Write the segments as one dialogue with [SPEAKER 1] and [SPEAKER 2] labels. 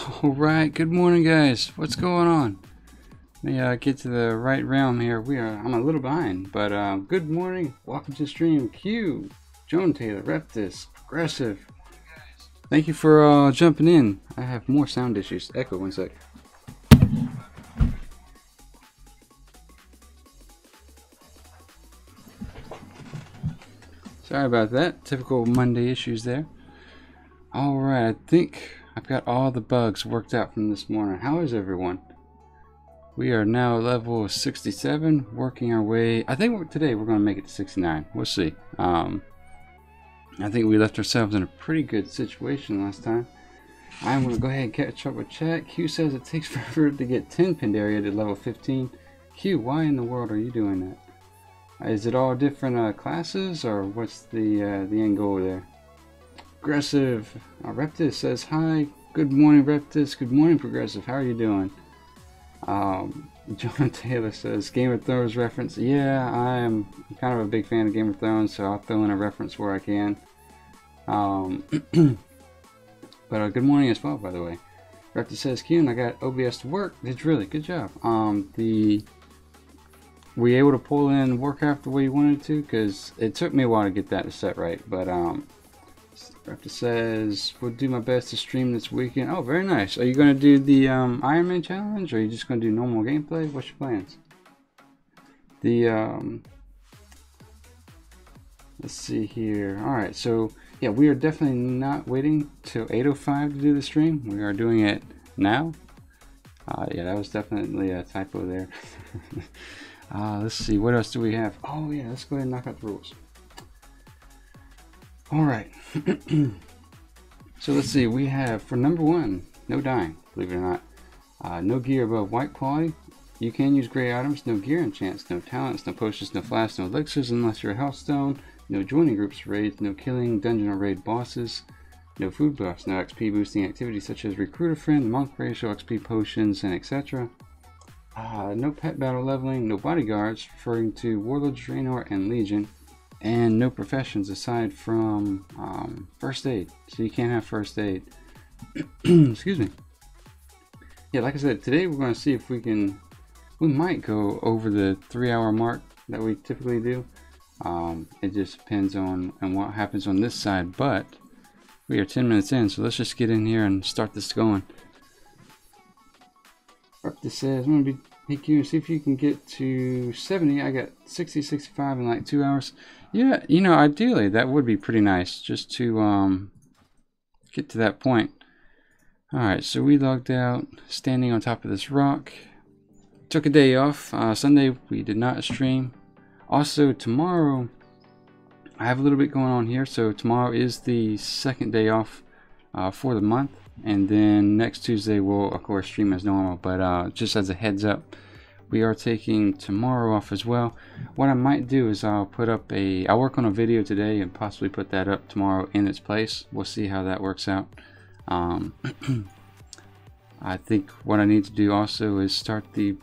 [SPEAKER 1] Alright, good morning guys. What's going on? Let me get to the right realm here. I'm a little behind, but good morning. Welcome to the stream. Q, Joan Taylor, Reptis, Progressive. Thank you for jumping in. I have more sound issues. Echo, one sec. Sorry about that. Typical Monday issues there. Alright, I think I've got all the bugs worked out from this morning. How is everyone? We are now level 67, working our way. I think today we're going to make it to 69. We'll see. I think we left ourselves in a pretty good situation last time. I'm going to go ahead and catch up with chat. Q says it takes forever to get 10 Pandaria to level 15. Q, why in the world are you doing that? Is it all different classes, or what's the end goal there? Progressive. Reptis says hi. Good morning, Reptis. Good morning, Progressive. How are you doing? John Taylor says Game of Thrones reference. Yeah, I am kind of a big fan of Game of Thrones, so I'll throw in a reference where I can. But good morning as well, by the way. Reptis says Qyune, I got OBS to work. It's really good job. Were you able to pull in Warcraft the way you wanted to? Because it took me a while to get that set right. But Raptor says, we'll do my best to stream this weekend. Oh, very nice. Are you going to do the Ironman challenge, or are you just going to do normal gameplay? What's your plans? Let's see here. Alright, so yeah, we are definitely not waiting till 8:05 to do the stream. We are doing it now. Yeah, that was definitely a typo there. Let's see, what else do we have? Oh yeah, let's go ahead and knock out the rules. Alright. So let's see, we have for number 1, no dying, believe it or not. No gear above white quality. You can use gray items, no gear enchants, no talents, no potions, no flasks, no elixirs unless you're a healthstone, no joining groups raids, no killing dungeon or raid bosses, no food buffs, no XP boosting activities such as recruiter friend, monk ratio, XP potions, and etc. No pet battle leveling, no bodyguards, referring to warlords, Draenor, and legion. And no professions aside from first aid, so you can't have first aid. Excuse me. Yeah, like I said, today we're going to see if we might go over the 3-hour mark that we typically do. It just depends on what happens on this side, but we are 10 minutes in, so let's just get in here and start this going. Reptis says, I'm going to be Qyune, see if you can get to 70. I got 60, 65 in like 2 hours. Yeah, you know, ideally that would be pretty nice, just to get to that point. Alright, so we logged out, standing on top of this rock. Took a day off. Sunday we did not stream. Also tomorrow, I have a little bit going on here, so tomorrow is the second day off for the month. And then next Tuesday we'll of course stream as normal, but just as a heads up, we are taking tomorrow off as well. What I might do is I'll work on a video today and possibly put that up tomorrow in its place. We'll see how that works out. I think what I need to do also is start the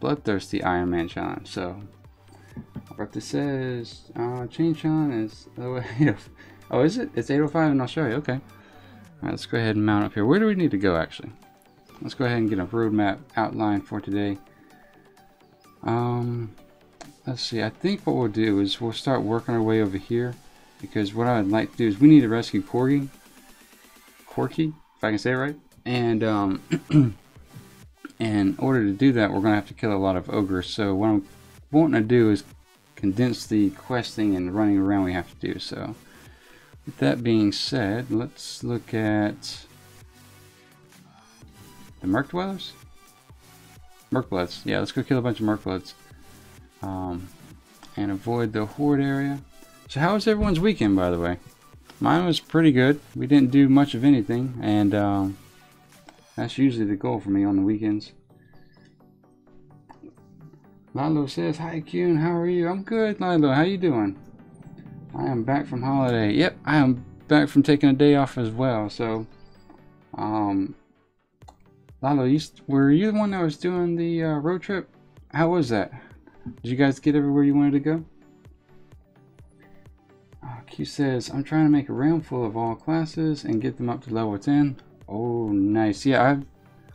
[SPEAKER 1] Bloodthirsty Ironman challenge. So Reptis says chain challenge is oh, is it? It's 8:05 in Australia. Okay. Alright, let's go ahead and mount up here. Where do we need to go actually? Let's go ahead and get a roadmap outline for today. Let's see, I think what we'll do is we'll start working our way over here, because what I would like to do is we need to rescue Corky, if I can say it right, and in order to do that we're gonna have to kill a lot of ogres. So what I'm wanting to do is condense the questing and running around we have to do. So with that being said, let's look at the Merc Dwellers? Mercbloods. Yeah, let's go kill a bunch of Mercbloods. And avoid the Horde area. So how was everyone's weekend, by the way? Mine was pretty good. We didn't do much of anything, and that's usually the goal for me on the weekends. Lilo says, hi Qyune, how are you? I'm good, Lilo. How you doing? I am back from holiday. Yep, I am back from taking a day off as well. So, Lalo, were you the one that was doing the road trip? How was that? Did you guys get everywhere you wanted to go? Q says, I'm trying to make a realm full of all classes and get them up to level 10. Oh, nice. Yeah,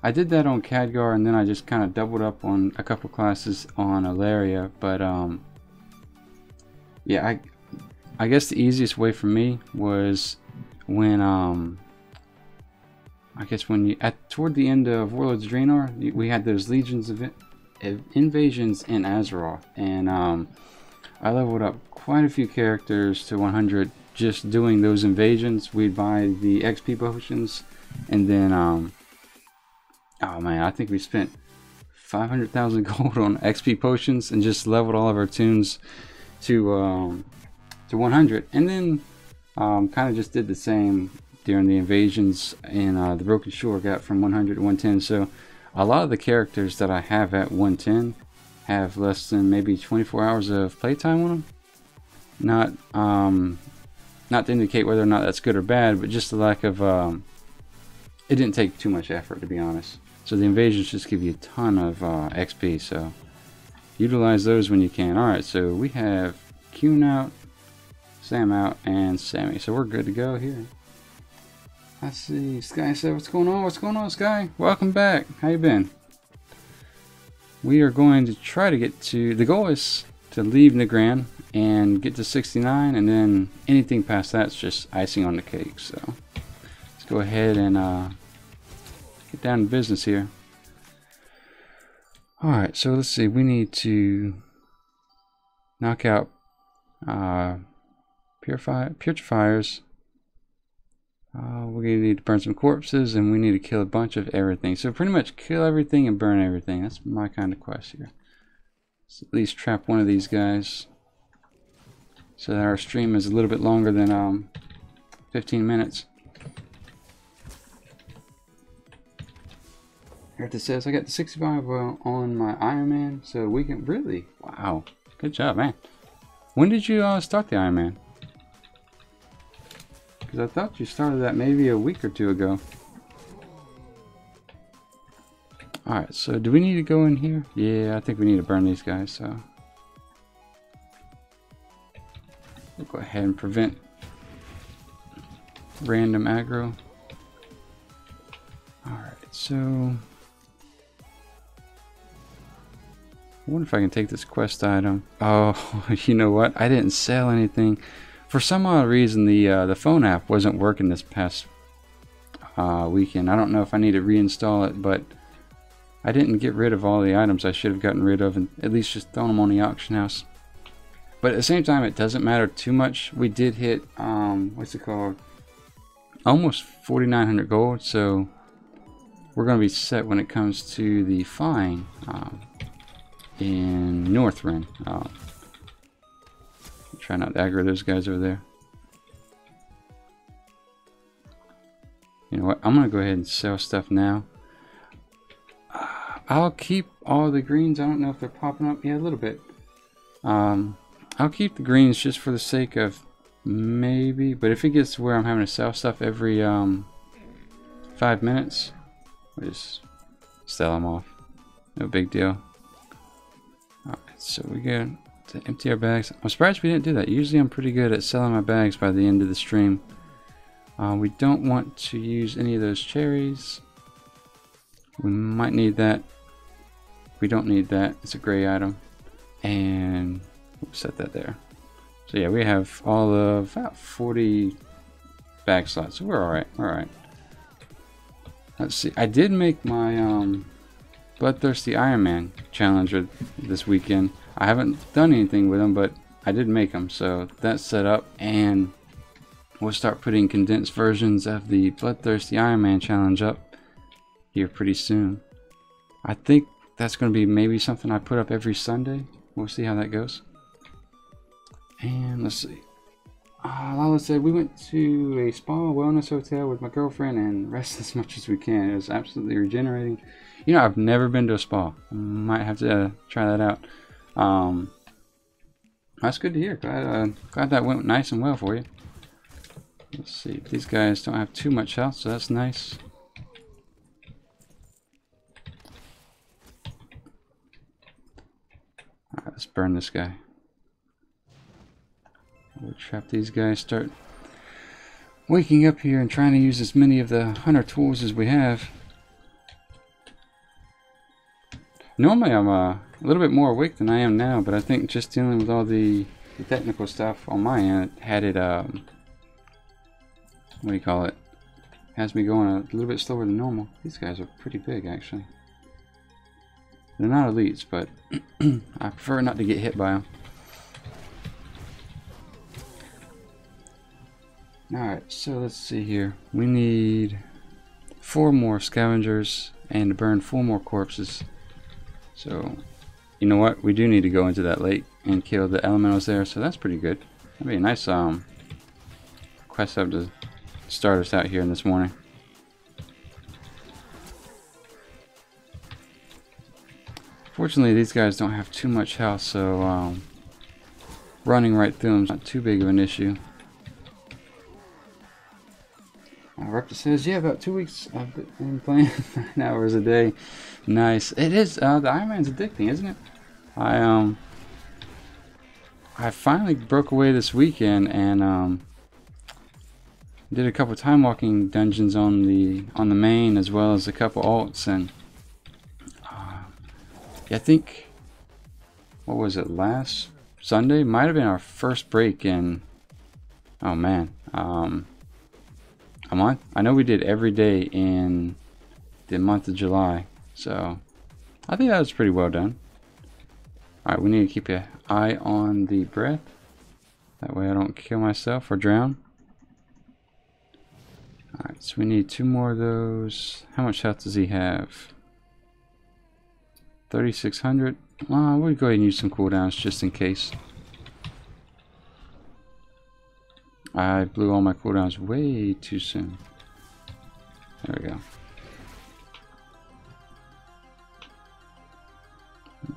[SPEAKER 1] I did that on Khadgar, and then I just kind of doubled up on a couple classes on Alaria. But yeah, I guess the easiest way for me was when I guess when you toward the end of Warlords of Draenor, we had those legions of invasions in Azeroth, and I leveled up quite a few characters to 100 just doing those invasions. We'd buy the XP potions, and then oh man, I think we spent 500,000 gold on XP potions and just leveled all of our tunes to 100, and then kind of just did the same during the invasions in the Broken Shore. Got from 100 to 110. So a lot of the characters that I have at 110 have less than maybe 24 hours of playtime on them. Not to indicate whether or not that's good or bad, but just the lack of it didn't take too much effort, to be honest. So the invasions just give you a ton of XP, so utilize those when you can. Alright, so we have Qyune out, Sam out, and Sammy. So we're good to go here. Let's see, Sky said, what's going on? What's going on, Sky? Welcome back. How you been? We are going to try to get to, the goal is to leave Nagrand and get to 69, and then anything past that's just icing on the cake. So let's go ahead and get down to business here. Alright, so let's see, we need to knock out purifiers. We're going to need to burn some corpses, and we need to kill a bunch of everything. So pretty much kill everything and burn everything. That's my kind of quest here. Let's at least trap one of these guys so that our stream is a little bit longer than 15 minutes. Here it says I got the 65 on my Ironman, so we can really, wow, good job, man. When did you start the Ironman? Because I thought you started that maybe a week or two ago. Alright, so do we need to go in here? Yeah, I think we need to burn these guys, so we'll go ahead and prevent random aggro. Alright, so I wonder if I can take this quest item. Oh, you know what? I didn't sell anything. For some odd reason, the phone app wasn't working this past weekend. I don't know if I need to reinstall it, but I didn't get rid of all the items I should have gotten rid of, and at least just thrown them on the auction house. But at the same time, it doesn't matter too much. We did hit, what's it called? Almost 4,900 gold, so we're going to be set when it comes to the flying in Northrend. Try not to aggro those guys over there. You know what? I'm going to go ahead and sell stuff now. I'll keep all the greens. I don't know if they're popping up. Yeah, a little bit. I'll keep the greens just for the sake of maybe. But if it gets to where I'm having to sell stuff every 5 minutes, we'll just sell them off. No big deal. Alright, so we got to empty our bags. I'm surprised we didn't do that. Usually I'm pretty good at selling my bags by the end of the stream. We don't want to use any of those cherries. We might need that. We don't need that. It's a gray item. And we'll set that there. So yeah, we have all of about 40 bag slots. So we're alright. We're alright. Let's see. I did make my Bloodthirsty Ironman challenger this weekend. I haven't done anything with them, but I did make them, so that's set up, and we'll start putting condensed versions of the Bloodthirsty Ironman challenge up here pretty soon. I think that's going to be maybe something I put up every Sunday. We'll see how that goes. And let's see. Lala said we went to a spa wellness hotel with my girlfriend and rest as much as we can. It was absolutely regenerating. You know, I've never been to a spa. Might have to try that out. That's good to hear. Glad that went nice and well for you. Let's see. These guys don't have too much health, so that's nice. Alright, let's burn this guy. We'll trap these guys. Start waking up here and trying to use as many of the hunter tools as we have. Normally I'm a little bit more awake than I am now, but I think just dealing with all the technical stuff on my end had it, what do you call it? Has me going a little bit slower than normal. These guys are pretty big, actually. They're not elites, but I prefer not to get hit by them. Alright, so let's see here. We need 4 more scavengers and to burn 4 more corpses. So, you know what? We do need to go into that lake and kill the elementals there, so that's pretty good. That'd be a nice quest up to start us out here in this morning. Fortunately, these guys don't have too much health, so running right through them is not too big of an issue. Raptor says, yeah, about 2 weeks I've been playing 9 hours a day. Nice. It is, the Ironman's addicting, isn't it? I finally broke away this weekend and did a couple time walking dungeons on the main as well as a couple alts, and yeah, I think, what was it, last Sunday might have been our first break in, oh man, a month. I know we did every day in the month of July, so I think that was pretty well done. Alright, we need to keep an eye on the breath, that way I don't kill myself or drown. Alright, so we need 2 more of those. How much health does he have? 3,600. We'll go ahead and use some cooldowns just in case. I blew all my cooldowns way too soon. There we go.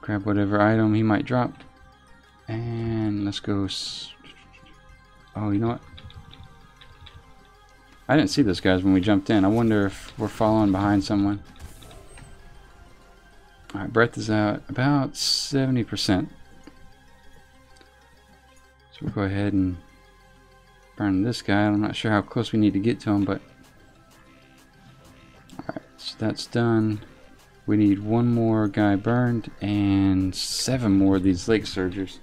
[SPEAKER 1] Grab whatever item he might drop. And let's go. Oh, you know what? I didn't see those guys when we jumped in. I wonder if we're following behind someone. Alright, breath is out about 70%. So we'll go ahead and burn this guy. I'm not sure how close we need to get to him, but alright, so that's done. We need 1 more guy burned and 7 more of these lake surgers.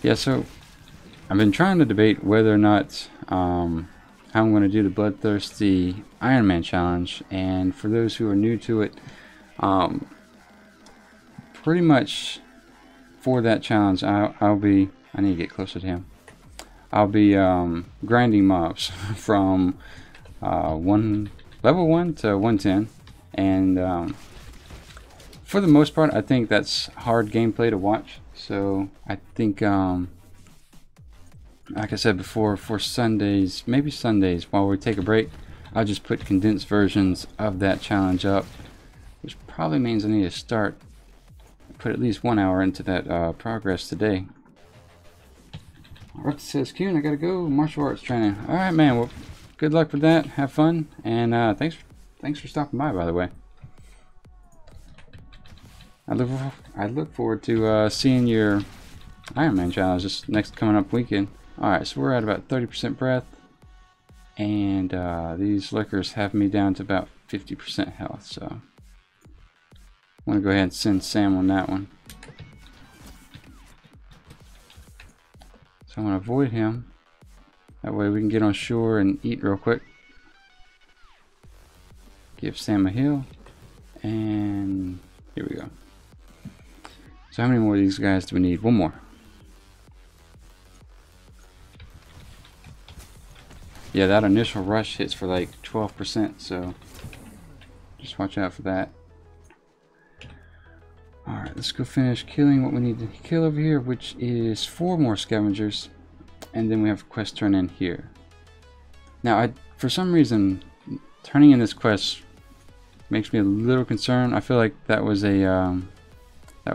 [SPEAKER 1] Yeah, so I've been trying to debate whether or not how I'm going to do the Bloodthirsty Ironman challenge, and for those who are new to it, pretty much for that challenge I'll be, I need to get closer to him, I'll be grinding mobs from level 1 to 110, and for the most part I think that's hard gameplay to watch, so I think like I said before, for Sundays, maybe Sundays while we take a break, I'll just put condensed versions of that challenge up, which probably means I need to put at least 1 hour into that progress today. Alright, says Qyune, I gotta go martial arts training. Alright, man, well, good luck with that, have fun, and thanks for stopping by the way. I look forward to seeing your Ironman challenge this next coming up weekend. Alright, so we're at about 30% breath, and these liquors have me down to about 50% health, so I'm going to go ahead and send Sam on that one. So I'm going to avoid him, that way we can get on shore and eat real quick. Give Sam a heal, and here we go. So how many more of these guys do we need? 1 more. Yeah, that initial rush hits for like 12%, so just watch out for that. Alright, let's go finish killing what we need to kill over here, which is 4 more scavengers, and then we have a quest turn in here. Now, for some reason, turning in this quest makes me a little concerned. I feel like that was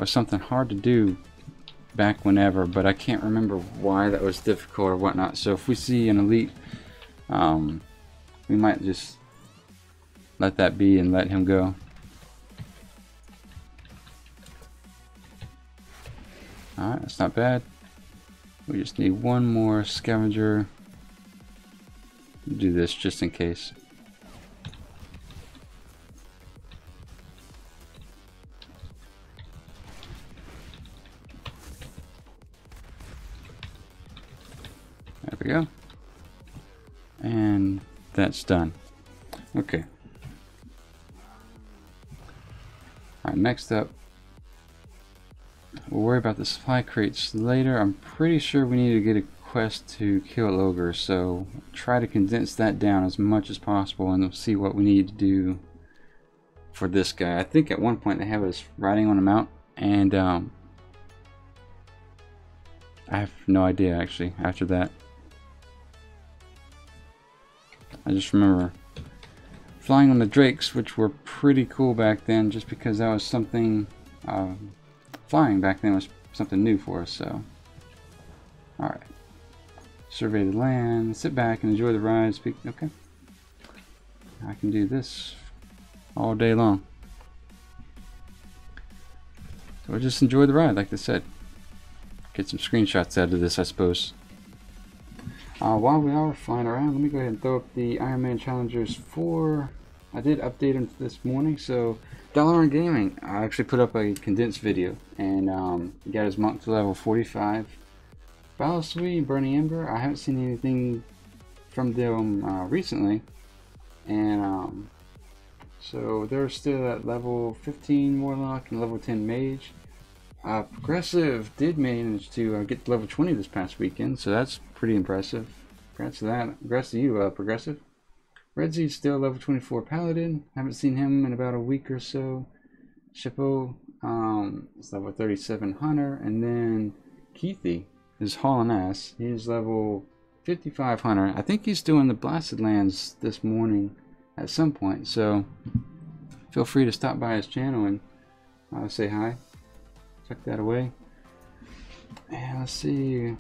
[SPEAKER 1] something hard to do back whenever, but I can't remember why that was difficult or whatnot. So if we see an elite, we might just let that be and let him go. Alright, that's not bad. We just need one more scavenger. Do this just in case. There we go. And that's done. Okay. Alright, next up, we'll worry about the supply crates later. I'm pretty sure we need to get a quest to kill ogre, so try to condense that down as much as possible, and we'll see what we need to do for this guy. I think at one point they have us riding on a mount, and I have no idea actually after that. I just remember flying on the drakes, which were pretty cool back then, just because that was something, flying back then was something new for us. So, alright. Survey the land, sit back and enjoy the ride. Okay. I can do this all day long. So we'll just enjoy the ride, like I said. Get some screenshots out of this, I suppose. While we are flying around, let me go ahead and throw up the Ironman Challengers 4. I did update them this morning, so Dollar Gaming, I actually put up a condensed video, and got his monk to level 45. Battle Sweet and Burning Ember, I haven't seen anything from them recently, and so they're still at level 15 Warlock and level 10 Mage. Progressive did manage to get to level 20 this past weekend, so that's pretty impressive. Congrats to that. Congrats to you, Progressive. Redzy's still level 24 Paladin. Haven't seen him in about a week or so. Shippo is level 37 Hunter, and then Keithy is hauling ass. He's level 55 Hunter. I think he's doing the Blasted Lands this morning at some point, so feel free to stop by his channel and say hi. Check that away. And let's see.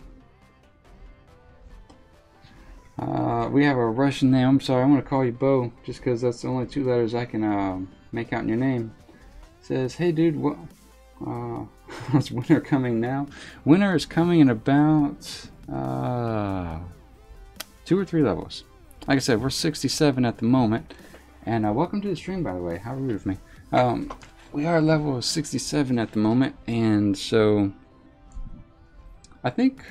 [SPEAKER 1] We have a Russian name. I'm sorry, I'm going to call you Bo, just because that's the only 2 letters I can make out in your name. It says, hey dude, what? Is winter coming now? Winter is coming in about 2 or 3 levels. Like I said, we're 67 at the moment. And welcome to the stream, by the way. How rude of me. We are level 67 at the moment, and so I think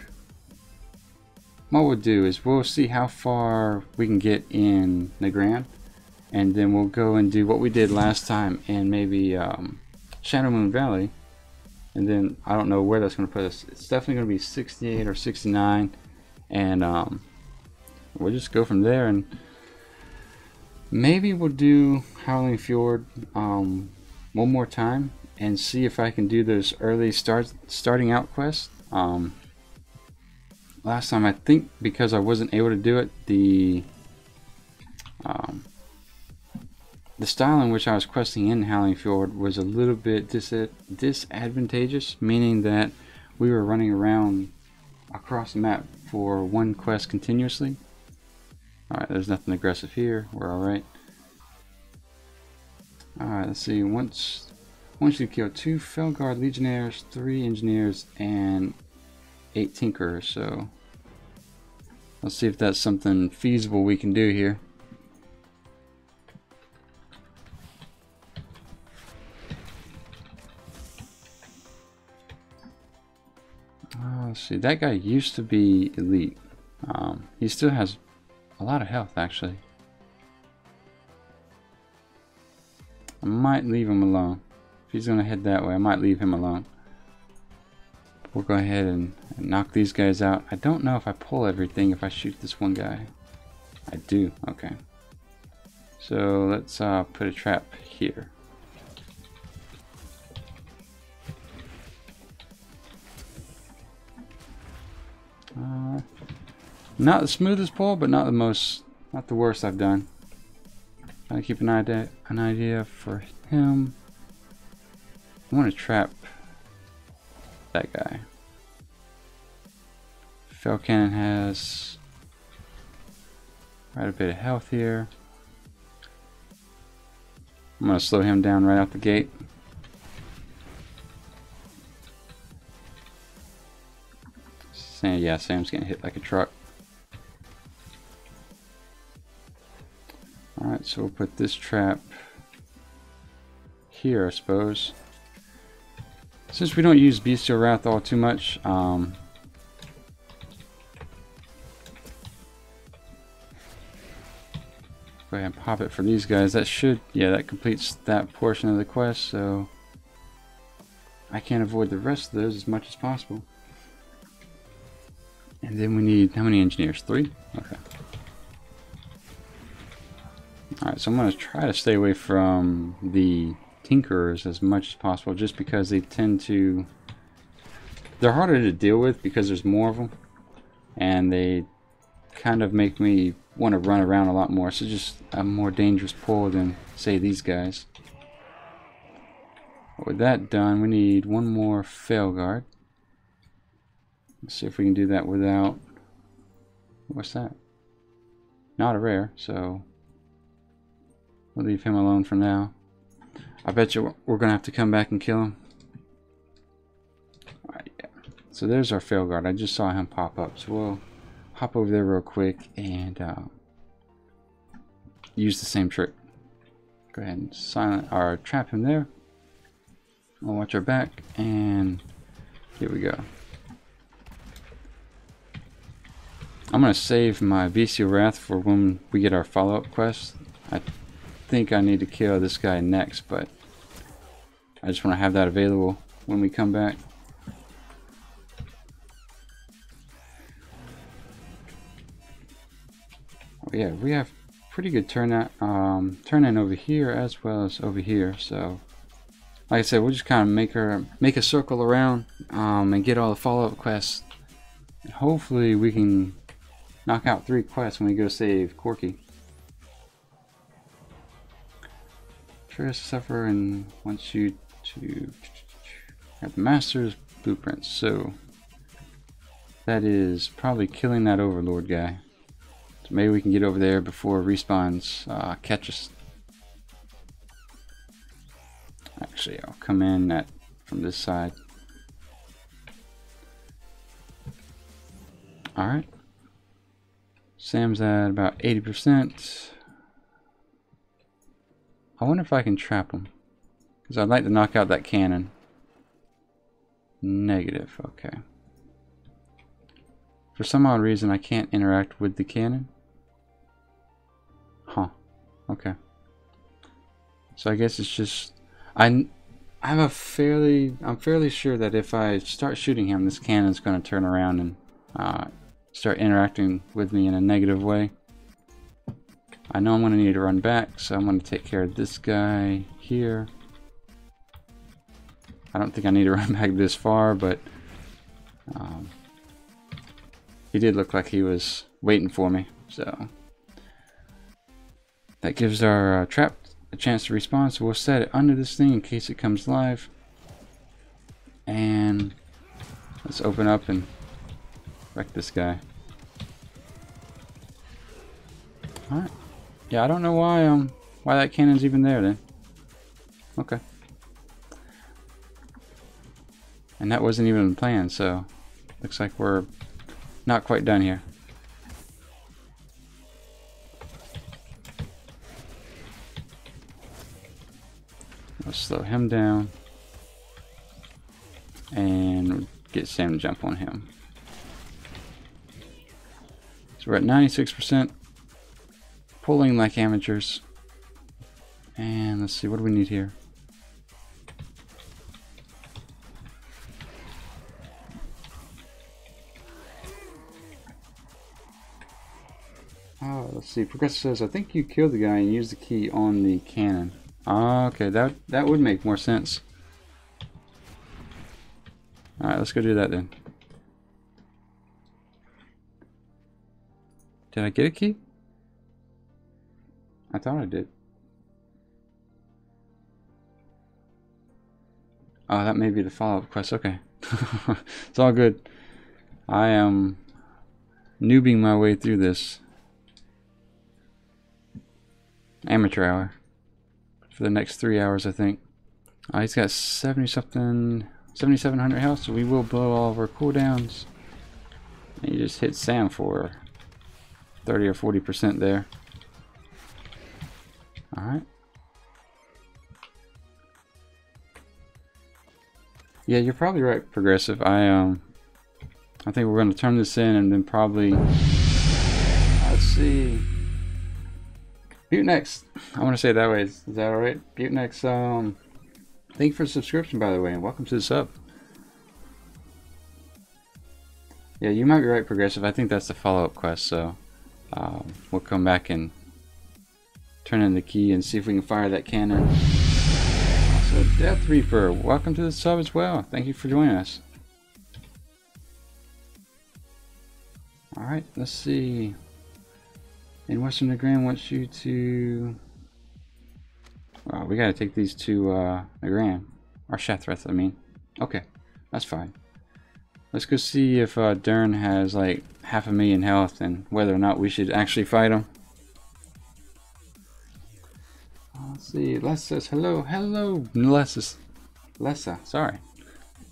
[SPEAKER 1] what we'll do is we'll see how far we can get in Nagrand, and then we'll go and do what we did last time in maybe Shadow Moon Valley, and then I don't know where that's going to put us. It's definitely going to be 68 or 69, and we'll just go from there, and maybe we'll do Howling Fjord one more time and see if I can do those early starting out quests. Last time, I think because I wasn't able to do it, the style in which I was questing in Howling Fjord was a little bit disadvantageous, meaning that we were running around across the map for one quest continuously. Alright, there's nothing aggressive here. We're alright. Alright, let's see. Once you kill 2 Felguard Legionnaires, 3 Engineers, and 8 Tinkerers. So let's see if that's something feasible we can do here. Let's see. That guy used to be elite. He still has a lot of health, actually. I might leave him alone. If he's going to head that way, I might leave him alone. We'll go ahead and knock these guys out. I don't know if I pull everything if I shoot this one guy. I do. Okay. So let's put a trap here. Not the smoothest pull, but not the worst I've done. Trying to keep an idea for him. I want to trap that guy. Fel Cannon has quite a bit of health here. I'm going to slow him down right out the gate. Sam, yeah, Sam's getting hit like a truck. Alright, so we'll put this trap here, I suppose. Since we don't use Bestial Wrath all too much, go ahead and pop it for these guys. That should, yeah, that completes that portion of the quest, so I can avoid the rest of those as much as possible. And then we need, how many engineers? 3? Okay. Alright, so I'm going to try to stay away from the Tinkerers as much as possible, just because they tend to, they're harder to deal with because there's more of them, and they kind of make me want to run around a lot more. So just a more dangerous pull than, say, these guys. With that done, we need one more fail guard. Let's see if we can do that without, what's that? Not a rare, so we'll leave him alone for now. I bet you we're gonna have to come back and kill him. Alright, yeah. So there's our fail guard. I just saw him pop up, so we'll hop over there real quick and use the same trick. Go ahead and silent or trap him there. We'll watch our back, and here we go. I'm gonna save my Bestial Wrath for when we get our follow-up quest. I think I need to kill this guy next, but I just want to have that available when we come back. Oh yeah, we have pretty good turn in over here as well as over here. So, like I said, we'll just kind of make a circle around and get all the follow-up quests. And hopefully, we can knock out 3 quests when we go save Corky. Triggers suffer and wants you to have the Master's Blueprints. So that is probably killing that Overlord guy. So maybe we can get over there before respawns catch us. Actually, I'll come in from this side. Alright. Sam's at about 80%. I wonder if I can trap him, because I'd like to knock out that cannon. Negative, okay. For some odd reason I can't interact with the cannon. Huh, okay. So I guess it's just, I'm fairly sure that if I start shooting him, this cannon's going to turn around and start interacting with me in a negative way. I know I'm going to need to run back, so I'm going to take care of this guy here. I don't think I need to run back this far, but he did look like he was waiting for me, so that gives our trap a chance to respawn. So we'll set it under this thing in case it comes live, and let's open up and wreck this guy. Alright. Yeah, I don't know why that cannon's even there then. Okay. And that wasn't even the plan, so looks like we're not quite done here. Let's slow him down and get Sam to jump on him. So we're at 96%. Pulling like amateurs. And let's see, what do we need here? Oh, let's see. Progressive says, I think you killed the guy and used the key on the cannon. Oh, okay, that would make more sense. Alright, let's go do that then. Did I get a key? I thought I did. Oh, that may be the follow-up quest. Okay. It's all good. I am noobing my way through this. Amateur hour. For the next 3 hours, I think. He's got 70 something, 7,700 health, so we will blow all of our cooldowns. And you just hit Sam for 30 or 40% there. Alright. Yeah, you're probably right, Progressive. I think we're going to turn this in and then probably... Let's see... Butenex. I want to say it that way. Is that alright? Butenex, thank you for the subscription, by the way, and welcome to the sub. Yeah, you might be right, Progressive. I think that's the follow-up quest, so we'll come back and turn in the key and see if we can fire that cannon. Also, Death Reaper, welcome to the sub as well. Thank you for joining us. Alright, let's see. And Western Nagrand wants you to... Well, we gotta take these to Nagrand. Or Shathreth, I mean. Okay, that's fine. Let's go see if Dern has like 500,000 health and whether or not we should actually fight him. Let's see, Les says hello, hello, Lessa, sorry.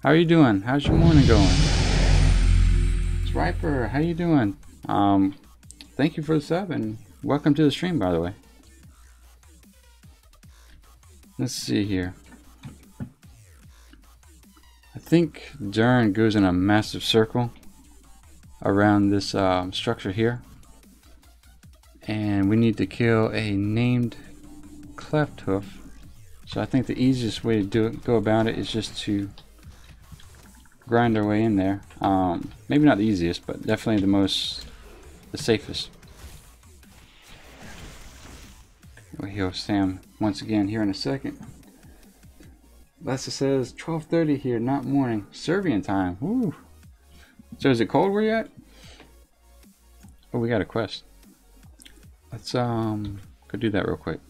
[SPEAKER 1] How are you doing? How's your morning going? It's Riper, how you doing? Thank you for the sub and welcome to the stream, by the way. Let's see here. I think Dern goes in a massive circle around this structure here. And we need to kill a named Cleft Hoof. So I think the easiest way to go about it is just to grind our way in there. Maybe not the easiest, but definitely the safest. We'll heal Sam once again here in a second. Lessa says 12:30 here, not morning. Serbian time. Woo. So is it cold where you at? Oh, we got a quest. Let's go do that real quick.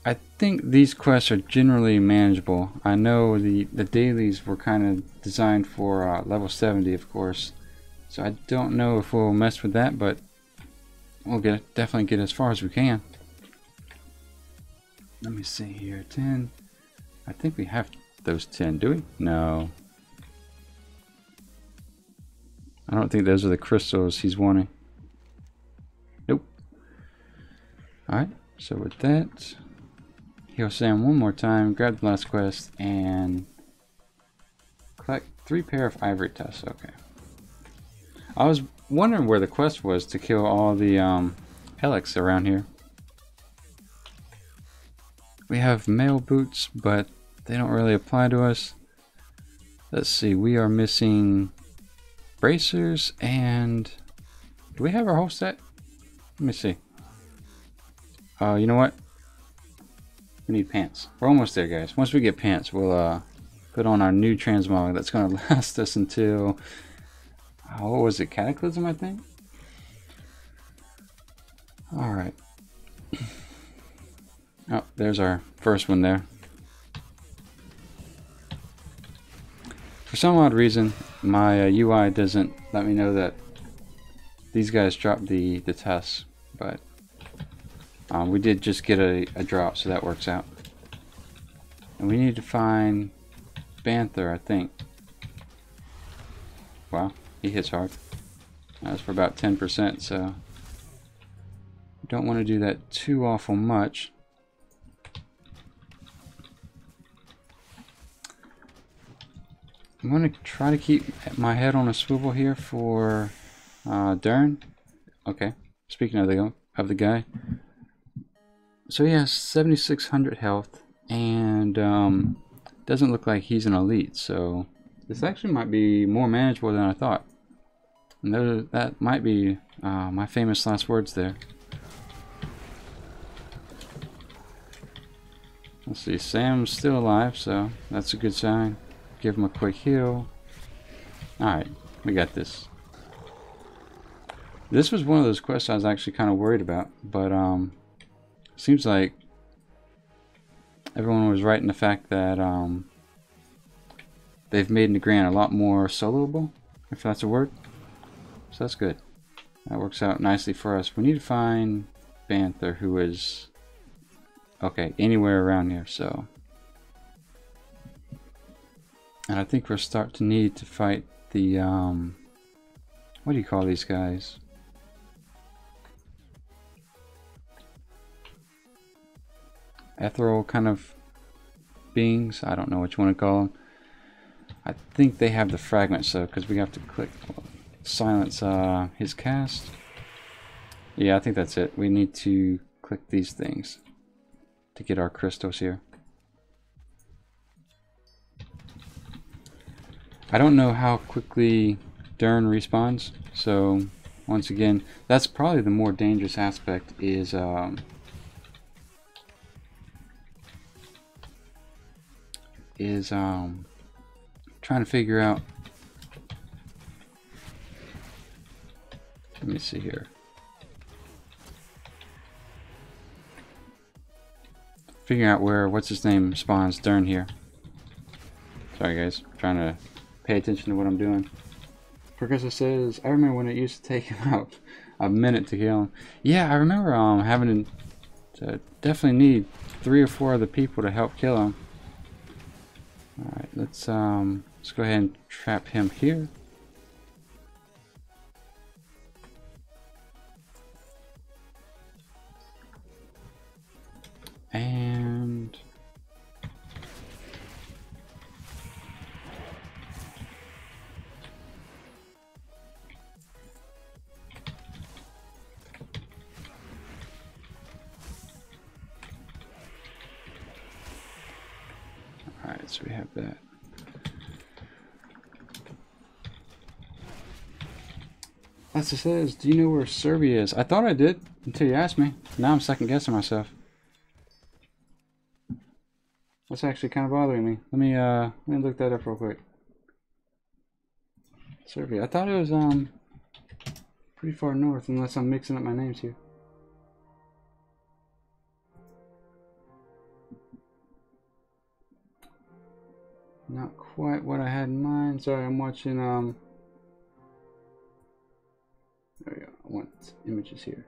[SPEAKER 1] I think these quests are generally manageable. I know the dailies were kind of designed for level 70, of course. So I don't know if we'll mess with that, but we'll definitely get as far as we can. Let me see here, 10. I think we have those 10, do we? No. I don't think those are the crystals he's wanting. Nope. Alright, so with that, heal Sam one more time, grab the last quest, and collect 3 pair of ivory tusks. Okay. I was wondering where the quest was to kill all the Helix around here. We have mail boots, but they don't really apply to us. Let's see, we are missing bracers and... Do we have our whole set? Let me see. You know what? We need pants. We're almost there, guys. Once we get pants, we'll put on our new transmog that's going to last us until... what was it? Cataclysm, I think? Alright. Oh, there's our first one there. For some odd reason, my UI doesn't let me know that these guys dropped the tests, but we did just get a drop, so that works out. And we need to find Banther, I think. Wow, he hits hard. That's for about 10%, so don't want to do that too awful much. I'm going to try to keep my head on a swivel here for Dern. Okay, speaking of the guy. So he has 7,600 health and doesn't look like he's an elite. So this actually might be more manageable than I thought. And that might be my famous last words there. Let's see, Sam's still alive, so that's a good sign. Give him a quick heal. Alright, we got this. This was one of those quests I was actually kind of worried about, but seems like everyone was right in the fact that they've made Nagrand a lot more soloable, if that's a word. So that's good. That works out nicely for us. We need to find Banther, who is okay anywhere around here, so And I think we're starting to need to fight the, what do you call these guys? Ethereal kind of beings. I don't know what you want to call them. I think they have the fragments though, because we have to click silence his cast. Yeah, I think that's it. We need to click these things to get our crystals here. I don't know how quickly Dern respawns, so once again, that's probably the more dangerous aspect is trying to figure out. Let me see here. Figuring out where what's his name spawns Dern here. Sorry guys, I'm trying to pay attention to what I'm doing. Professor says, I remember when it used to take him out a minute to kill him. Yeah, I remember having to definitely need 3 or 4 other people to help kill him. Alright, let's go ahead and trap him here. And alright, so we have that. Lester says, do you know where Serbia is? I thought I did until you asked me. Now I'm second guessing myself. That's actually kind of bothering me. Let me look that up real quick. Serbia. I thought it was pretty far north, unless I'm mixing up my names here. Not quite what I had in mind. Sorry, I'm watching there we go. I want images here.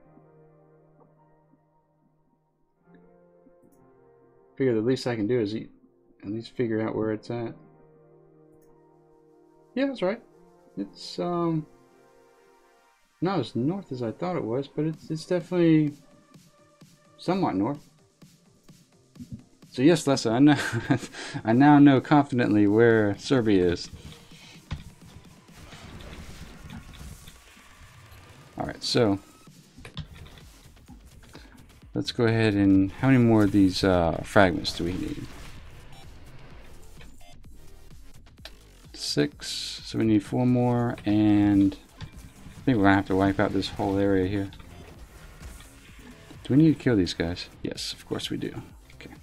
[SPEAKER 1] Figure the least I can do is at least figure out where it's at. Yeah, that's right. It's not as north as I thought it was, but it's definitely somewhat north. So yes, Lessa, I know I now know confidently where Serbia is. Alright, so let's go ahead and how many more of these fragments do we need? 6, so we need 4 more, and I think we're gonna have to wipe out this whole area here. Do we need to kill these guys? Yes, of course we do. Okay.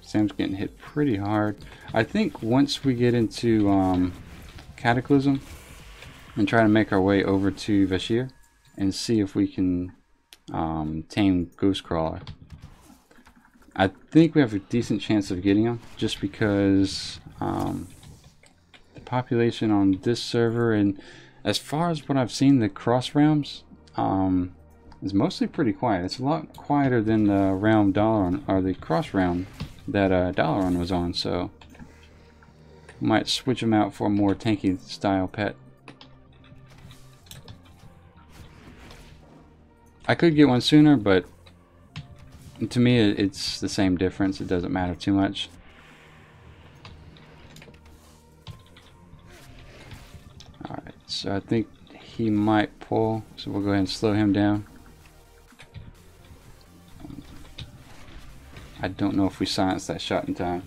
[SPEAKER 1] Sam's getting hit pretty hard. I think once we get into Cataclysm and try to make our way over to Vashir and see if we can tame Ghostcrawler. I think we have a decent chance of getting him, just because the population on this server, and as far as what I've seen, the Cross Realms is mostly pretty quiet. It's a lot quieter than the realm Dalaran, or the Cross Realm that Dalaran was on, so might switch him out for a more tanky style pet. I could get one sooner, but to me it's the same difference. It doesn't matter too much. Alright, so I think he might pull, so we'll go ahead and slow him down. I don't know if we silenced that shot in time.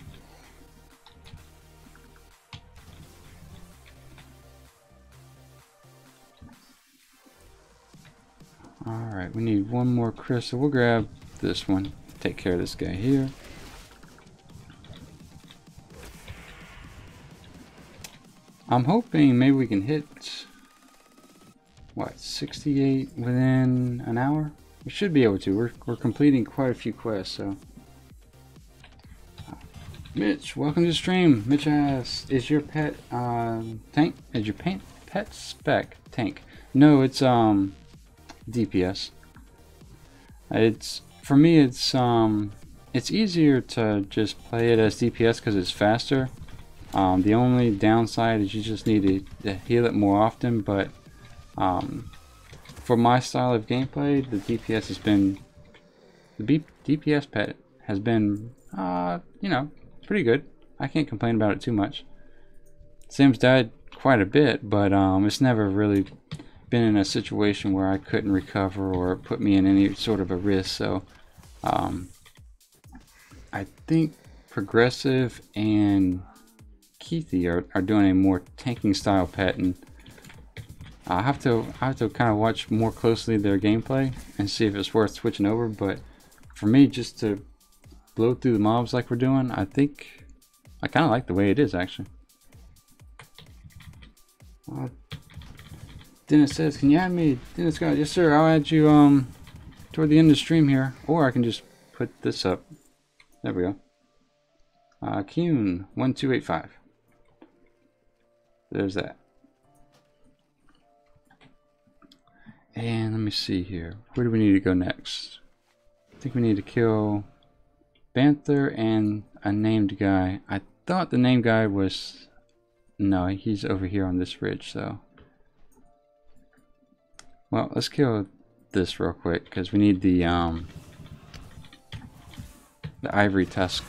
[SPEAKER 1] Alright, we need one more crystal. We'll grab this one. Take care of this guy here. I'm hoping maybe we can hit, what, 68 within an hour? We should be able to. We're completing quite a few quests, so. Mitch, welcome to the stream. Mitch asks, is your pet tank? Is your pet spec tank? No, it's DPS. It's, for me, it's it's easier to just play it as DPS because it's faster. The only downside is you just need to heal it more often, but for my style of gameplay, the DPS has been, DPS pet has been, you know, pretty good. I can't complain about it too much. Sim's died quite a bit, but it's never really been in a situation where I couldn't recover or put me in any sort of a risk. So I think Progressive and Keithy are doing a more tanking style pet, and I have to kind of watch more closely their gameplay and see if it's worth switching over. But for me, just to blow through the mobs like we're doing, I think I kind of like the way it is actually. Dennis says, "Can you add me?" Dennis got, yes sir. I'll add you toward the end of the stream here, or I can just put this up. There we go. Qyune 1285. There's that. And let me see here. Where do we need to go next? I think we need to kill Banther and a named guy. I thought the named guy was... No, he's over here on this ridge, so... Well, let's kill this real quick, because we need the ivory tusk.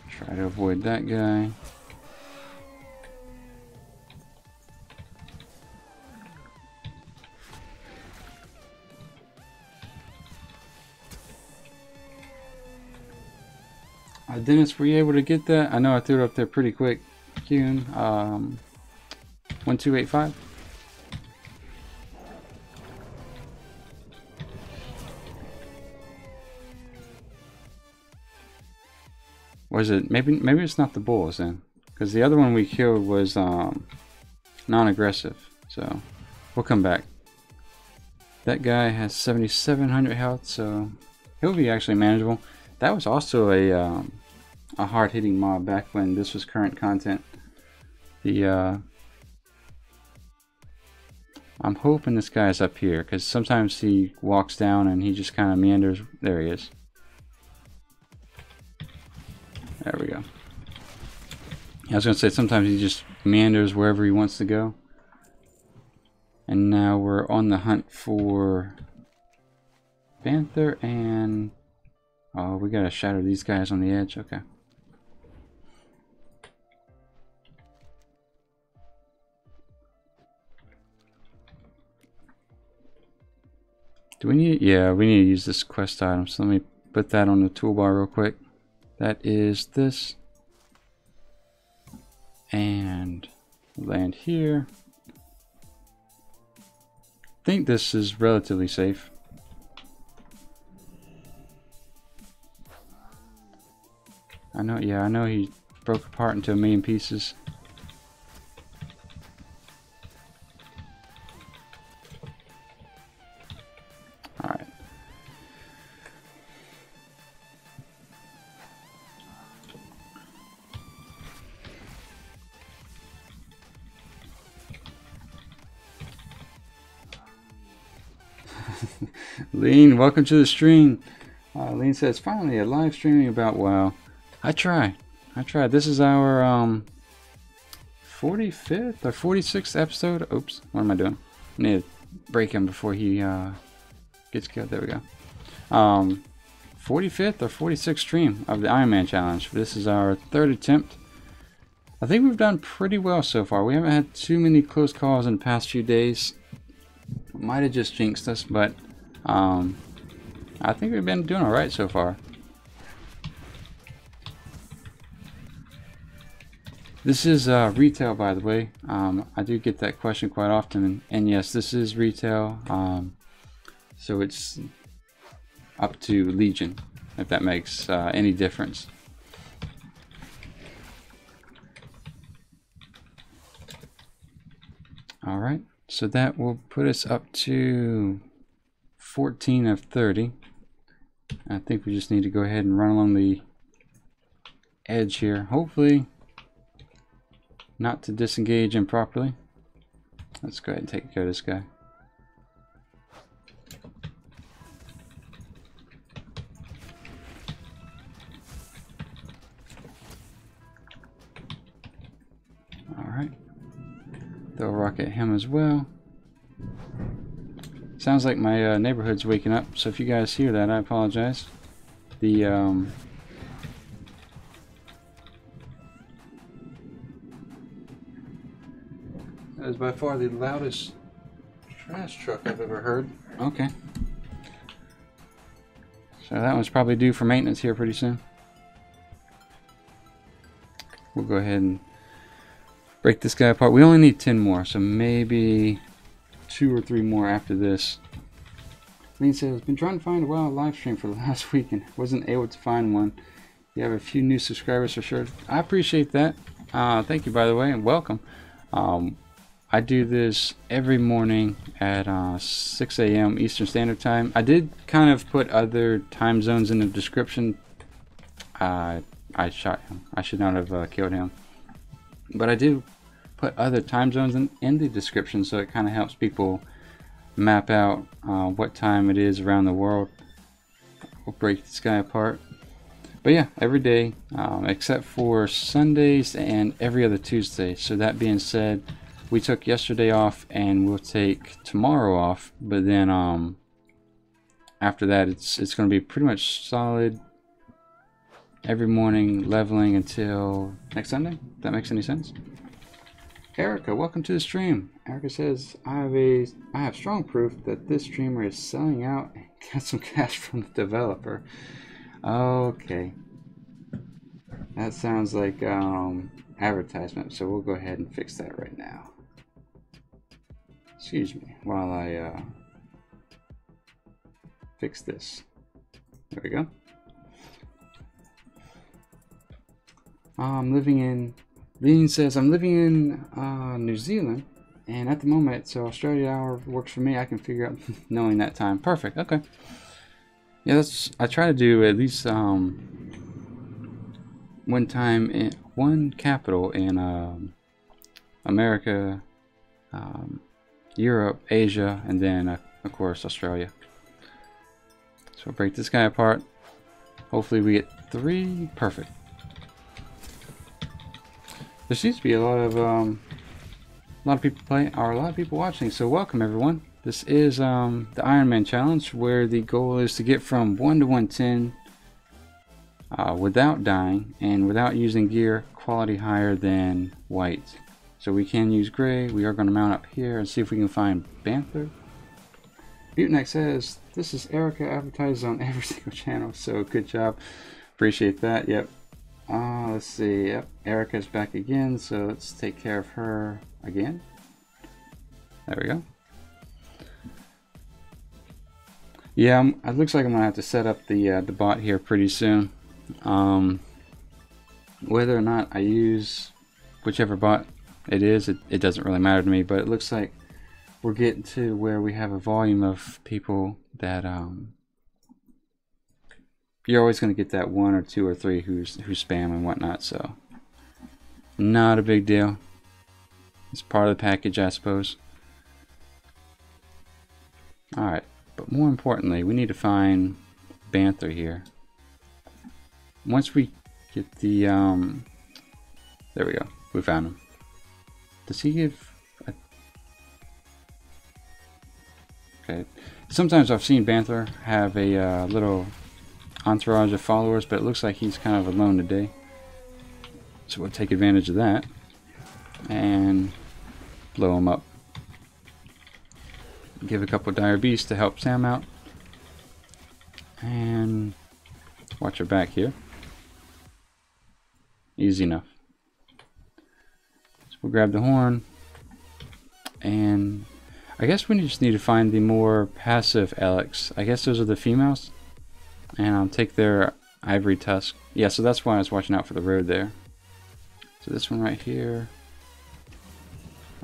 [SPEAKER 1] Try to avoid that guy. Dennis, were you able to get that? I know I threw it up there pretty quick. Qyune, 1285. Was it? Maybe it's not the bulls then, because the other one we killed was non-aggressive. So we'll come back. That guy has 7,700 health, so he'll be actually manageable. That was also a hard-hitting mob back when this was current content. I'm hoping this guy's up here, because sometimes he walks down and he just kind of meanders. There he is. There we go. I was going to say sometimes he just meanders wherever he wants to go. And now we're on the hunt for Banther and... Oh, we gotta shadow these guys on the edge. Okay. Do we need... Yeah, we need to use this quest item. So let me put that on the toolbar real quick. That is this. And land here. I think this is relatively safe. I know, yeah, I know he broke apart into a million pieces. Alright. Lean, welcome to the stream. Lean says, finally a live streaming about WoW. I try. This is our 45th or 46th episode. Oops, what am I doing? I need to break him before he gets killed. There we go. 45th or 46th stream of the Ironman challenge. This is our third attempt. I think we've done pretty well so far. We haven't had too many close calls in the past few days. Might have just jinxed us, but I think we've been doing alright so far. This is retail, by the way. I do get that question quite often, and yes, this is retail. So it's up to Legion, if that makes any difference. All right, so that will put us up to 14 of 30. I think we just need to go ahead and run along the edge here. Hopefully not to disengage improperly. Let's go ahead and take care of this guy. Alright. Throw a rock at him as well. Sounds like my neighborhood's waking up, so if you guys hear that, I apologize. The that is by far the loudest trash truck I've ever heard. Okay. So that one's probably due for maintenance here pretty soon. We'll go ahead and break this guy apart. We only need 10 more, so maybe 2 or 3 more after this. Lean says, been trying to find a WoW live stream for the last week and wasn't able to find one. You have a few new subscribers for sure. I appreciate that. Thank you, by the way, and welcome. I do this every morning at 6 a.m. Eastern Standard Time. I did kind of put other time zones in the description. I shot him. I should not have killed him. But I do put other time zones in the description, so it kind of helps people map out what time it is around the world. We'll break this guy apart. But yeah, every day except for Sundays and every other Tuesday. So that being said, we took yesterday off and we'll take tomorrow off, but then after that it's going to be pretty much solid every morning leveling until next Sunday, if that makes any sense. Erica, welcome to the stream. Erica says, I have strong proof that this streamer is selling out and got some cash from the developer. Okay. That sounds like advertisement, so we'll go ahead and fix that right now. Excuse me while I fix this. There we go. Lean says, I'm living in New Zealand, and at the moment, so Australia hour works for me. I can figure out knowing that time. Perfect. Okay. Yeah, I try to do at least one capital in America, Europe, Asia, and then of course Australia. So we'll break this guy apart. Hopefully we get 3. Perfect. There seems to be a lot of people playing, or a lot of people watching. So welcome everyone. This is the Ironman challenge, where the goal is to get from 1 to 110 without dying and without using gear quality higher than white. So we can use gray. We are going to mount up here and see if we can find Banther. Buteneck says, this is Erica, advertises on every single channel, so good job. Appreciate that. Yep. Let's see. Yep, Erica's back again, so let's take care of her again. There we go. Yeah, it looks like I'm gonna have to set up the bot here pretty soon. Whether or not I use whichever bot it is, it doesn't really matter to me. But it looks like we're getting to where we have a volume of people that you're always going to get that 1 or 2 or 3 who's spam and whatnot, so not a big deal. It's part of the package, I suppose. Alright, but more importantly, we need to find Banther here. Once we get the there we go, we found him. Does he give okay, sometimes I've seen Banther have a little entourage of followers, but it looks like he's kind of alone today, so we'll take advantage of that and blow him up. Give a couple dire beasts to help Sam out, and watch her back here. Easy enough. So we'll grab the horn, and I guess we just need to find the more passive Alex. I guess those are the females. And I'll take their ivory tusk. Yeah, so that's why I was watching out for the road there. So this one right here.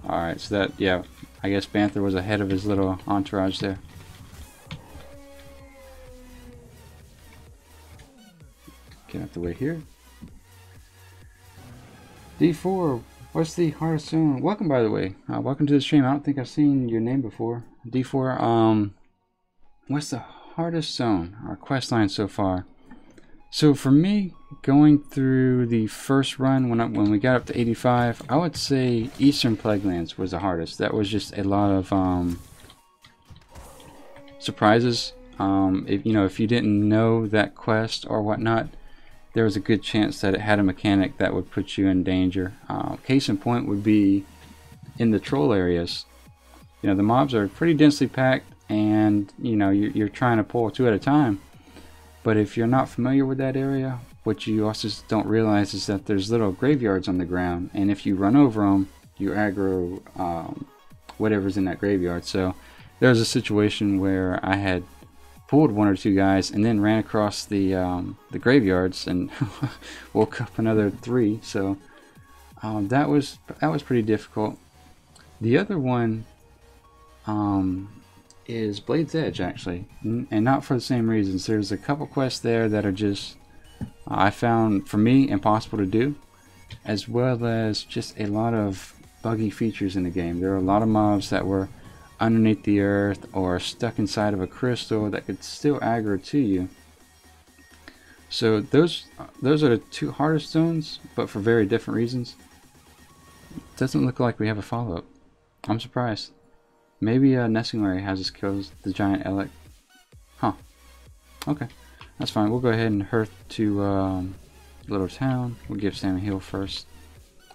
[SPEAKER 1] Alright, so that, yeah, I guess Banther was ahead of his little entourage there. Get out the way here. D4, What's the hardest zone? Welcome, by the way. Welcome to the stream. I don't think I've seen your name before. D4. What's the hardest zone? Our quest line so far. So for me, going through the first run when we got up to 85, I would say Eastern Plaguelands was the hardest. That was just a lot of surprises. If you didn't know that quest or whatnot, there was a good chance that it had a mechanic that would put you in danger. Case in point would be in the troll areas. You know, the mobs are pretty densely packed, and you're trying to pull two at a time. But if you're not familiar with that area, what you also don't realize is that there's little graveyards on the ground, and if you run over them, you aggro whatever's in that graveyard. So there was a situation where I had pulled one or two guys and then ran across the graveyards and woke up another 3. So that was pretty difficult. The other one is Blade's Edge, actually, and not for the same reasons. There's a couple quests there that are just I found, for me, impossible to do, as well as just a lot of buggy features in the game. There are a lot of mobs that were underneath the earth or stuck inside of a crystal that could still aggro to you. So those are the 2 hardest zones, but for very different reasons. Doesn't look like we have a follow-up. I'm surprised. Maybe Nessingwary has us kill the giant Elec. Huh. Okay. That's fine. We'll go ahead and hurt to Little Town. We'll give Sam a heal first.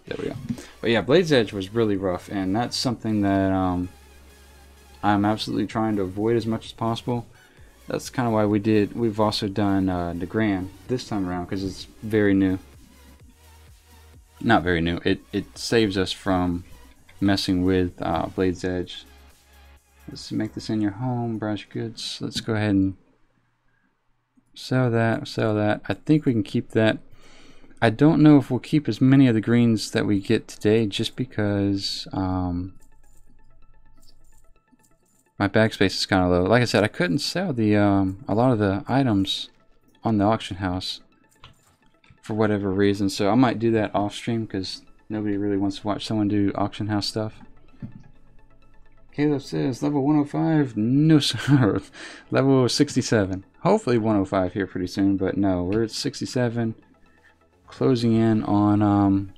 [SPEAKER 1] There we go. But yeah, Blade's Edge was really rough, and that's something that I'm absolutely trying to avoid as much as possible. That's kind of why we've also done Nagrand this time around, because it's very new. Not very new. It saves us from messing with Blade's Edge. Let's make this in your home, browse your goods. Let's go ahead and sell that. I think we can keep that. I don't know if we'll keep as many of the greens that we get today, just because my backspace is kind of low. Like I said, I couldn't sell the a lot of the items on the auction house for whatever reason, so I might do that off stream because nobody really wants to watch someone do auction house stuff. Caleb says level 105. No sir. Level 67. Hopefully 105 here pretty soon, but no, we're at 67, closing in on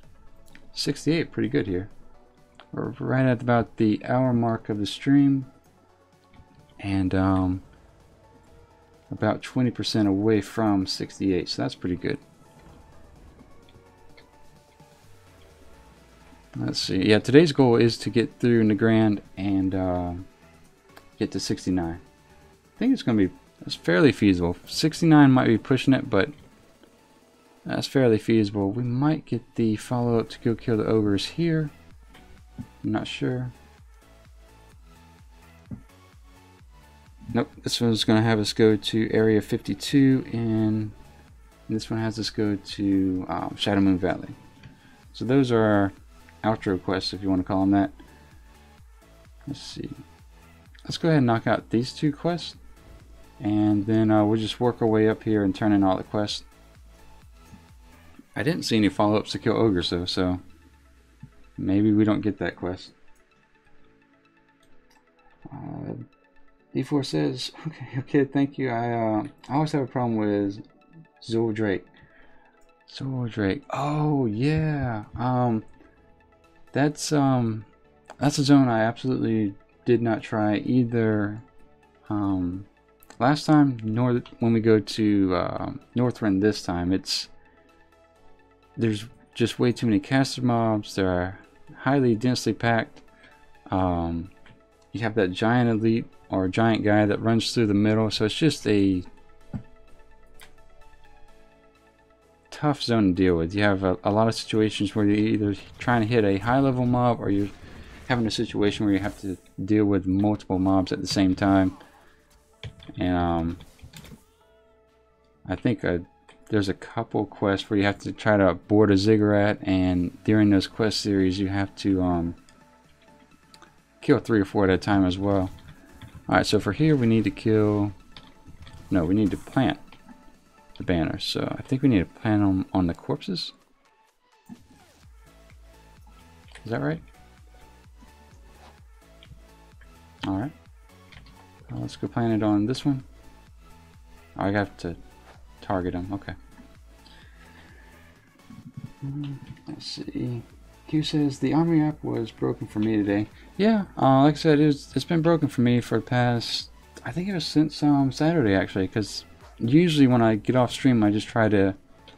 [SPEAKER 1] 68. Pretty good here. We're right at about the hour mark of the stream, and about 20% away from 68, so that's pretty good. Let's see. Yeah, today's goal is to get through Nagrand and get to 69. I think it's going to be fairly feasible. 69 might be pushing it, but that's fairly feasible. We might get the follow-up to go kill the ogres here. I'm not sure. Nope, this one's going to have us go to Area 52, and this one has us go to Shadow Moon Valley. So those are our outro quests, if you want to call them that. Let's see. Let's go ahead and knock out these 2 quests, and then we'll just work our way up here and turn in all the quests. I didn't see any follow-ups to kill ogres though, so maybe we don't get that quest. D4 says, okay, thank you. I always have a problem with Zul Drake. Oh yeah. That's a zone I absolutely did not try either last time, nor when we go to Northrend this time. There's just way too many caster mobs. They're highly densely packed. You have that giant elite or giant guy that runs through the middle, so it's just a tough zone to deal with. You have a lot of situations where you're either trying to hit a high level mob, or you're having a situation where you have to deal with multiple mobs at the same time. And I think there's a couple quests where you have to try to board a ziggurat, and during those quest series you have to kill 3 or 4 at a time as well. Alright, so for here we need to we need to plant the banners. So I think we need to plant them on the corpses. Is that right? Alright. Let's go plant it on this one. Oh, I have to target them. Okay. Let's see. Q says the Armory app was broken for me today. Yeah, like I said, it's been broken for me for the past, I think it was since Saturday actually, because usually when I get off stream I just try to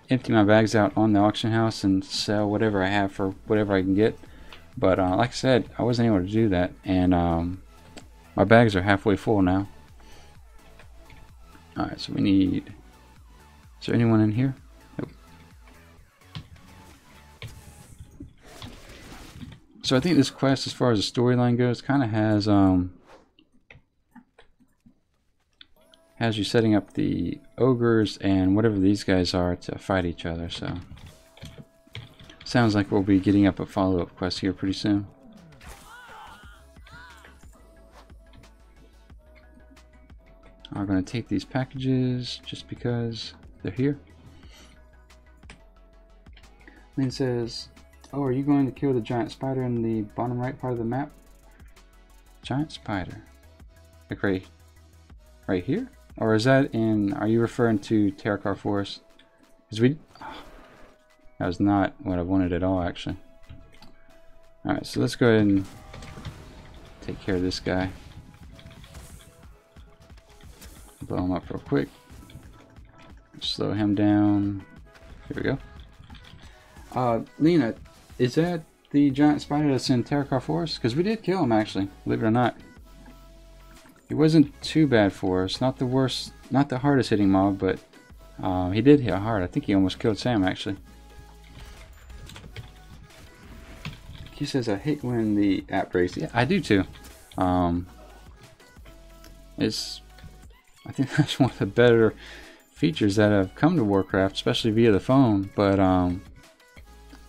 [SPEAKER 1] empty my bags out on the auction house and sell whatever I have for whatever I can get. But like I said, I wasn't able to do that, and my bags are halfway full now. Alright, so we need... Is there anyone in here? Nope. So I think this quest, as far as the storyline goes, kind of has you setting up the ogres and whatever these guys are to fight each other, so... Sounds like we'll be getting up a follow-up quest here pretty soon. I'm going to take these packages just because they're here. Then it says, oh, are you going to kill the giant spider in the bottom right part of the map? Giant spider? Like right here? Or is that in, are you referring to Terracar Forest? Because that was not what I wanted at all, actually. Alright, so let's go ahead and take care of this guy. Blow him up real quick. Slow him down. Here we go. Lena, is that the giant spider that's in Terracar Forest? Because we did kill him, actually, believe it or not. He wasn't too bad for us. Not the worst, not the hardest hitting mob, but he did hit hard. I think he almost killed Sam, actually. He says, I hate when the app breaks. Yeah, I do too. I think that's one of the better features that have come to Warcraft, especially via the phone. But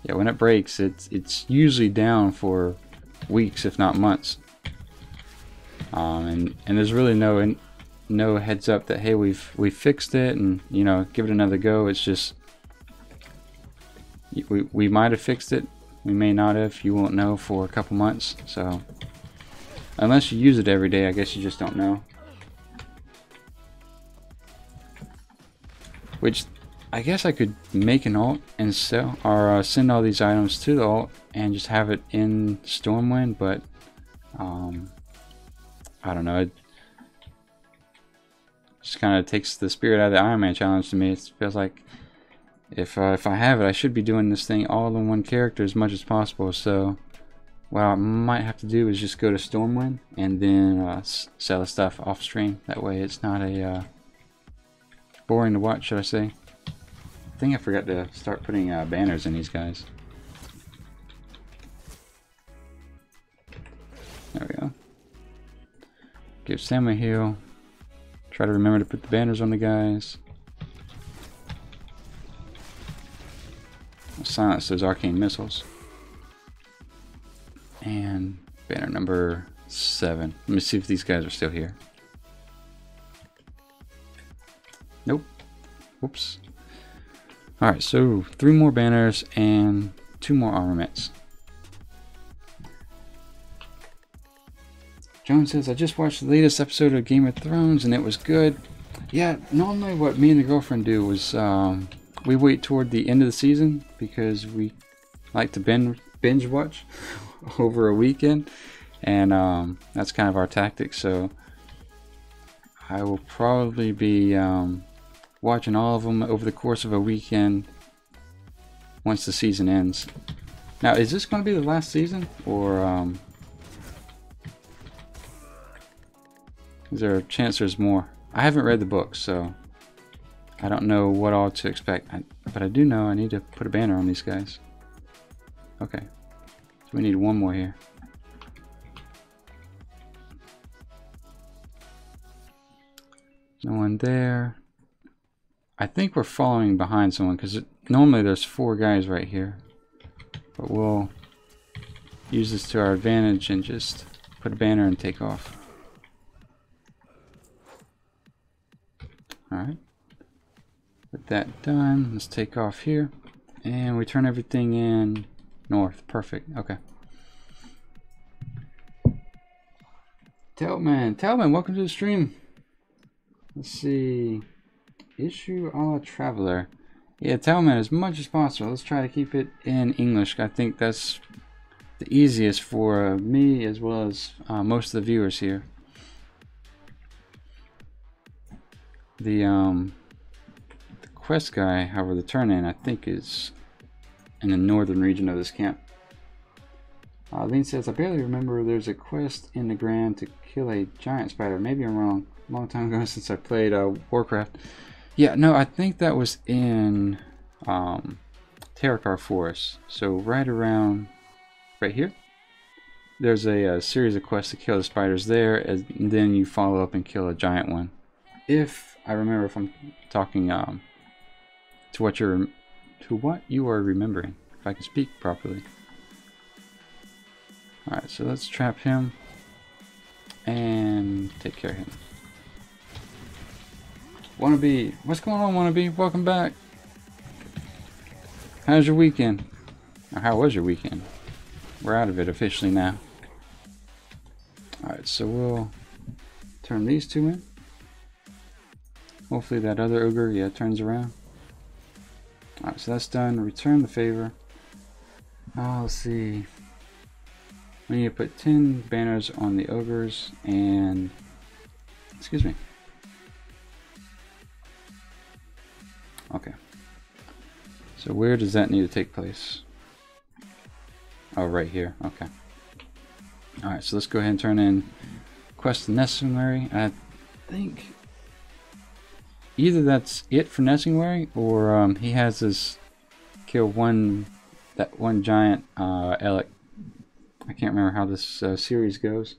[SPEAKER 1] yeah, when it breaks, it's usually down for weeks, if not months. And there's really no heads up that, hey, we've fixed it, and you know, give it another go. It's just we might have fixed it, we may not have. You won't know for a couple months. So unless you use it every day, I guess you just don't know. Which I guess I could make an alt and sell, or send all these items to the alt and just have it in Stormwind, but I don't know. It just kind of takes the spirit out of the Ironman challenge to me. It feels like if I have it, I should be doing this thing all in one character as much as possible. So what I might have to do is just go to Stormwind and then sell the stuff off stream. That way it's not a boring to watch, should I say. I think I forgot to start putting banners in these guys. There we go. Give Sam a heal. Try to remember to put the banners on the guys. I'll silence those arcane missiles. And banner number 7. Let me see if these guys are still here. Nope. Whoops. Alright, so 3 more banners and 2 more armaments. Joan says, I just watched the latest episode of Game of Thrones and it was good. Yeah, normally what me and the girlfriend do was we wait toward the end of the season because we like to binge watch over a weekend, and that's kind of our tactic. So I will probably be watching all of them over the course of a weekend once the season ends. Now, is this going to be the last season, or is there a chance there's more? I haven't read the book, so I don't know what all to expect. But I do know I need to put a banner on these guys. Okay, so we need 1 more here. No one there. I think we're following behind someone because normally there's 4 guys right here. But we'll use this to our advantage and just put a banner and take off. Alright. With that done, let's take off here. And we turn everything in north. Perfect. Okay. Telman, welcome to the stream. Let's see. Issue a la Traveler. Yeah, Telman, as much as possible. Let's try to keep it in English. I think that's the easiest for me as well as most of the viewers here. The quest guy, however, the turn-in, I think is in the northern region of this camp. Lean says, I barely remember there's a quest in Nagrand to kill a giant spider. Maybe I'm wrong. A long time ago since I played Warcraft. Yeah, no, I think that was in Terrakar Forest. So right around, right here, there's a series of quests to kill the spiders there, and then you follow up and kill a giant one. If I remember, if I'm talking to what you are remembering, if I can speak properly. Alright, so let's trap him and take care of him. Wannabe, what's going on, Wannabe? Welcome back. How's your weekend? Or how was your weekend? We're out of it officially now. Alright, so we'll turn these two in. Hopefully that other ogre, yeah, turns around. Alright, so that's done. Return the favor. Let's see. We need to put 10 banners on the ogres and... Excuse me. Okay. So where does that need to take place? Oh, right here. Okay. Alright, so let's go ahead and turn in Quest Necessary. I think either that's it for Necessary, or he has this kill that one giant Elec. I can't remember how this series goes.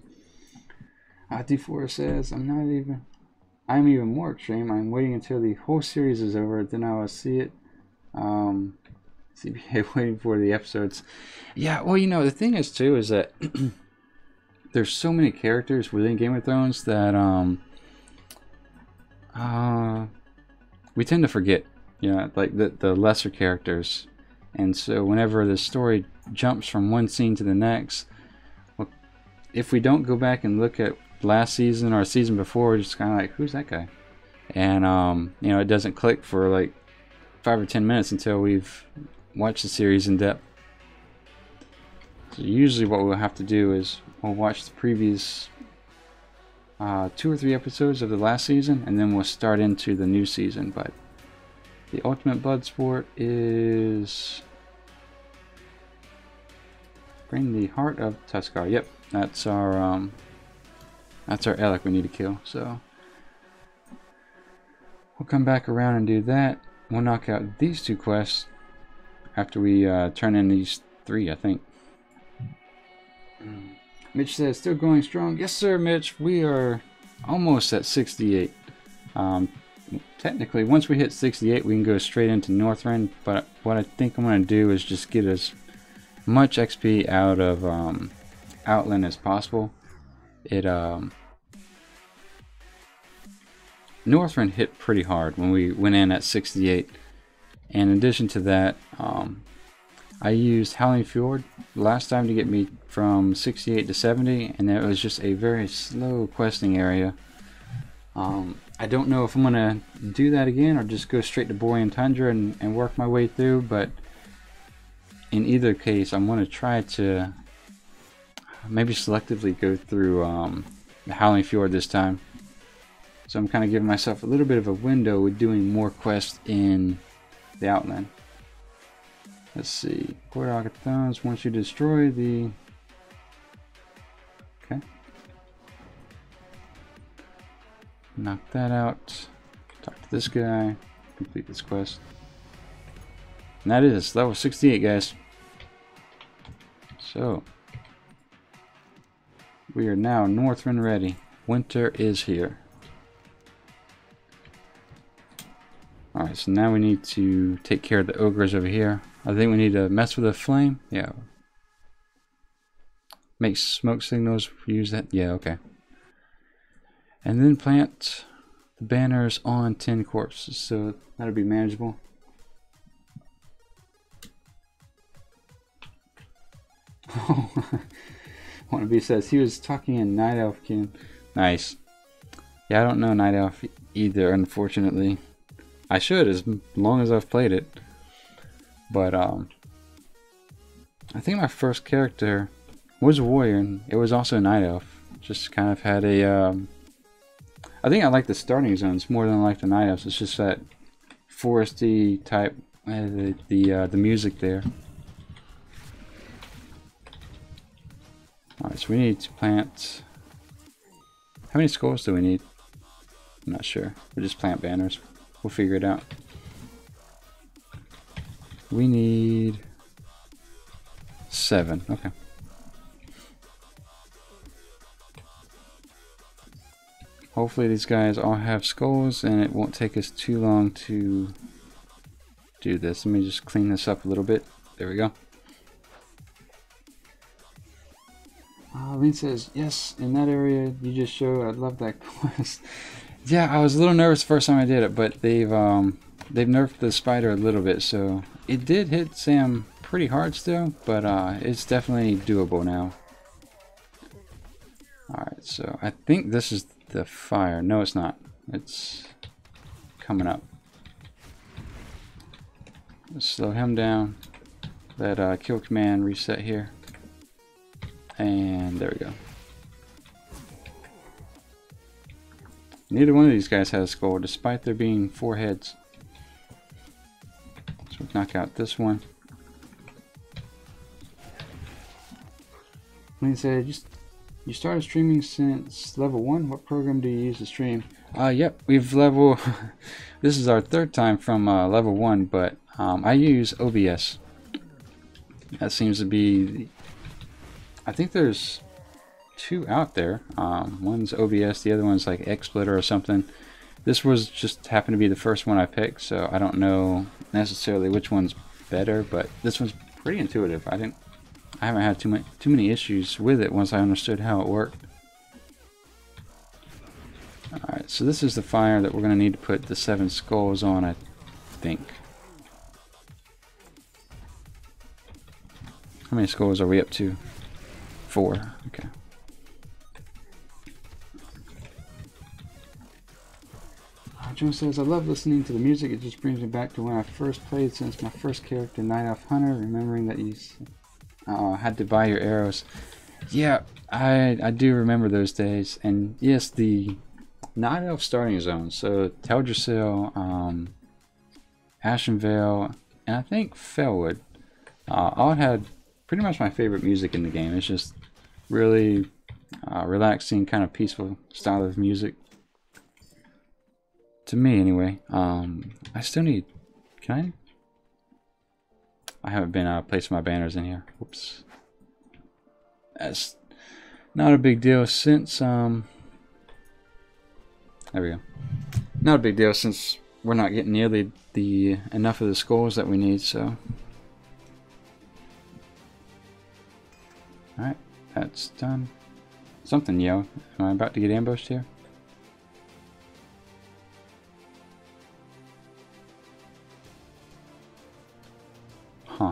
[SPEAKER 1] D4 says, I'm even more extreme. I'm waiting until the whole series is over, then I will see it. CBA waiting for the episodes. Yeah, well, you know, the thing is too is that there's so many characters within Game of Thrones that we tend to forget, you know, like the lesser characters. And so whenever the story jumps from one scene to the next, well, if we don't go back and look at last season or a season before, we're just kind of like, who's that guy? And you know, it doesn't click for like 5 or 10 minutes until we've watched the series in depth. So usually what we'll have to do is we'll watch the previous 2 or 3 episodes of the last season, and then we'll start into the new season. But the ultimate blood sport is bring the heart of Tuskar. Yep, that's our Elec we need to kill. So we'll come back around and do that. We'll knock out these 2 quests after we turn in these 3, I think. Mitch says, still going strong. Yes, sir, Mitch. We are almost at 68. Technically, once we hit 68, we can go straight into Northrend. But what I think I'm going to do is just get as much XP out of Outland as possible. Northrend hit pretty hard when we went in at 68. And in addition to that, I used Howling Fjord last time to get me from 68 to 70, and it was just a very slow questing area. I don't know if I'm gonna do that again or just go straight to Borean Tundra and work my way through, but in either case I'm gonna try to maybe selectively go through the Howling Fjord this time. So I'm kind of giving myself a little bit of a window with doing more quests in the Outland. Let's see. Gordogathons, once you destroy the... Okay. Knock that out. Talk to this guy. Complete this quest. And that is level 68, guys. So, we are now Northrend ready. Winter is here. Alright, so now we need to take care of the ogres over here. I think we need to mess with the flame. Yeah. Make smoke signals. Use that. Yeah, okay. And then plant the banners on 10 corpses. So that'll be manageable. Oh, Wannabe says he was talking in Night Elf, Qyune. Nice. Yeah, I don't know Night Elf either, unfortunately. I should, as long as I've played it. But I think my first character was a warrior, and it was also a Night Elf. Just kind of had a I think I like the starting zones more than I like the Night Elves. It's just that foresty type, the music there. Alright, so we need to plant. How many skulls do we need? I'm not sure. We'll just plant banners. We'll figure it out. We need 7. Okay. Hopefully these guys all have skulls and it won't take us too long to do this. Let me just clean this up a little bit. There we go. Lynn says, yes, in that area you just showed, I love that quest. Yeah, I was a little nervous the first time I did it, but they've nerfed the spider a little bit, so it did hit Sam pretty hard still, but it's definitely doable now. Alright, so I think this is the fire. No, it's not. It's coming up. Let's slow him down. Let kill command reset here. And there we go. Neither one of these guys has a skull, despite there being 4 heads. So we'll knock out this one. Lynn said, you started streaming since level 1? What program do you use to stream? Yep, we've level... This is our 3rd time from level 1, but I use OBS. That seems to be... I think there's 2 out there. One's OBS, the other one's like XSplitter or something. This was just happened to be the first one I picked, so I don't know necessarily which one's better, but this one's pretty intuitive. I haven't had too many issues with it once I understood how it worked. Alright, so this is the fire that we're going to need to put the 7 skulls on, I think. How many skulls are we up to? 4. Okay. Joe says, I love listening to the music. It just brings me back to when I first played since my first character, Night Elf Hunter, remembering that you had to buy your arrows. Yeah, I do remember those days. And yes, the Night Elf starting zone. So Teldrassil, Ashenvale, and I think Felwood. All had pretty much my favorite music in the game. It's just really relaxing, kind of peaceful style of music. To me, anyway. I still need... Can I haven't been placing my banners in here. Whoops. That's not a big deal since... There we go. Not a big deal since we're not getting nearly enough of the skulls that we need, so... Alright, that's done. Something, yo. Am I about to get ambushed here? Huh.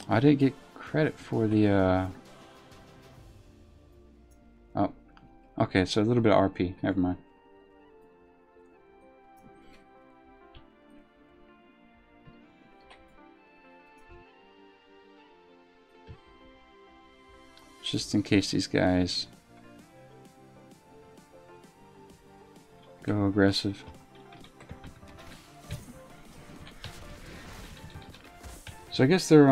[SPEAKER 1] I did get credit for the oh, okay, so a little bit of RP, never mind. Just in case these guys go aggressive. So I guess they're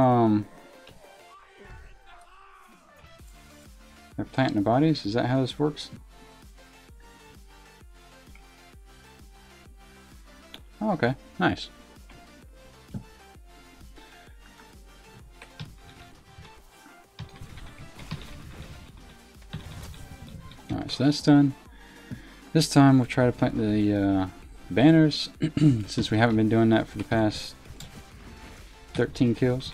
[SPEAKER 1] planting the bodies. Is that how this works? Oh, okay, nice. Alright, so that's done. This time we'll try to plant the banners, since we haven't been doing that for the past 13 kills.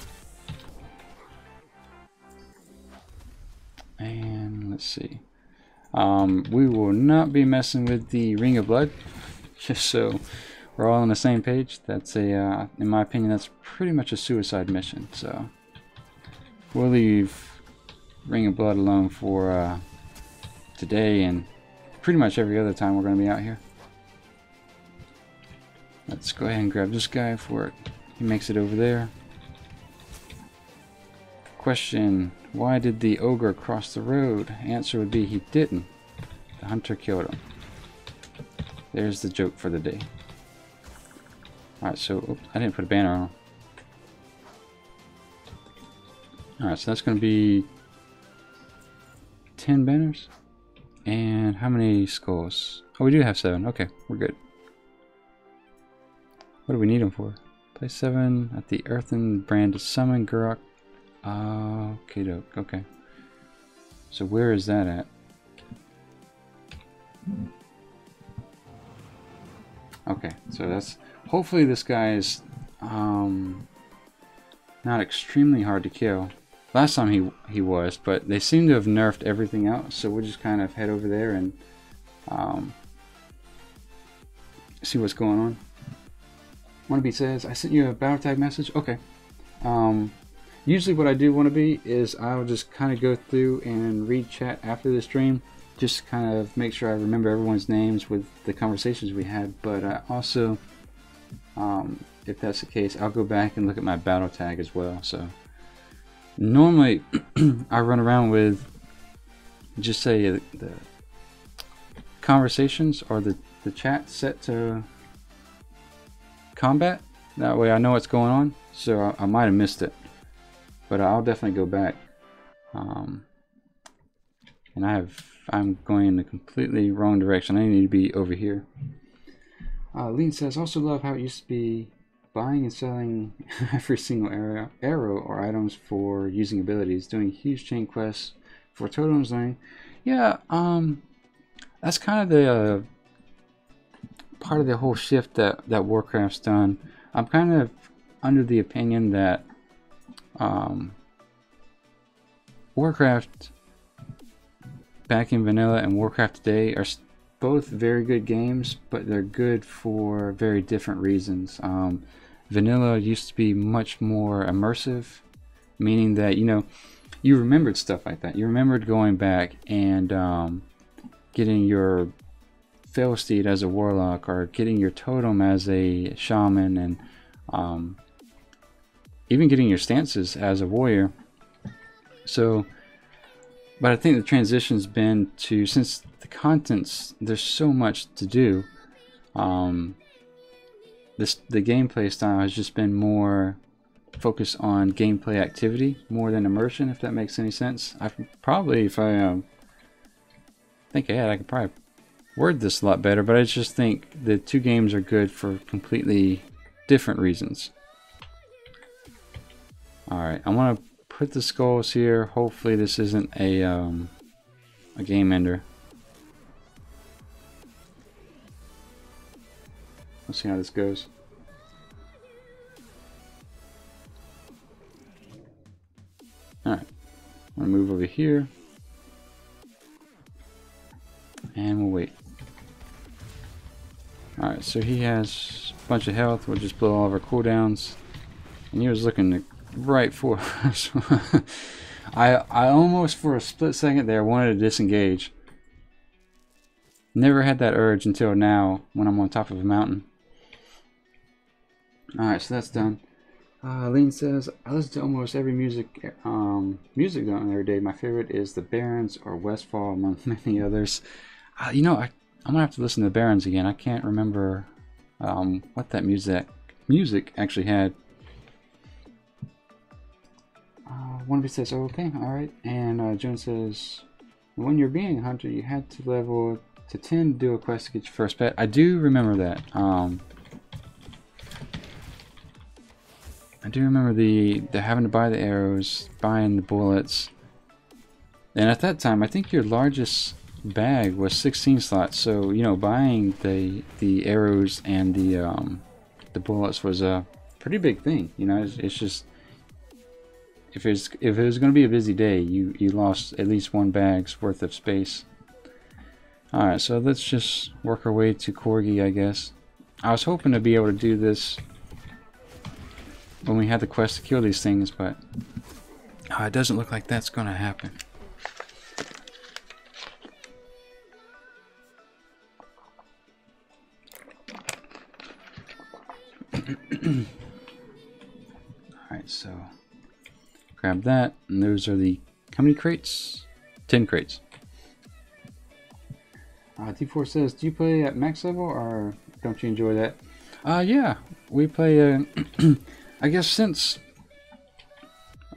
[SPEAKER 1] And let's see. We will not be messing with the Ring of Blood, just so we're all on the same page. That's a, in my opinion, that's pretty much a suicide mission. So we'll leave Ring of Blood alone for today and pretty much every other time we're going to be out here. Let's go ahead and grab this guy before he makes it over there. Question: why did the ogre cross the road? Answer would be he didn't. The hunter killed him. There's the joke for the day. Alright, so oops, I didn't put a banner on. Alright, so that's going to be 10 banners. And how many skulls? Oh, we do have 7. Okay, we're good. What do we need them for? Place 7 at the earthen brand to summon Guruk. Okay, doke. Okay. So where is that at? Okay, so that's hopefully this guy is not extremely hard to kill. Last time he was, but they seem to have nerfed everything else, so we'll just kind of head over there and see what's going on. Wannabe says, I sent you a battle tag message. Okay. Usually what I do, Wannabe, is I'll just kind of go through and read chat after the stream, just kind of make sure I remember everyone's names with the conversations we had. But I also, if that's the case, I'll go back and look at my battle tag as well. So normally I run around with just say the conversations or the chat set to combat. That way I know what's going on, so I might have missed it, but I'll definitely go back. And I'm going in the completely wrong direction. I need to be over here. Lean says, also love how it used to be buying and selling every single arrow or items for using abilities, doing huge chain quests for totems learning. Yeah, that's kind of the part of the whole shift that Warcraft's done. I'm kind of under the opinion that Warcraft back in vanilla and Warcraft today are both very good games, but they're good for very different reasons. Vanilla used to be much more immersive, meaning that, you know, you remembered stuff like that. You remembered going back and getting your Felsteed as a warlock, or getting your totem as a shaman, and even getting your stances as a warrior. So, but I think the transition's been to, since the content's, there's so much to do, the gameplay style has just been more focused on gameplay activity more than immersion, if that makes any sense. I probably, if I think ahead, I could probably word this a lot better, but I just think the two games are good for completely different reasons. Alright, I want to put the skulls here. Hopefully this isn't a game ender. Let's see how this goes. Alright, I'm going to move over here. And we'll wait. Alright, so he has a bunch of health. We'll just blow all of our cooldowns. And he was looking right for us. I almost for a split second there wanted to disengage. Never had that urge until now when I'm on top of a mountain. Alright, so that's done. Lean says, I listen to almost every music zone every day. My favorite is the Barons or Westfall, among many others. You know, I'm gonna have to listen to the Barons again. I can't remember what that music actually had. Wannabe says, oh, okay, alright. And Joan says, when you're being a hunter, you had to level to 10 to do a quest to get your first pet. I do remember that. I do remember the having to buy the arrows, buying the bullets. And at that time, I think your largest bag was 16 slots. So, you know, buying the arrows and the bullets was a pretty big thing. You know, it's just, if it was going to be a busy day, you lost at least one bag's worth of space. Alright, so let's just work our way to Corgi, I guess. I was hoping to be able to do this when we had the quest to kill these things, but it doesn't look like that's going to happen. Alright, so grab that, and those are the, how many crates? 10 crates. T4 says, do you play at max level or don't you enjoy that? Yeah, we play, I guess since,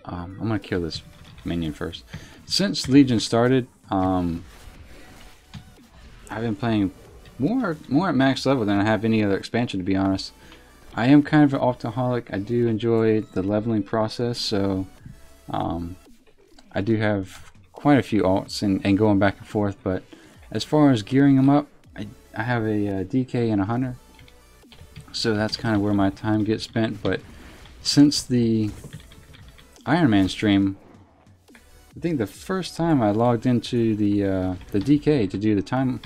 [SPEAKER 1] I'm gonna kill this minion first. Since Legion started, I've been playing more at max level than I have any other expansion, to be honest. I am kind of an alcoholic. I do enjoy the leveling process, so I do have quite a few alts and going back and forth, but as far as gearing them up, I have a DK and a Hunter, so that's kind of where my time gets spent. But since the Ironman stream, I think the first time I logged into the DK to do the time,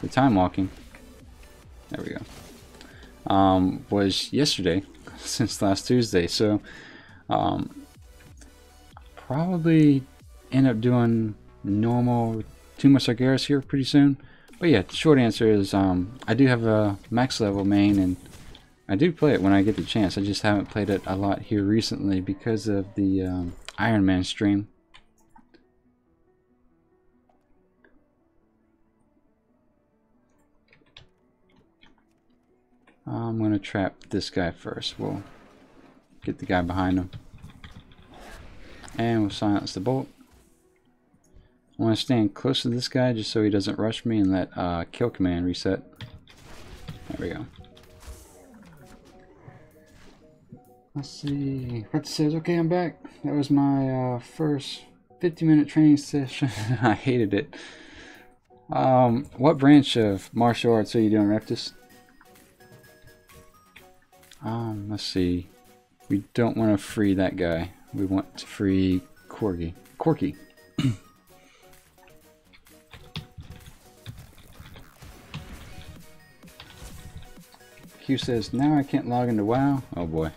[SPEAKER 1] the time walking, there we go, was yesterday, since last Tuesday. So probably end up doing normal 2 more Sargeras here pretty soon. But yeah, the short answer is I do have a max level main, and I do play it when I get the chance. I just haven't played it a lot here recently because of the Ironman stream. I'm going to trap this guy first. We'll get the guy behind him. And we'll silence the bolt. I want to stand close to this guy just so he doesn't rush me and let kill command reset. There we go. Let's see. Red says, okay, I'm back. That was my first 50-minute training session. I hated it. What branch of martial arts are you doing, Reptus? Let's see. We don't want to free that guy. We want to free Corky. Q says, now I can't log into WoW. Oh boy.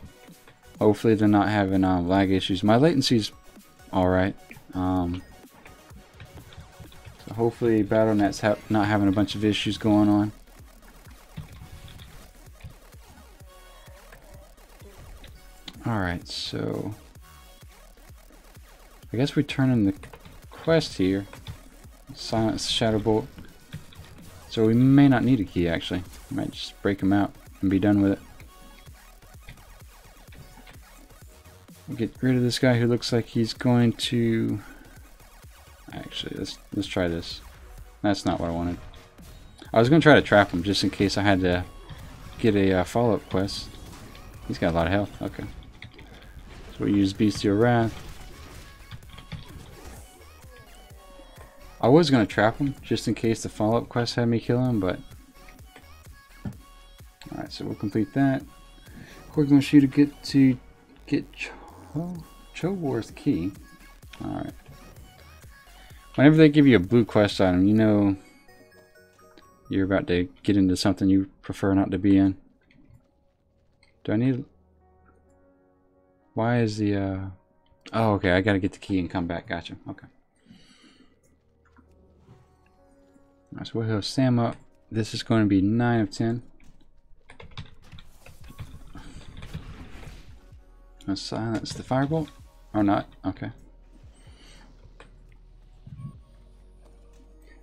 [SPEAKER 1] Hopefully they're not having lag issues. My latency's alright. So hopefully Battle.net's not having a bunch of issues going on. Alright, so I guess we turn in the quest here. Silence Shadow Bolt. So we may not need a key actually. We might just break them out and be done with it. We'll get rid of this guy who looks like he's going to... Actually, let's try this. That's not what I wanted. I was going to try to trap him just in case I had to get a follow-up quest. He's got a lot of health. Okay. So we'll use Bestial Wrath. I was going to trap him just in case the follow-up quest had me kill him, but... Alright, so we'll complete that. We're going to shoot to get Chowar's key. Alright. Whenever they give you a blue quest item, you know you're about to get into something you prefer not to be in. Do I need... Why is the... Oh, okay, I gotta get the key and come back. Gotcha. Okay. Alright, so we'll heal Sam up. This is going to be 9 of 10. Let's silence the firebolt. Or not. Okay.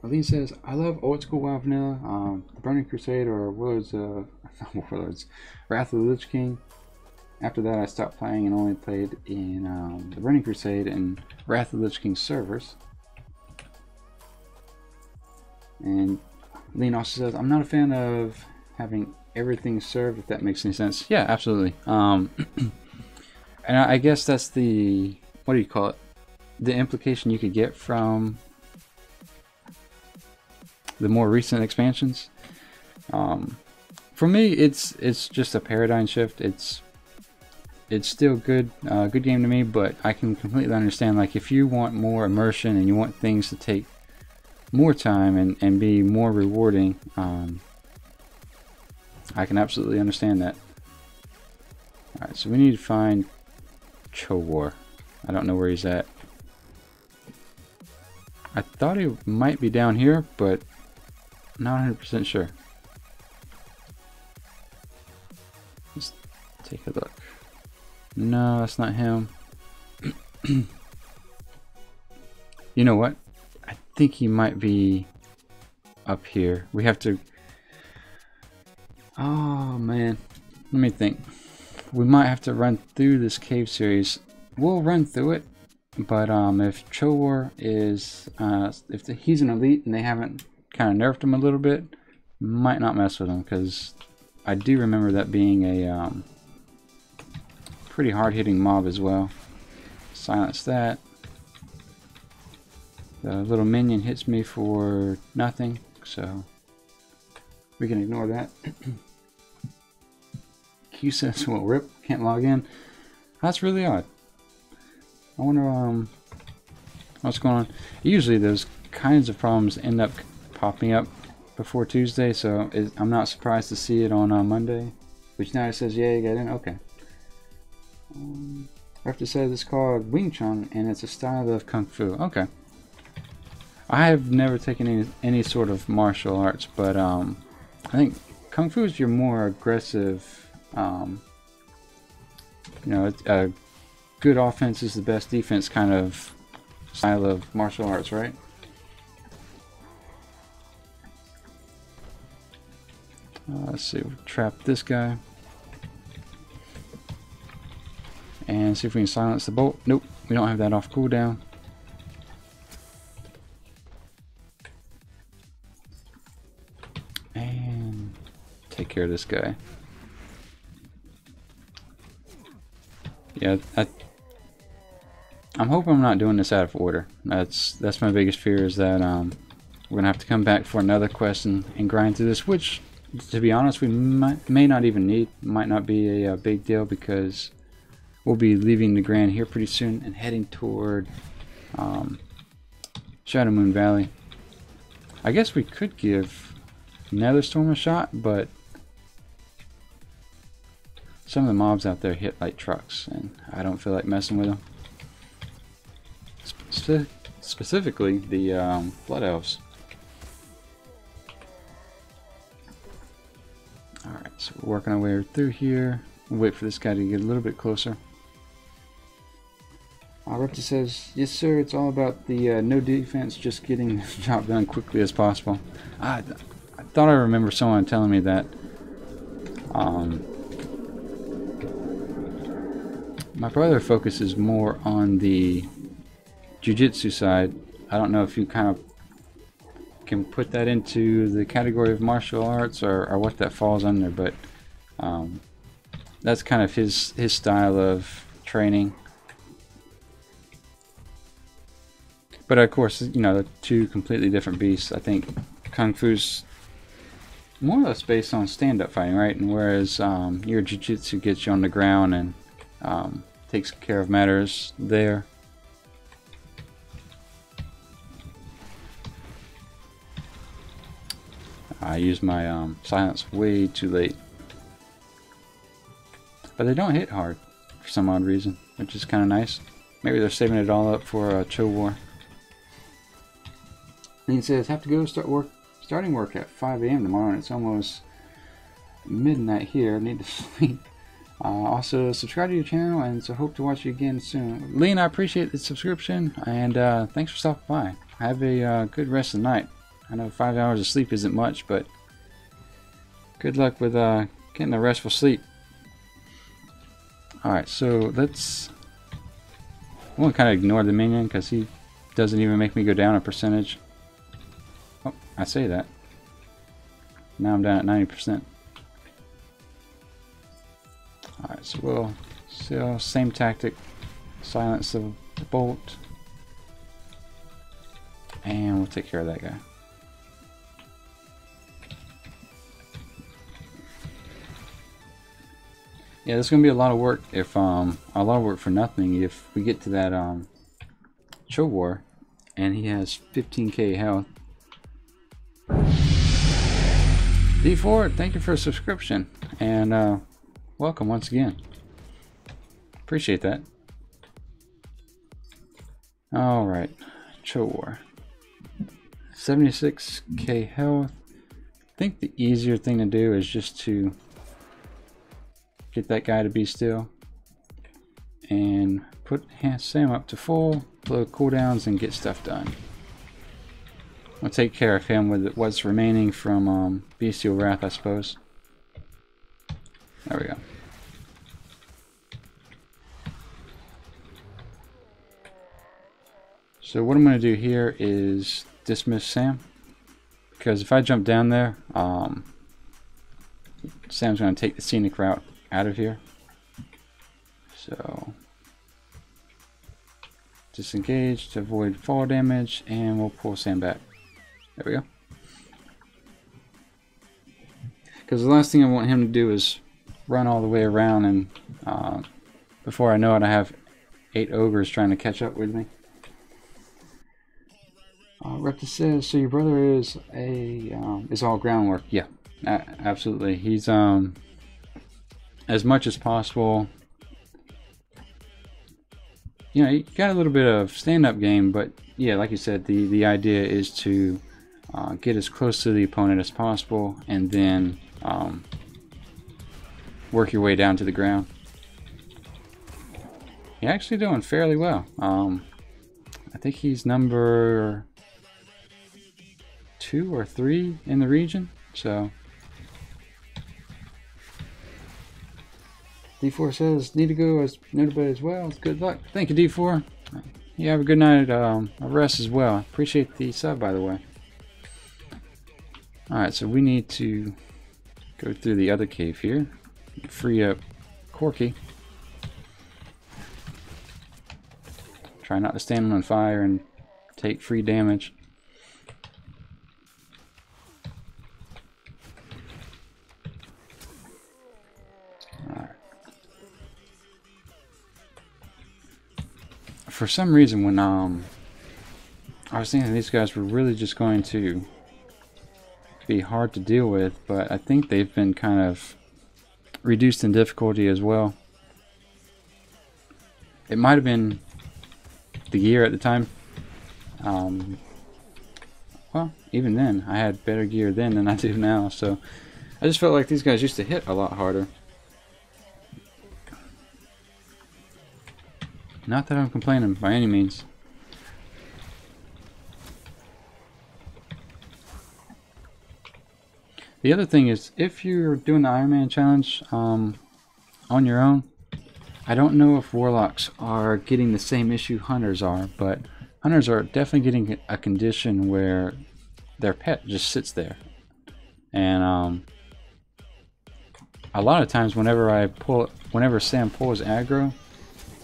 [SPEAKER 1] Aline says, I love old school WoW vanilla, the Burning Crusade or Warlords, not Warlords, Wrath of the Lich King. After that I stopped playing and only played in the Burning Crusade and Wrath of the Lich King servers. And Aline also says, I'm not a fan of having everything served, if that makes any sense. Yeah, absolutely. And I guess that's the, what do you call it? The implication you could get from the more recent expansions. For me, it's just a paradigm shift. It's still good game to me, but I can completely understand, like, if you want more immersion and you want things to take more time and be more rewarding, I can absolutely understand that. Alright, so we need to find Qyune. I don't know where he's at. I thought he might be down here, but not 100% sure. Let's take a look. No, that's not him. You know what? I think he might be up here. We have to... Oh man, let me think. We might have to run through this cave series. We'll run through it, but if Qyune is, if he's an elite and they haven't kind of nerfed him a little bit, might not mess with him, because I do remember that being a pretty hard-hitting mob as well. Silence that. The little minion hits me for nothing, so we can ignore that. Q says, well, rip, can't log in. That's really odd. I wonder what's going on. Usually those kinds of problems end up popping up before Tuesday, so I'm not surprised to see it on Monday. Which now it says, yeah, you got in. Okay. After said it's called Wing Chun, and it's a style of Kung Fu. Okay. I have never taken any sort of martial arts, but I think Kung Fu is your more aggressive, you know, a good offense is the best defense kind of style of martial arts, right? Let's see, we'll trap this guy. And see if we can silence the bolt. Nope, we don't have that off cooldown. And take care of this guy. Yeah, I'm hoping I'm not doing this out of order. That's my biggest fear, is that we're gonna have to come back for another quest and grind through this, which, to be honest, we may not even need. Might not be a big deal, because we'll be leaving Nagrand here pretty soon and heading toward Shadow Moon Valley. I guess we could give Netherstorm a shot, but some of the mobs out there hit like trucks, and I don't feel like messing with them. Specifically the Blood Elves. Alright, so we're working our way through here. We'll wait for this guy to get a little bit closer. Repta says, yes sir, it's all about the no defense, just getting the job done quickly as possible. I thought I remember someone telling me that. My brother focuses more on the jiu-jitsu side. I don't know if you kind of can put that into the category of martial arts, or what that falls under, but that's kind of his style of training. But of course, you know, the two completely different beasts. I think Kung Fu's more or less based on stand-up fighting, right? And whereas your jiu-jitsu gets you on the ground and takes care of matters there. I used my silence way too late. But they don't hit hard for some odd reason, which is kind of nice. Maybe they're saving it all up for Qyune. And he says, have to go starting work at 5 AM tomorrow, and it's almost midnight here. Need to sleep. Also, subscribe to your channel, and so hope to watch you again soon. Lean, I appreciate the subscription, and thanks for stopping by. Have a good rest of the night. I know 5 hours of sleep isn't much, but good luck with getting a restful sleep. Alright, so let's... I want to kind of ignore the minion, because he doesn't even make me go down a percentage. Oh, I say that. Now I'm down at 90%. Alright, so we'll still same tactic. Silence the bolt. And we'll take care of that guy. Yeah, there's gonna be a lot of work if a lot of work for nothing if we get to that Qyune and he has 15k health. D4, thank you for a subscription, and welcome once again. Appreciate that. Alright, Chowar. 76k health. I think the easier thing to do is just to get that guy to be still and put Sam up to full, blow cooldowns, and get stuff done. I'll take care of him with what's remaining from Bestial Wrath, I suppose. There we go. So what I'm going to do here is dismiss Sam, because if I jump down there, Sam's going to take the scenic route out of here. So disengage to avoid fall damage, and we'll pull Sam back. There we go. Because the last thing I want him to do is run all the way around, and before I know it, I have 8 ogres trying to catch up with me. Repta says, so your brother is all groundwork. Yeah, absolutely. He's as much as possible. You know, you got a little bit of stand-up game, but yeah, like you said, the idea is to get as close to the opponent as possible, and then work your way down to the ground. You're actually doing fairly well. I think he's number 2 or 3 in the region, so. D4 says, need to go as noted as well. Good luck. Thank you, D4. You have a good night of rest as well. Appreciate the sub, by the way. Alright, so we need to go through the other cave here. Free up Corky. Try not to stand on fire and take free damage. For some reason, when I was thinking these guys were really just going to be hard to deal with, but I think they've been kind of reduced in difficulty as well. It might have been the gear at the time. Well, even then, I had better gear then than I do now, so I just felt like these guys used to hit a lot harder. Not that I'm complaining by any means. The other thing is, if you're doing the Ironman challenge on your own, I don't know if warlocks are getting the same issue hunters are, but hunters are definitely getting a condition where their pet just sits there. And a lot of times whenever Sam pulls aggro,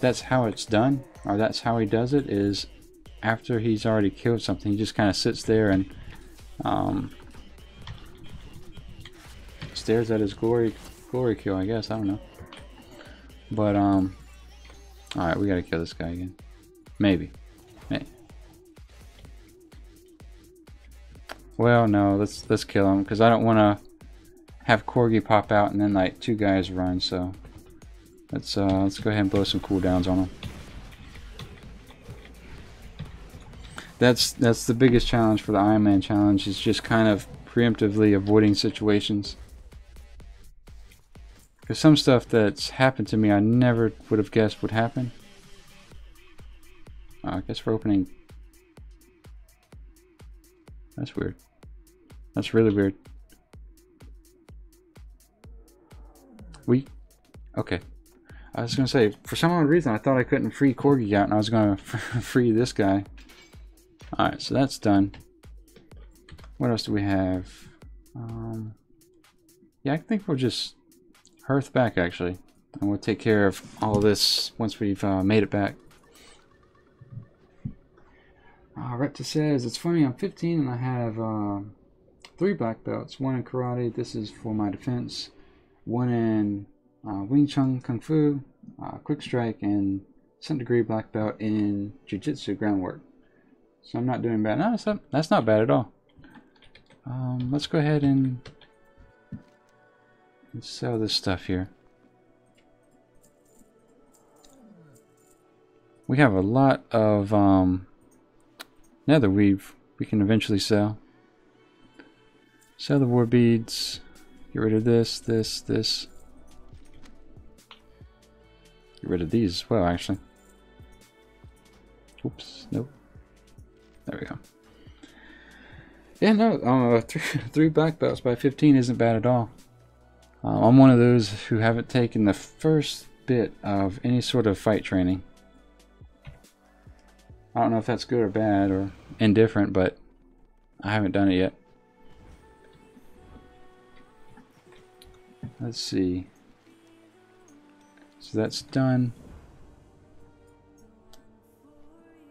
[SPEAKER 1] that's how it's done, or that's how he does it, is after he's already killed something, he just kind of sits there and stares at his glory kill, I guess. I don't know. But alright, we gotta kill this guy again. Maybe. Well, no, let's kill him, because I don't want to have Corgi pop out and then like 2 guys run. So let's go ahead and blow some cooldowns on him. That's the biggest challenge for the Ironman challenge, is just kind of preemptively avoiding situations. Because some stuff that's happened to me I never would have guessed would happen. I guess we're opening. That's weird. That's really weird. Okay. I was gonna say, for some odd reason I thought I couldn't free Corgi out, and I was gonna free this guy. Alright, so that's done. What else do we have? Yeah, I think we'll just hearth back, actually, and we'll take care of all this once we've made it back. Repta says, it's funny, I'm 15 and I have 3 black belts, 1 in karate, this is for my defense, 1 in Wing Chun Kung Fu, Quick Strike, and 2nd degree black belt in Jiu-Jitsu groundwork. So I'm not doing bad. No, that's not bad at all. Let's go ahead and Let's sell this stuff here. We have a lot of nether weave we can eventually sell. Sell the war beads. Get rid of this, this, this. Get rid of these as well, actually. Oops, nope. There we go. Yeah, no, three black belts by 15 isn't bad at all. I'm one of those who haven't taken the first bit of any sort of fight training. I don't know if that's good or bad or indifferent, but I haven't done it yet. Let's see. So that's done.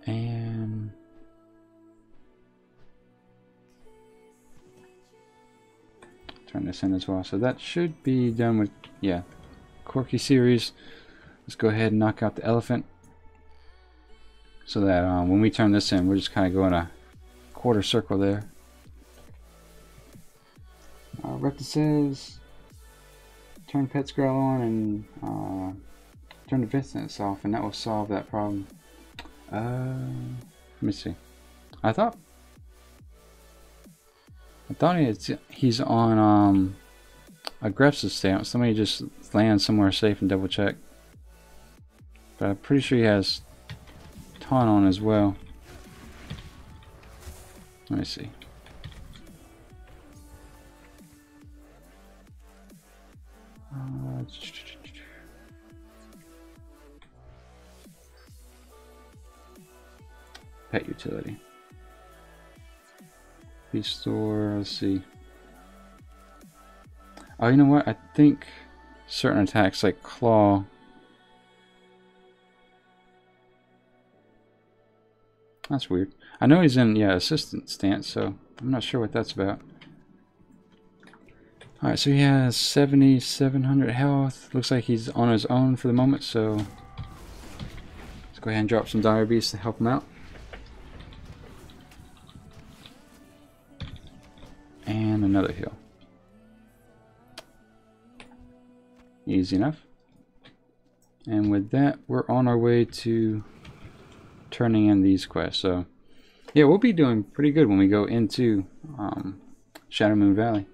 [SPEAKER 1] And turn this in as well. So that should be done with, yeah, Quirky series. Let's go ahead and knock out the elephant. So that when we turn this in, we're just kind of going a quarter circle there. Repta says, turn pet scroll on and turn the distance off, and that will solve that problem. Let me see. I thought he's on aggressive stamp. Somebody just land somewhere safe and double check. But I'm pretty sure he has taunt on as well. Let me see. Pet utility. Beast store, let's see. Oh, you know what? I think certain attacks like claw. That's weird. I know he's in, yeah, assistant stance, so I'm not sure what that's about. Alright, so he has 7,700 health. Looks like he's on his own for the moment, so let's go ahead and drop some dire beasts to help him out. And another heal. Easy enough. And with that, we're on our way to turning in these quests. So yeah, we'll be doing pretty good when we go into Shadow Moon Valley.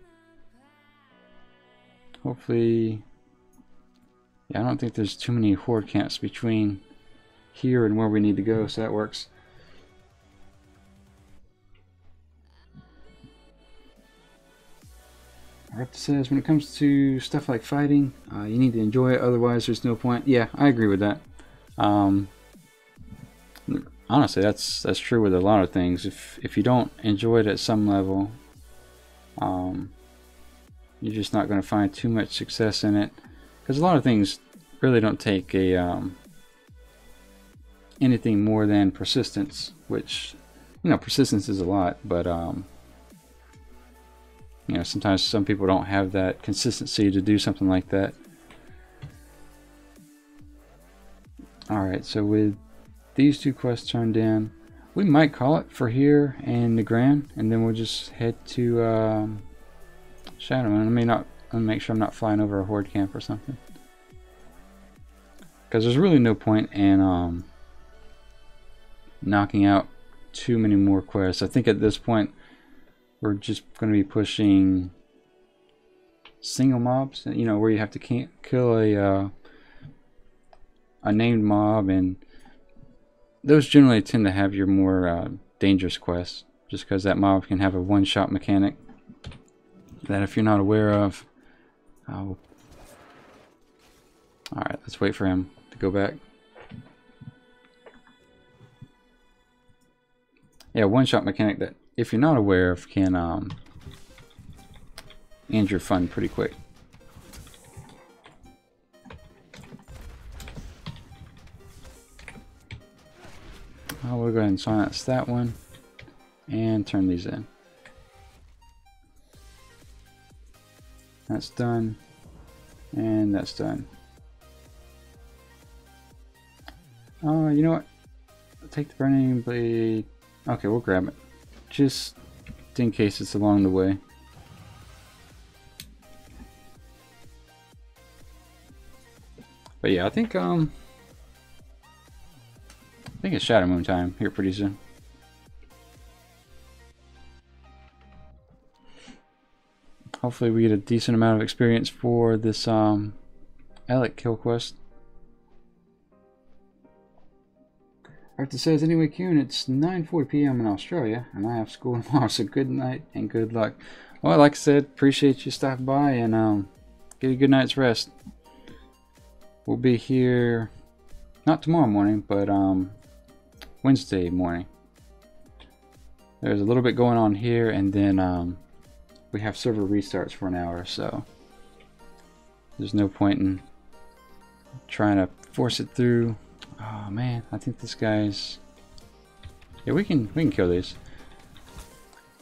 [SPEAKER 1] Hopefully, yeah, I don't think there's too many horde camps between here and where we need to go, so that works. Repta says, when it comes to stuff like fighting, you need to enjoy it, otherwise there's no point. Yeah, I agree with that. Honestly, that's true with a lot of things. If you don't enjoy it at some level, you're just not going to find too much success in it. Because a lot of things really don't take a anything more than persistence, which, you know, persistence is a lot, but you know, sometimes some people don't have that consistency to do something like that. Alright, so with these two quests turned in, we might call it for here and Nagrand, and then we'll just head to Shadow Moon. Let me make sure I'm not flying over a horde camp or something. Because there's really no point in knocking out too many more quests. I think at this point we're just going to be pushing single mobs, you know, where you have to kill a named mob, and those generally tend to have your more dangerous quests, just because that mob can have a one-shot mechanic that if you're not aware of. Alright, let's wait for him to go back. Yeah, one-shot mechanic that, if you're not aware of, can end your fun pretty quick. We'll go ahead and silence that one and turn these in. That's done, and that's done. You know what? Take the burning blade. Okay, we'll grab it, just in case it's along the way. But yeah, I think it's Shadow Moon time here pretty soon. Hopefully we get a decent amount of experience for this Alec kill quest. Arthur says, anyway, Qyune, it's 9:40 p.m. in Australia, and I have school tomorrow, so good night and good luck. Well, like I said, appreciate you stopping by, and get a good night's rest. We'll be here, not tomorrow morning, but Wednesday morning. There's a little bit going on here, and then we have server restarts for an hour, so there's no point in trying to force it through. Oh man, I think this guy's... Yeah, we can kill these.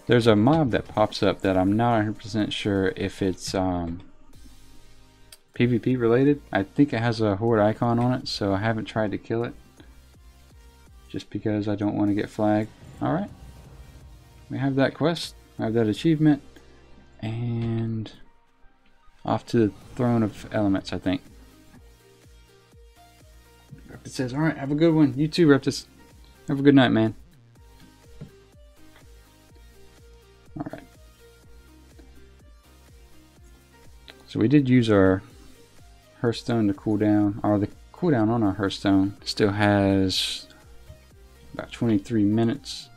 [SPEAKER 1] There's a mob that pops up that I'm not 100% sure if it's PvP related. I think it has a horde icon on it, so I haven't tried to kill it just because I don't want to get flagged. Alright, we have that quest, we have that achievement, and off to the Throne of Elements, I think. Reptus says, alright, have a good one. You too, Reptus. Have a good night, man. Alright. So we did use our Hearthstone to cool down, or the cooldown on our Hearthstone still has about 23 minutes.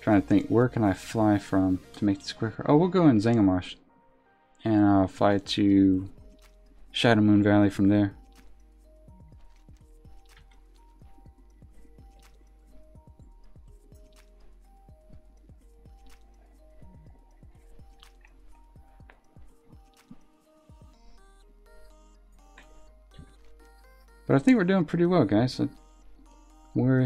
[SPEAKER 1] Trying to think, where can I fly from to make this quicker? Oh, we'll go in Zangarmarsh, and I'll fly to Shadow Moon Valley from there. But I think we're doing pretty well, guys. We're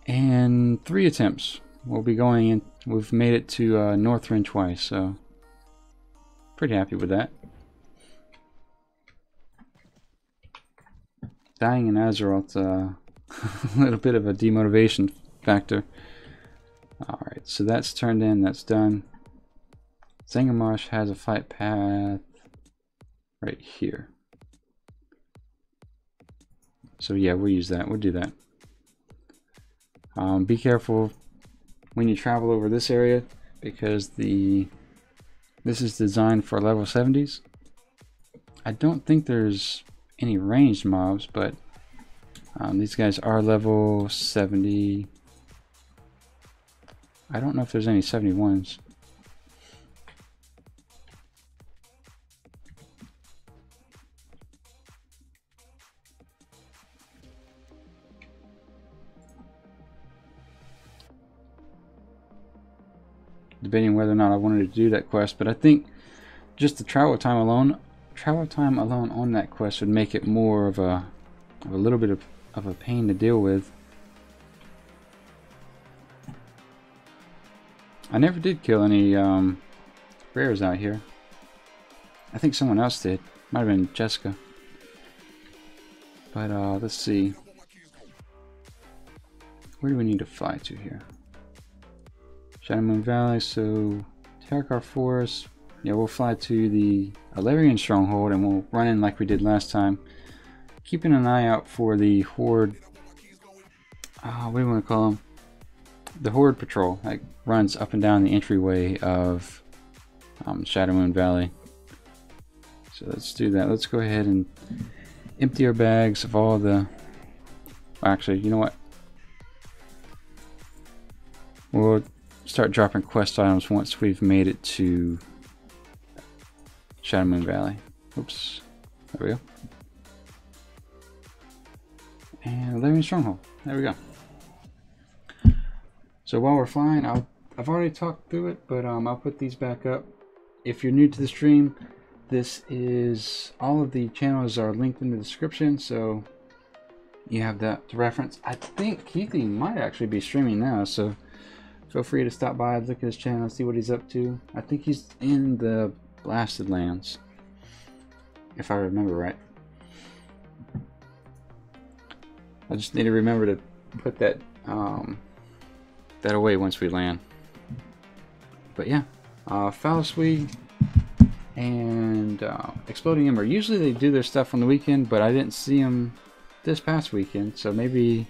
[SPEAKER 1] in 3 attempts. We'll be going in. We've made it to Northrend twice, so pretty happy with that. Dying in Azeroth's a little bit of a demotivation factor. Alright, so that's turned in, that's done. Zangarmarsh has a fight path right here. So yeah, we'll use that. We'll do that. Be careful when you travel over this area, because this is designed for level 70s. I don't think there's any ranged mobs, but these guys are level 70. I don't know if there's any 71s. Debating whether or not I wanted to do that quest, but I think just the travel time alone on that quest would make it more of a little bit of a pain to deal with. I never did kill any rares out here. I think someone else did. Might have been Jessica. But let's see. Where do we need to fly to here? Shadow Moon Valley, so Terakar Forest. Yeah, we'll fly to the Alarian Stronghold and we'll run in like we did last time. Keeping an eye out for the Horde. What do you want to call them? The Horde Patrol that runs up and down the entryway of Shadow Moon Valley. So let's do that. Let's go ahead and empty our bags of all the... Actually, you know what? We'll start dropping quest items once we've made it to Shadow Moon Valley. Oops. There we go. And Living Stronghold. There we go. So while we're flying, I've already talked through it, but I'll put these back up. If you're new to the stream, this is... all of the channels are linked in the description, so you have that to reference. I think Keithy might actually be streaming now, so feel free to stop by, look at his channel, see what he's up to. I think he's in the Blasted Lands, if I remember right. I just need to remember to put that that away once we land. But yeah, Falasui, and Exploding Ember. Usually they do their stuff on the weekend, but I didn't see them this past weekend, so maybe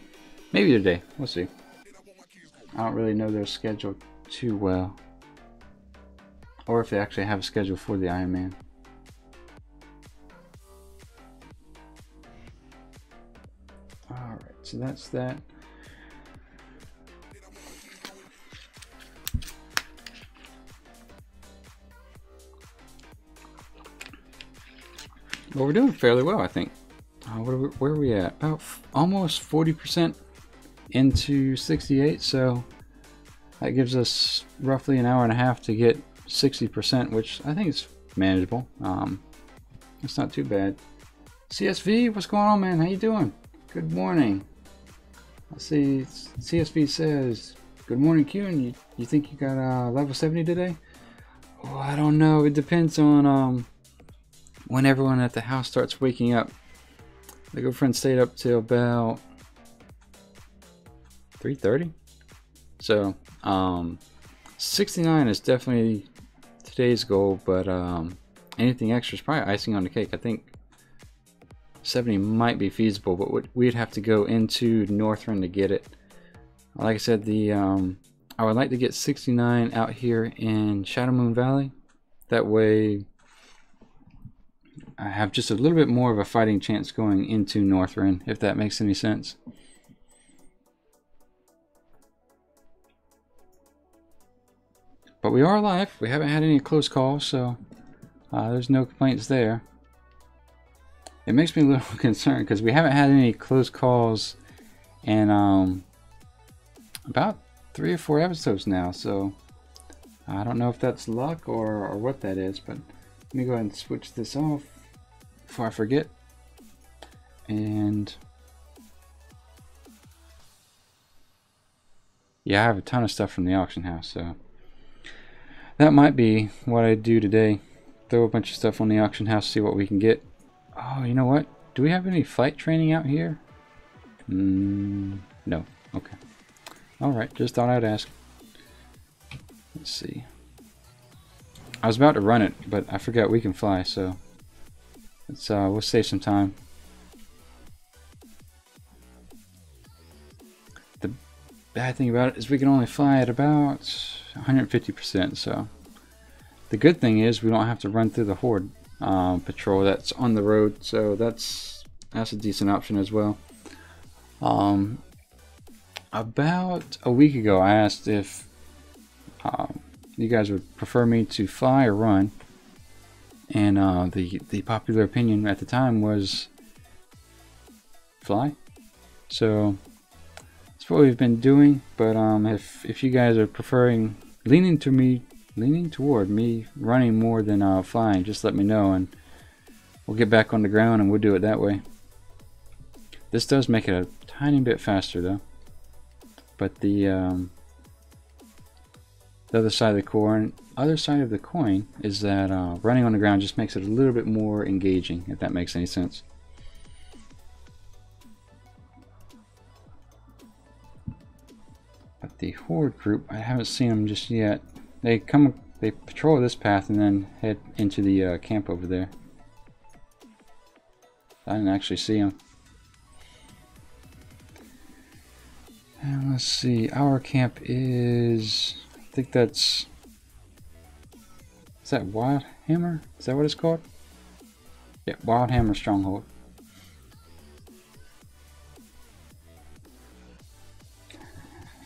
[SPEAKER 1] today. We'll see. I don't really know their schedule too well, or if they actually have a schedule for the Ironman. Alright, so that's that. Well, we're doing fairly well, I think. Where are we at? About almost 40% into 68, so that gives us roughly an hour and a half to get 60%, which I think is manageable. It's not too bad. CSV, what's going on, man? How you doing? Good morning. Let's see. CSV says, "Good morning, Qyune. You think you got level 70 today?" Oh, I don't know. It depends on when everyone at the house starts waking up. My girlfriend stayed up till about 3:30. So 69 is definitely today's goal, but anything extra is probably icing on the cake. I think 70 might be feasible, but we'd have to go into Northrend to get it. Like I said, I would like to get 69 out here in Shadowmoon Valley. That way I have just a little bit more of a fighting chance going into Northrend, if that makes any sense. But we are alive. We haven't had any close calls, so there's no complaints there. It makes me a little concerned because we haven't had any close calls in about 3 or 4 episodes now, so I don't know if that's luck or what that is, but let me go ahead and switch this off before I forget. And yeah, I have a ton of stuff from the auction house, so that might be what I do today. Throw a bunch of stuff on the auction house, see what we can get. Oh, you know what? Do we have any flight training out here? No. Okay. Alright, just thought I'd ask. Let's see. I was about to run it, but I forgot we can fly, so let's we'll save some time. The bad thing about it is we can only fly at about 150%, so the good thing is we don't have to run through the horde patrol that's on the road, so that's a decent option as well. About a week ago I asked if you guys would prefer me to fly or run, and the popular opinion at the time was fly, so that's what we've been doing. But if you guys are preferring leaning toward me running more than flying, just let me know and we'll get back on the ground and we'll do it that way. This does make it a tiny bit faster though, but the other side of the coin is that running on the ground just makes it a little bit more engaging, if that makes any sense. But the horde group, I haven't seen them just yet. They patrol this path and then head into the camp over there. I didn't actually see them. And let's see, our camp is, I think that's, is that Wildhammer? Is that what it's called? Yeah, Wildhammer Stronghold.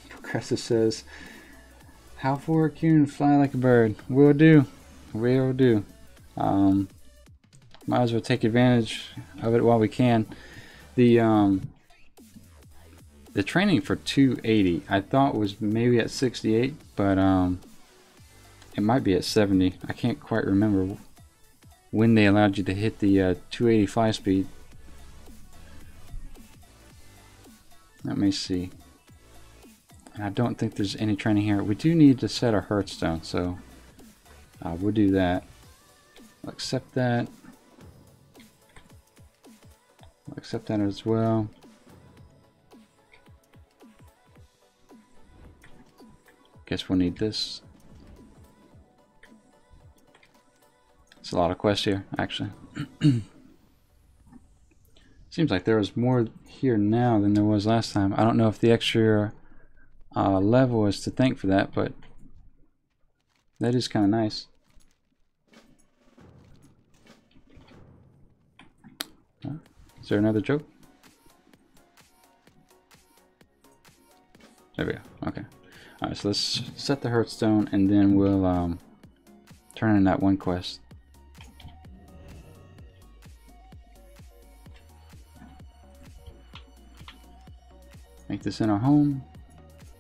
[SPEAKER 1] Progressive says, "How for Qyune, fly like a bird." Will do. Will do. Might as well take advantage of it while we can. The training for 280 I thought was maybe at 68, but it might be at 70. I can't quite remember when they allowed you to hit the 280 fly speed. Let me see. And I don't think there's any training here. We do need to set our Hearthstone, so we'll do that. I'll accept that. I'll accept that as well. Guess we'll need this. It's a lot of quests here, actually. Seems like there was more here now than there was last time. I don't know if the extra level is to thank for that, but that is kind of nice. Is there another joke? There we go. Okay. Alright, so let's set the Hearthstone and then we'll turn in that one quest. Make this in our home,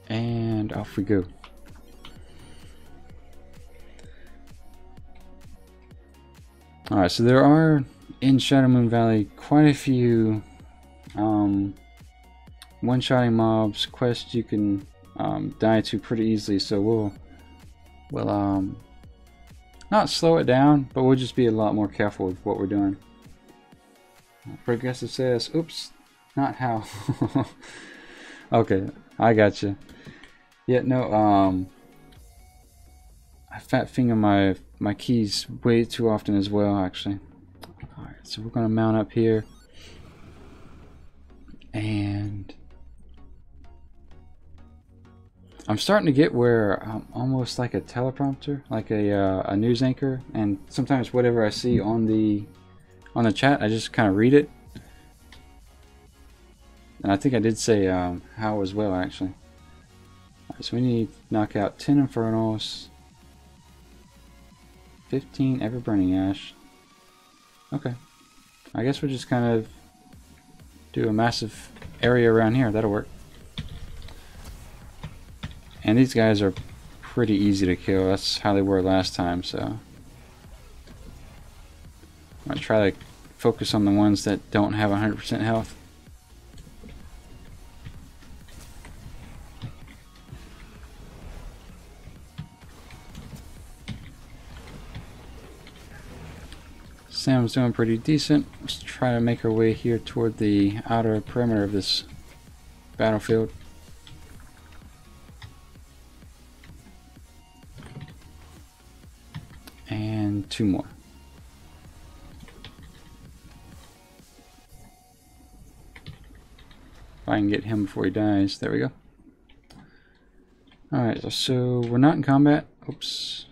[SPEAKER 1] and off we go. Alright, so there are in Shadow Moon Valley quite a few one-shotting mobs, quests you can die to pretty easily, so we'll not slow it down, but we'll just be a lot more careful with what we're doing. Progressive says, oops, not how. Okay, I got you. Yeah, no, I fat finger my keys way too often as well, actually. Alright, so we're gonna mount up here. And I'm starting to get where I'm almost like a teleprompter, like a news anchor, and sometimes whatever I see on the chat, I just kind of read it. And I think I did say how as well, actually. Alright, so we need to knock out 10 Infernals, 15 Ever Burning Ash. Okay, I guess we'll just kind of do a massive area around here. That'll work. And these guys are pretty easy to kill. That's how they were last time, so I'm gonna try to focus on the ones that don't have 100% health. Sam's doing pretty decent. Let's try to make our way here toward the outer perimeter of this battlefield. And 2 more. If I can get him before he dies. There we go. Alright, so we're not in combat. Oops.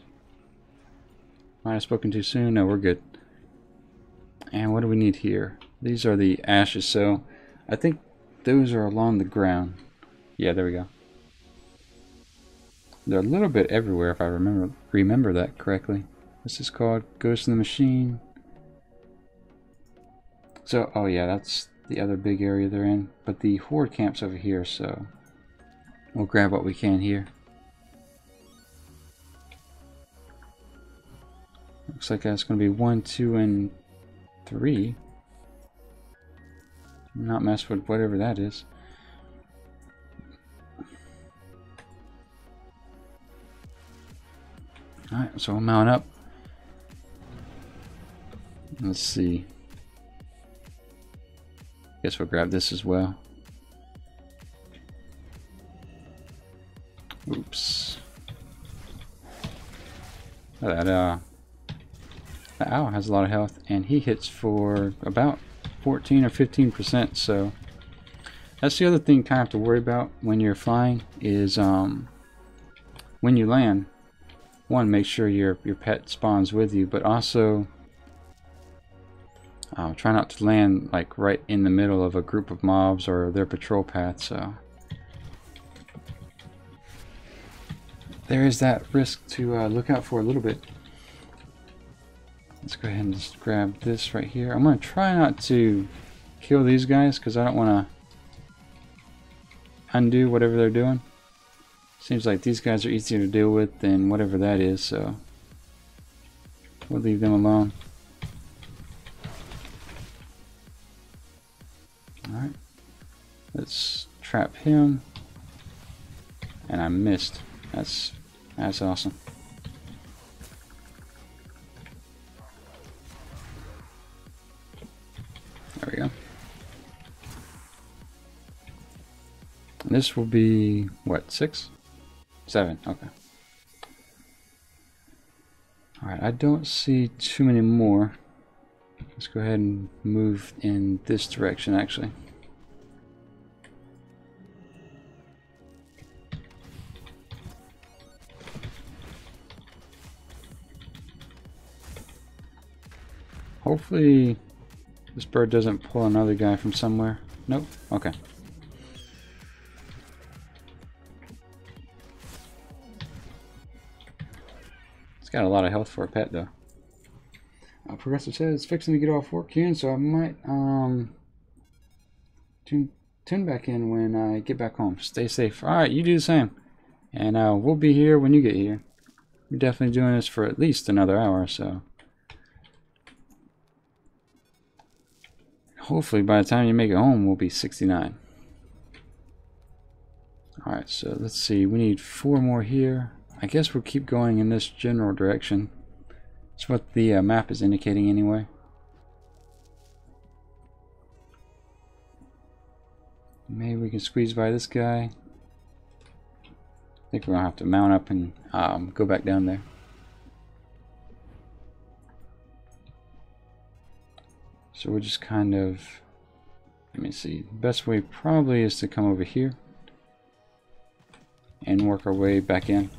[SPEAKER 1] Might have spoken too soon. No, we're good. And what do we need here? These are the ashes, so I think those are along the ground. Yeah, there we go. They're a little bit everywhere if I remember that correctly. This is called Ghost in the Machine. So, oh yeah, that's the other big area they're in. But the Horde camp's over here, so we'll grab what we can here. Looks like that's going to be 1, 2, and 3. Not mess with whatever that is. Alright, so we'll mount up. Let's see. Guess we'll grab this as well. Oops. That owl has a lot of health, and he hits for about 14 or 15%, so that's the other thing you kind of have to worry about when you're flying is when you land, one, make sure your pet spawns with you, but also try not to land like right in the middle of a group of mobs or their patrol path, so there is that risk to look out for a little bit. Let's go ahead and just grab this right here. I'm going to try not to kill these guys because I don't want to undo whatever they're doing. Seems like these guys are easier to deal with than whatever that is, so we'll leave them alone. Alright, let's trap him. And I missed. That's awesome. There we go. And this will be, what, 6? 7, okay. Alright, Alright, I don't see too many more. Let's go ahead and move in this direction actually. Hopefully this bird doesn't pull another guy from somewhere. Nope. Okay. It's got a lot of health for a pet though. Progressive says it's fixing to get off work, Qyune, so I might tune back in when I get back home. Stay safe. Alright, you do the same. And we'll be here when you get here. We're definitely doing this for at least another hour, so hopefully by the time you make it home we'll be 69. Alright, so let's see, we need 4 more here. I guess we'll keep going in this general direction. That's what the map is indicating anyway. Maybe we can squeeze by this guy. I think we're gonna have to mount up and go back down there. So we're just kind of, let me see, the best way probably is to come over here and work our way back in.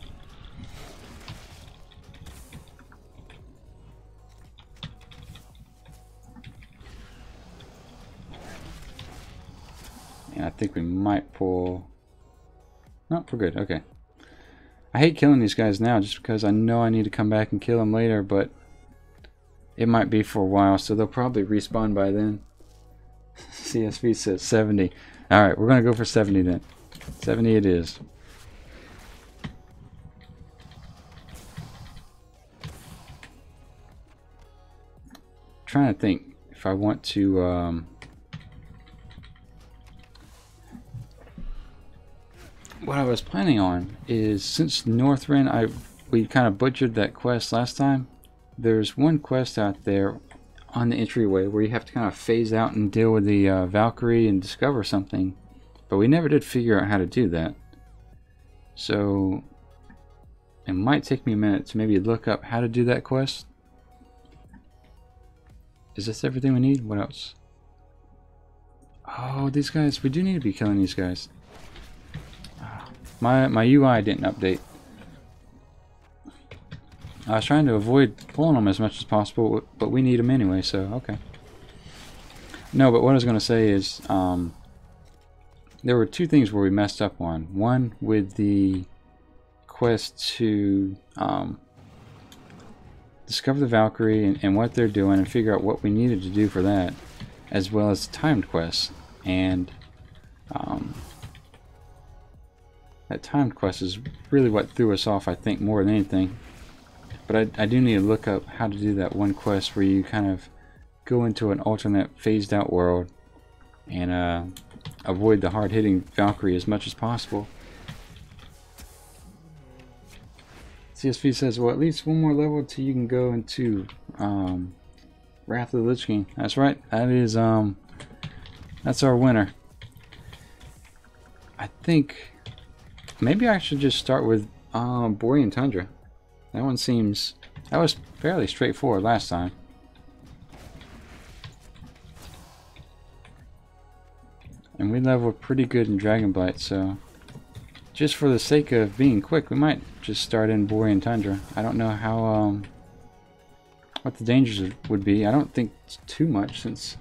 [SPEAKER 1] And I think we might pull, no, we're good, okay. I hate killing these guys now just because I know I need to come back and kill them later, but it might be for a while, so they'll probably respawn by then. CSV says 70. Alright, we're going to go for 70 then. 70 it is. Trying to think if I want to what I was planning on is, since Nagrand, we kind of butchered that quest last time. There's one quest out there on the entryway where you have to kind of phase out and deal with the Valkyrie and discover something, but we never did figure out how to do that. So it might take me a minute to maybe look up how to do that quest. Is this everything we need? What else? Oh, these guys, we do need to be killing these guys. My UI didn't update. I was trying to avoid pulling them as much as possible, but we need them anyway, so okay. No, but what I was going to say is, there were 2 things where we messed up on. One with the quest to discover the Valkyrie and what they're doing and figure out what we needed to do for that, as well as timed quests. And that timed quest is really what threw us off, I think, more than anything. But I do need to look up how to do that one quest where you kind of go into an alternate phased out world and avoid the hard-hitting Valkyrie as much as possible. CSV says, well, at least 1 more level till you can go into Wrath of the Lich King. That's right, that is that's our winner. I think maybe I should just start with Borean Tundra. That one seems, that was fairly straightforward last time. And we leveled pretty good in Dragonblight, so just for the sake of being quick, we might just start in Borean Tundra. I don't know how, what the dangers would be. I don't think it's too much, since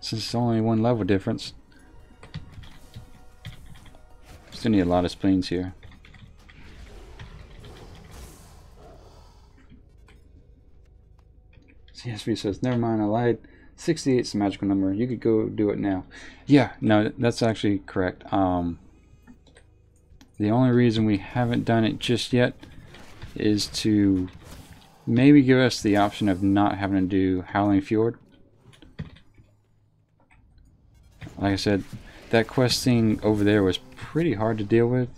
[SPEAKER 1] it's only 1 level difference. Still need a lot of spleens here. CSV says, never mind, I lied. 68 is the magical number. You could go do it now. Yeah, no, that's actually correct. The only reason we haven't done it just yet is to maybe give us the option of not having to do Howling Fjord. Like I said, that quest thing over there was pretty hard to deal with.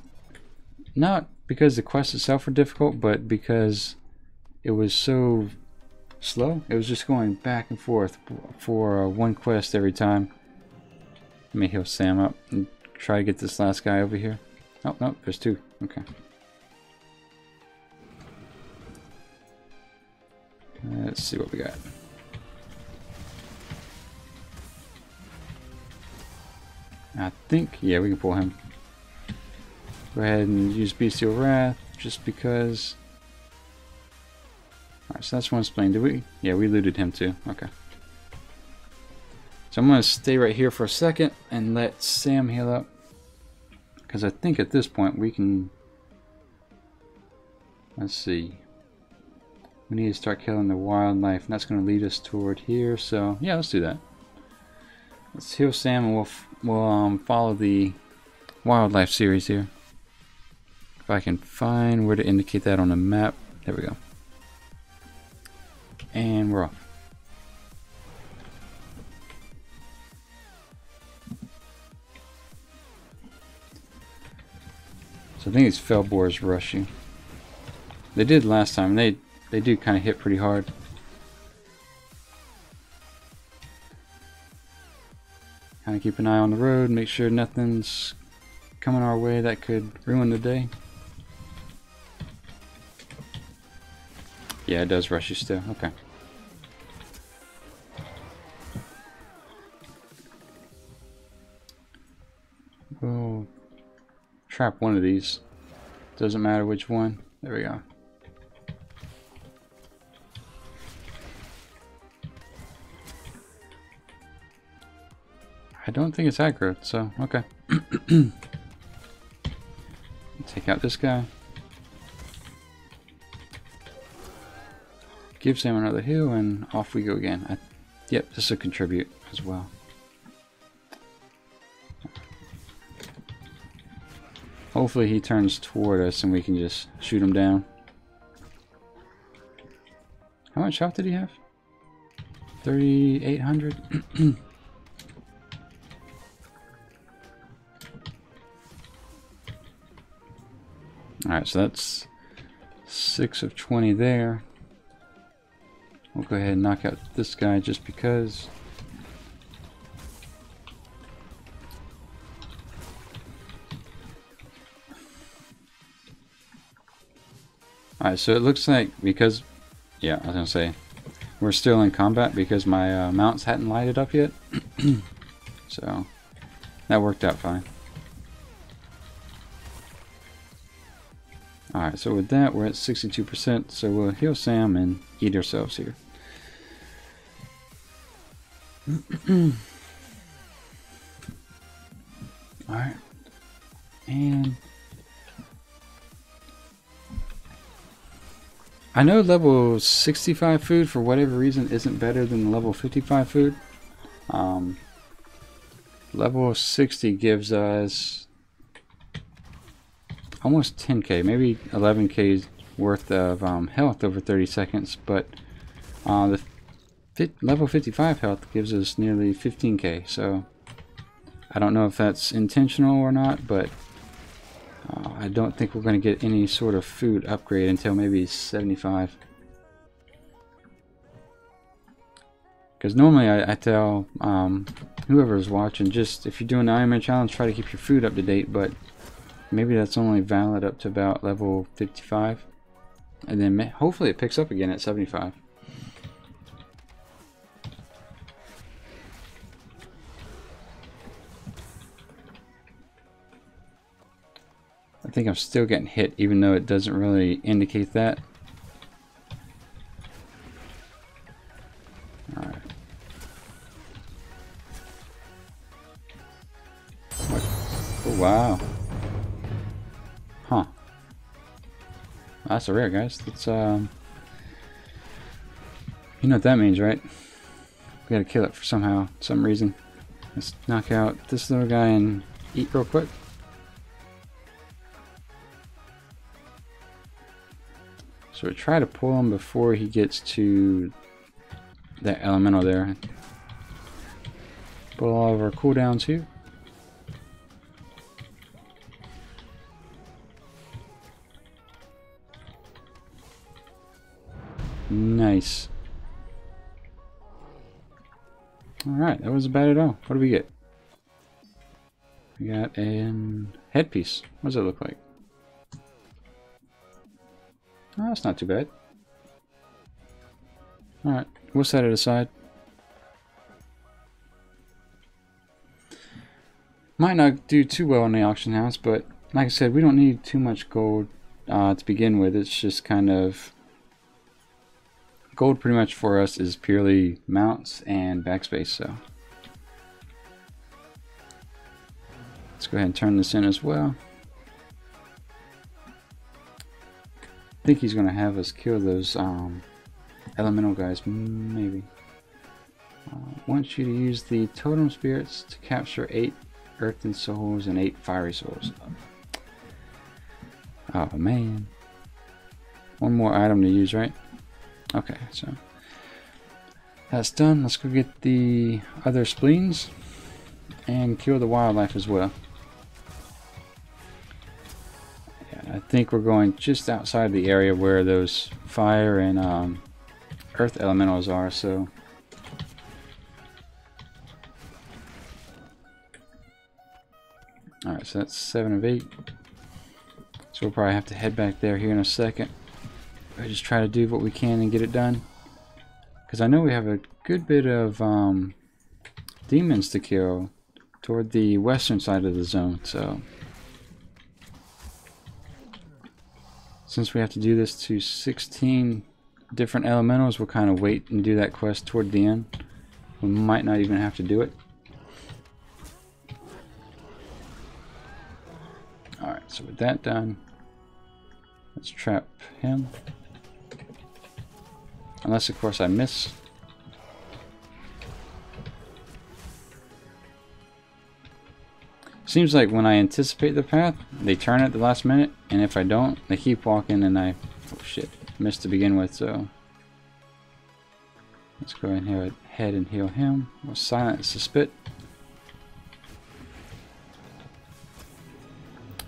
[SPEAKER 1] Not because the quests itself were difficult, but because it was so slow. It was just going back and forth for 1 quest every time. Let me heal Sam up and try to get this last guy over here. Oh, no, there's 2. Okay. Let's see what we got. I think, yeah, we can pull him. Go ahead and use Bestial Wrath, just because. Alright, so that's one spleen. Did we? Yeah, we looted him too. Okay. So I'm going to stay right here for a second and let Sam heal up. Because I think at this point we can... Let's see. We need to start killing the wildlife, and that's going to lead us toward here. So, yeah, let's do that. Let's heal Sam, and we'll follow the wildlife series here. If I can find where to indicate that on the map. There we go. And we're off. So I think these fell boars rush you. They did last time. They do kind of hit pretty hard. Kind of keep an eye on the road, make sure nothing's coming our way that could ruin the day. Yeah, it does rush you still. Okay. We'll trap one of these. Doesn't matter which one. There we go. I don't think it's aggro, so okay. Take out this guy. Give Sam another heal, and off we go again. Yep, this will contribute as well. Hopefully he turns toward us and we can just shoot him down. How much health did he have? 3,800? Alright, so that's 6 of 20 there. We'll go ahead and knock out this guy just because. Alright, so it looks like because, yeah, I was gonna say, we're still in combat because my mounts hadn't lighted up yet. So, that worked out fine. Alright, so with that, we're at 62%, so we'll heal Sam and eat ourselves here. Alright. And I know level 65 food, for whatever reason, isn't better than level 55 food. Level 60 gives us almost 10k, maybe 11k's worth of health over 30 seconds, but the level 55 health gives us nearly 15k, so I don't know if that's intentional or not, but I don't think we're going to get any sort of food upgrade until maybe 75. Because normally I tell whoever's watching, just if you're doing the Ironman challenge, try to keep your food up to date, but maybe that's only valid up to about level 55, and then hopefully it picks up again at 75. I think I'm still getting hit, even though it doesn't really indicate that. Alright. Oh, wow. Huh. That's a rare, guys. That's, you know what that means, right? We gotta kill it for somehow, some reason. Let's knock out this little guy and eat real quick. So we try to pull him before he gets to that elemental there. Pull all of our cooldowns here. Nice. Alright, that wasn't bad at all. What do we get? We got a headpiece. What does it look like? Oh, that's not too bad. Alright, we'll set it aside. Might not do too well in the auction house, but like I said, we don't need too much gold to begin with. It's just kind of... Gold pretty much for us is purely mounts and backspace, so... Let's go ahead and turn this in as well. I think he's going to have us kill those elemental guys, maybe. Wants you to use the totem spirits to capture 8 earthen souls and 8 fiery souls. Oh man. One more item to use, right? Okay, so that's done. Let's go get the other spleens and kill the wildlife as well. I think we're going just outside the area where those fire and earth elementals are, so alright, so that's 7 of 8. So we'll probably have to head back there here in a second. I just try to do what we can and get it done, because I know we have a good bit of demons to kill toward the western side of the zone, so since we have to do this to 16 different elementals, we'll kind of wait and do that quest toward the end. We might not even have to do it. Alright, so with that done, let's trap him. Unless, of course, I miss. Seems like when I anticipate the path, they turn at the last minute, and if I don't, they keep walking and I, oh shit, missed to begin with, so let's go ahead and heal him. We'll silence the spit.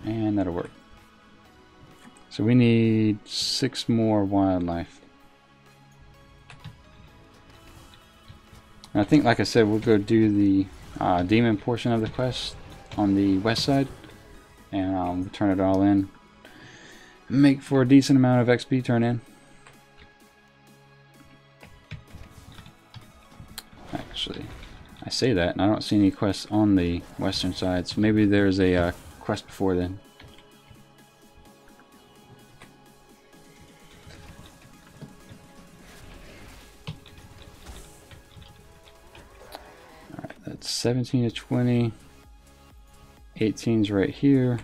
[SPEAKER 1] And that'll work. So we need 6 more wildlife. And I think, like I said, we'll go do the demon portion of the quest on the west side, and we'll turn it all in. Make for a decent amount of XP turn in. Actually, I say that, and I don't see any quests on the western side, so maybe there's a quest before then. Alright, that's 17 to 20. 18's right here.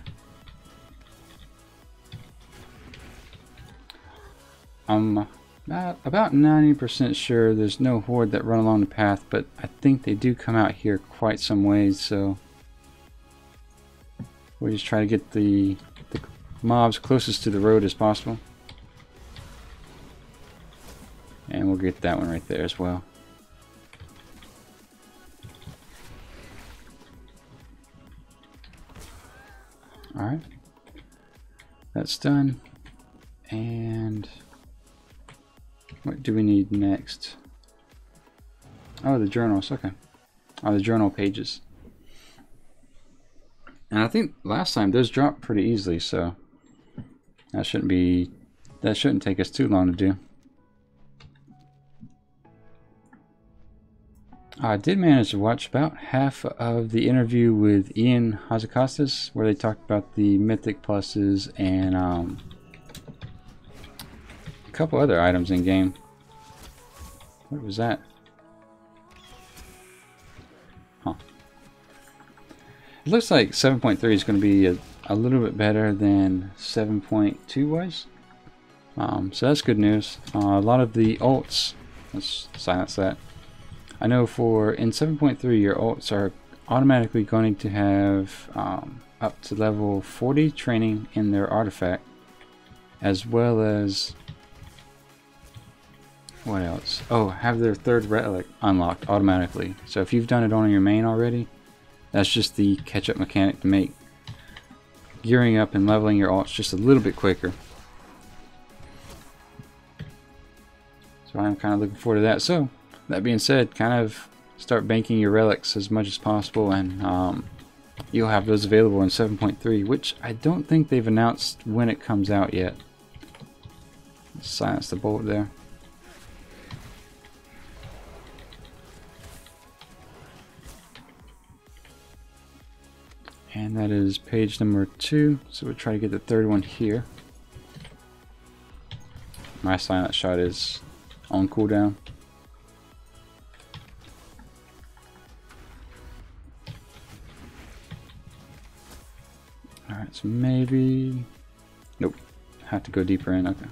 [SPEAKER 1] I'm about 90% sure there's no horde that run along the path, but I think they do come out here quite some ways, so we'll just try to get the mobs closest to the road as possible. And we'll get that one right there as well. Alright, that's done. And what do we need next? Oh, the journals, okay. Oh, the journal pages. And I think last time those dropped pretty easily, so that shouldn't take us too long to do. I did manage to watch about half of the interview with Ian Hazakostas, where they talked about the mythic pluses and a couple other items in game. What was that? Huh. It looks like 7.3 is going to be a little bit better than 7.2 was. So that's good news. A lot of the ults, let's silence that. I know in 7.3 your ults are automatically going to have up to level 40 training in their artifact, as well as, what else? Oh, have their 3rd relic unlocked automatically. So if you've done it on your main already, that's just the catch-up mechanic to make gearing up and leveling your ults just a little bit quicker. So I'm kind of looking forward to that. So that being said, kind of start banking your relics as much as possible, and you'll have those available in 7.3, which I don't think they've announced when it comes out yet. silence the bolt there. And that is page number 2. So we'll try to get the third one here. My silent shot is on cooldown. Alright, so maybe... Nope. Have to go deeper in. Okay.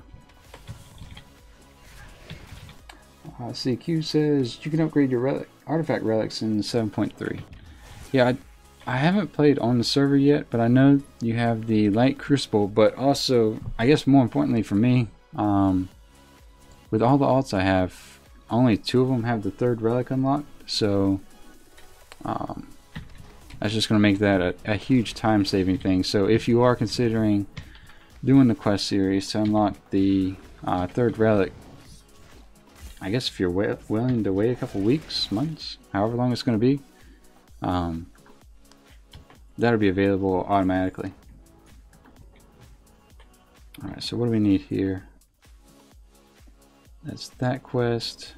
[SPEAKER 1] Let's see. Q says you can upgrade your artifact relics in 7.3. Yeah, I haven't played on the server yet, but I know you have the light crucible, but also, I guess more importantly for me, with all the alts I have, only 2 of them have the 3rd relic unlocked, so that's just going to make that a huge time saving thing. So if you are considering doing the quest series to unlock the 3rd relic, I guess if you're willing to wait a couple weeks, months, however long it's going to be, that'll be available automatically. Alright, so what do we need here? That's that quest.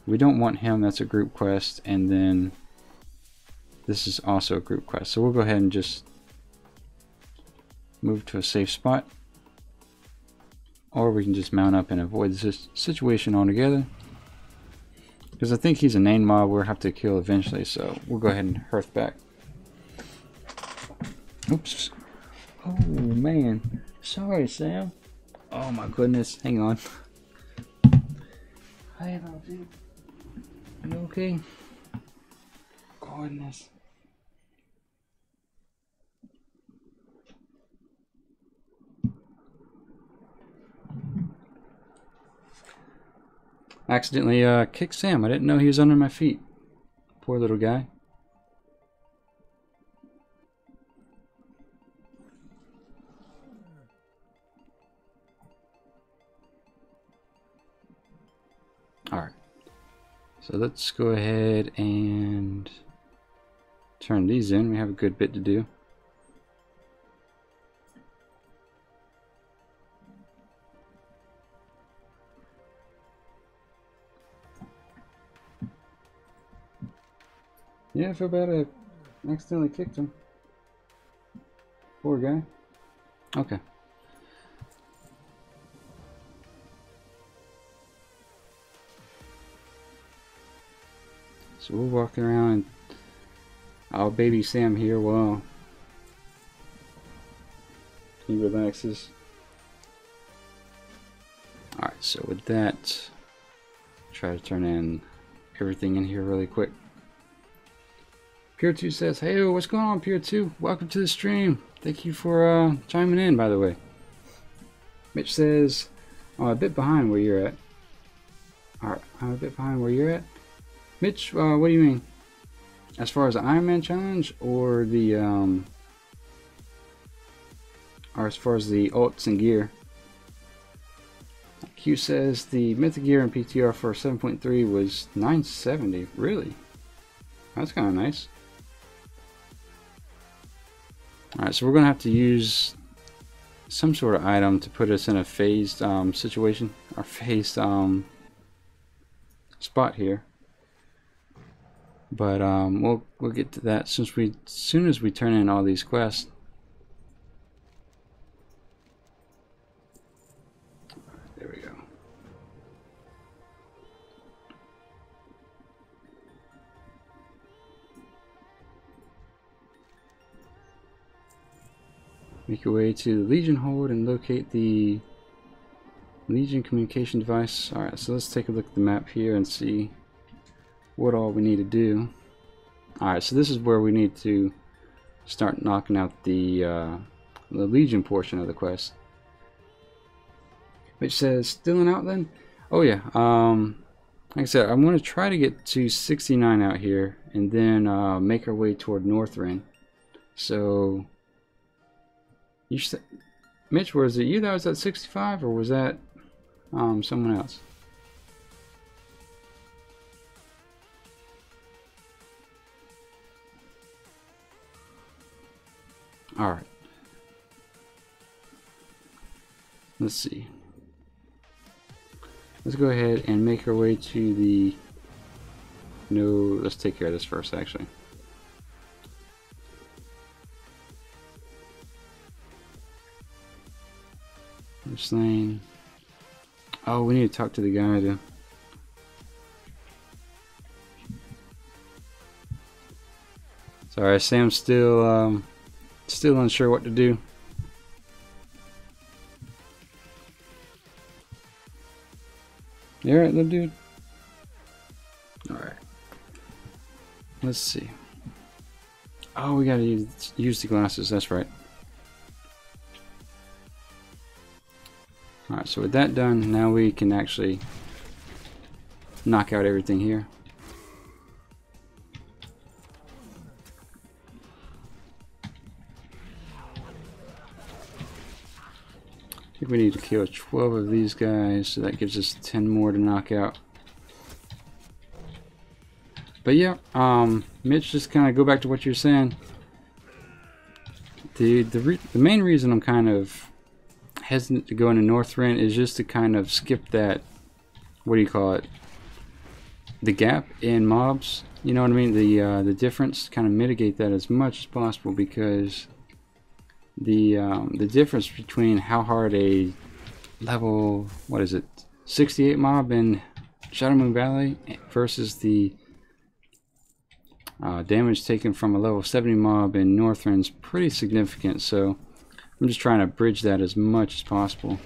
[SPEAKER 1] We don't want him, that's a group quest, and then this is also a group quest. So we'll go ahead and just move to a safe spot. Or we can just mount up and avoid this situation altogether. Because I think he's a named mob we'll have to kill eventually, so we'll go ahead and hearth back. Oops. Oh man. Sorry, Sam. Oh my goodness. Hang on. Hey, dude. You okay? Goodness. Accidentally kicked Sam. I didn't know he was under my feet. Poor little guy. Alright, so let's go ahead and turn these in. We have a good bit to do. Yeah, I feel bad I accidentally kicked him. Poor guy. Okay. So we're walking around and I'll baby Sam here while he relaxes. Alright, so with that, try to turn in everything in here really quick. Pure2 says, hey, what's going on, Pure2? Welcome to the stream. Thank you for chiming in, by the way. Mitch says, oh, a bit behind where you're at. Alright, I'm a bit behind where you're at. Mitch, what do you mean? As far as the Ironman challenge, or the or as far as the alts and gear? Q says the mythic gear and PTR for 7.3 was 970. Really? That's kind of nice. Alright, so we're gonna have to use some sort of item to put us in a phased situation, or phased spot here. But we'll get to that soon as we turn in all these quests. There we go. Make your way to the Legion hold and locate the Legion communication device. Alright, so let's take a look at the map here and see what all we need to do. Alright, so this is where we need to start knocking out the Legion portion of the quest. Which says, still an outland? Oh yeah, like I said, I'm going to try to get to 69 out here and then make our way toward Northrend. So, you said, Mitch, was it you that was at 65, or was that someone else? Alright. Let's see. let's go ahead and make our way to the... No, let's take care of this first, actually. This lane. Oh, we need to talk to the guy to... Sorry, Sam's still unsure what to do. You alright, little dude? Alright. Let's see. Oh, we gotta use the glasses, that's right. Alright, so with that done, now we can actually knock out everything here. I think we need to kill 12 of these guys, so that gives us 10 more to knock out. But yeah, Mitch, just kind of go back to what you're saying. The main reason I'm kind of hesitant to go into Northrend is just to kind of skip that, what do you call it, the gap in mobs, you know what I mean, the difference, kind of mitigate that as much as possible, because the difference between how hard a level, what is it, 68 mob in Shadow Moon Valley versus the damage taken from a level 70 mob in Northrend is pretty significant, so I'm just trying to bridge that as much as possible.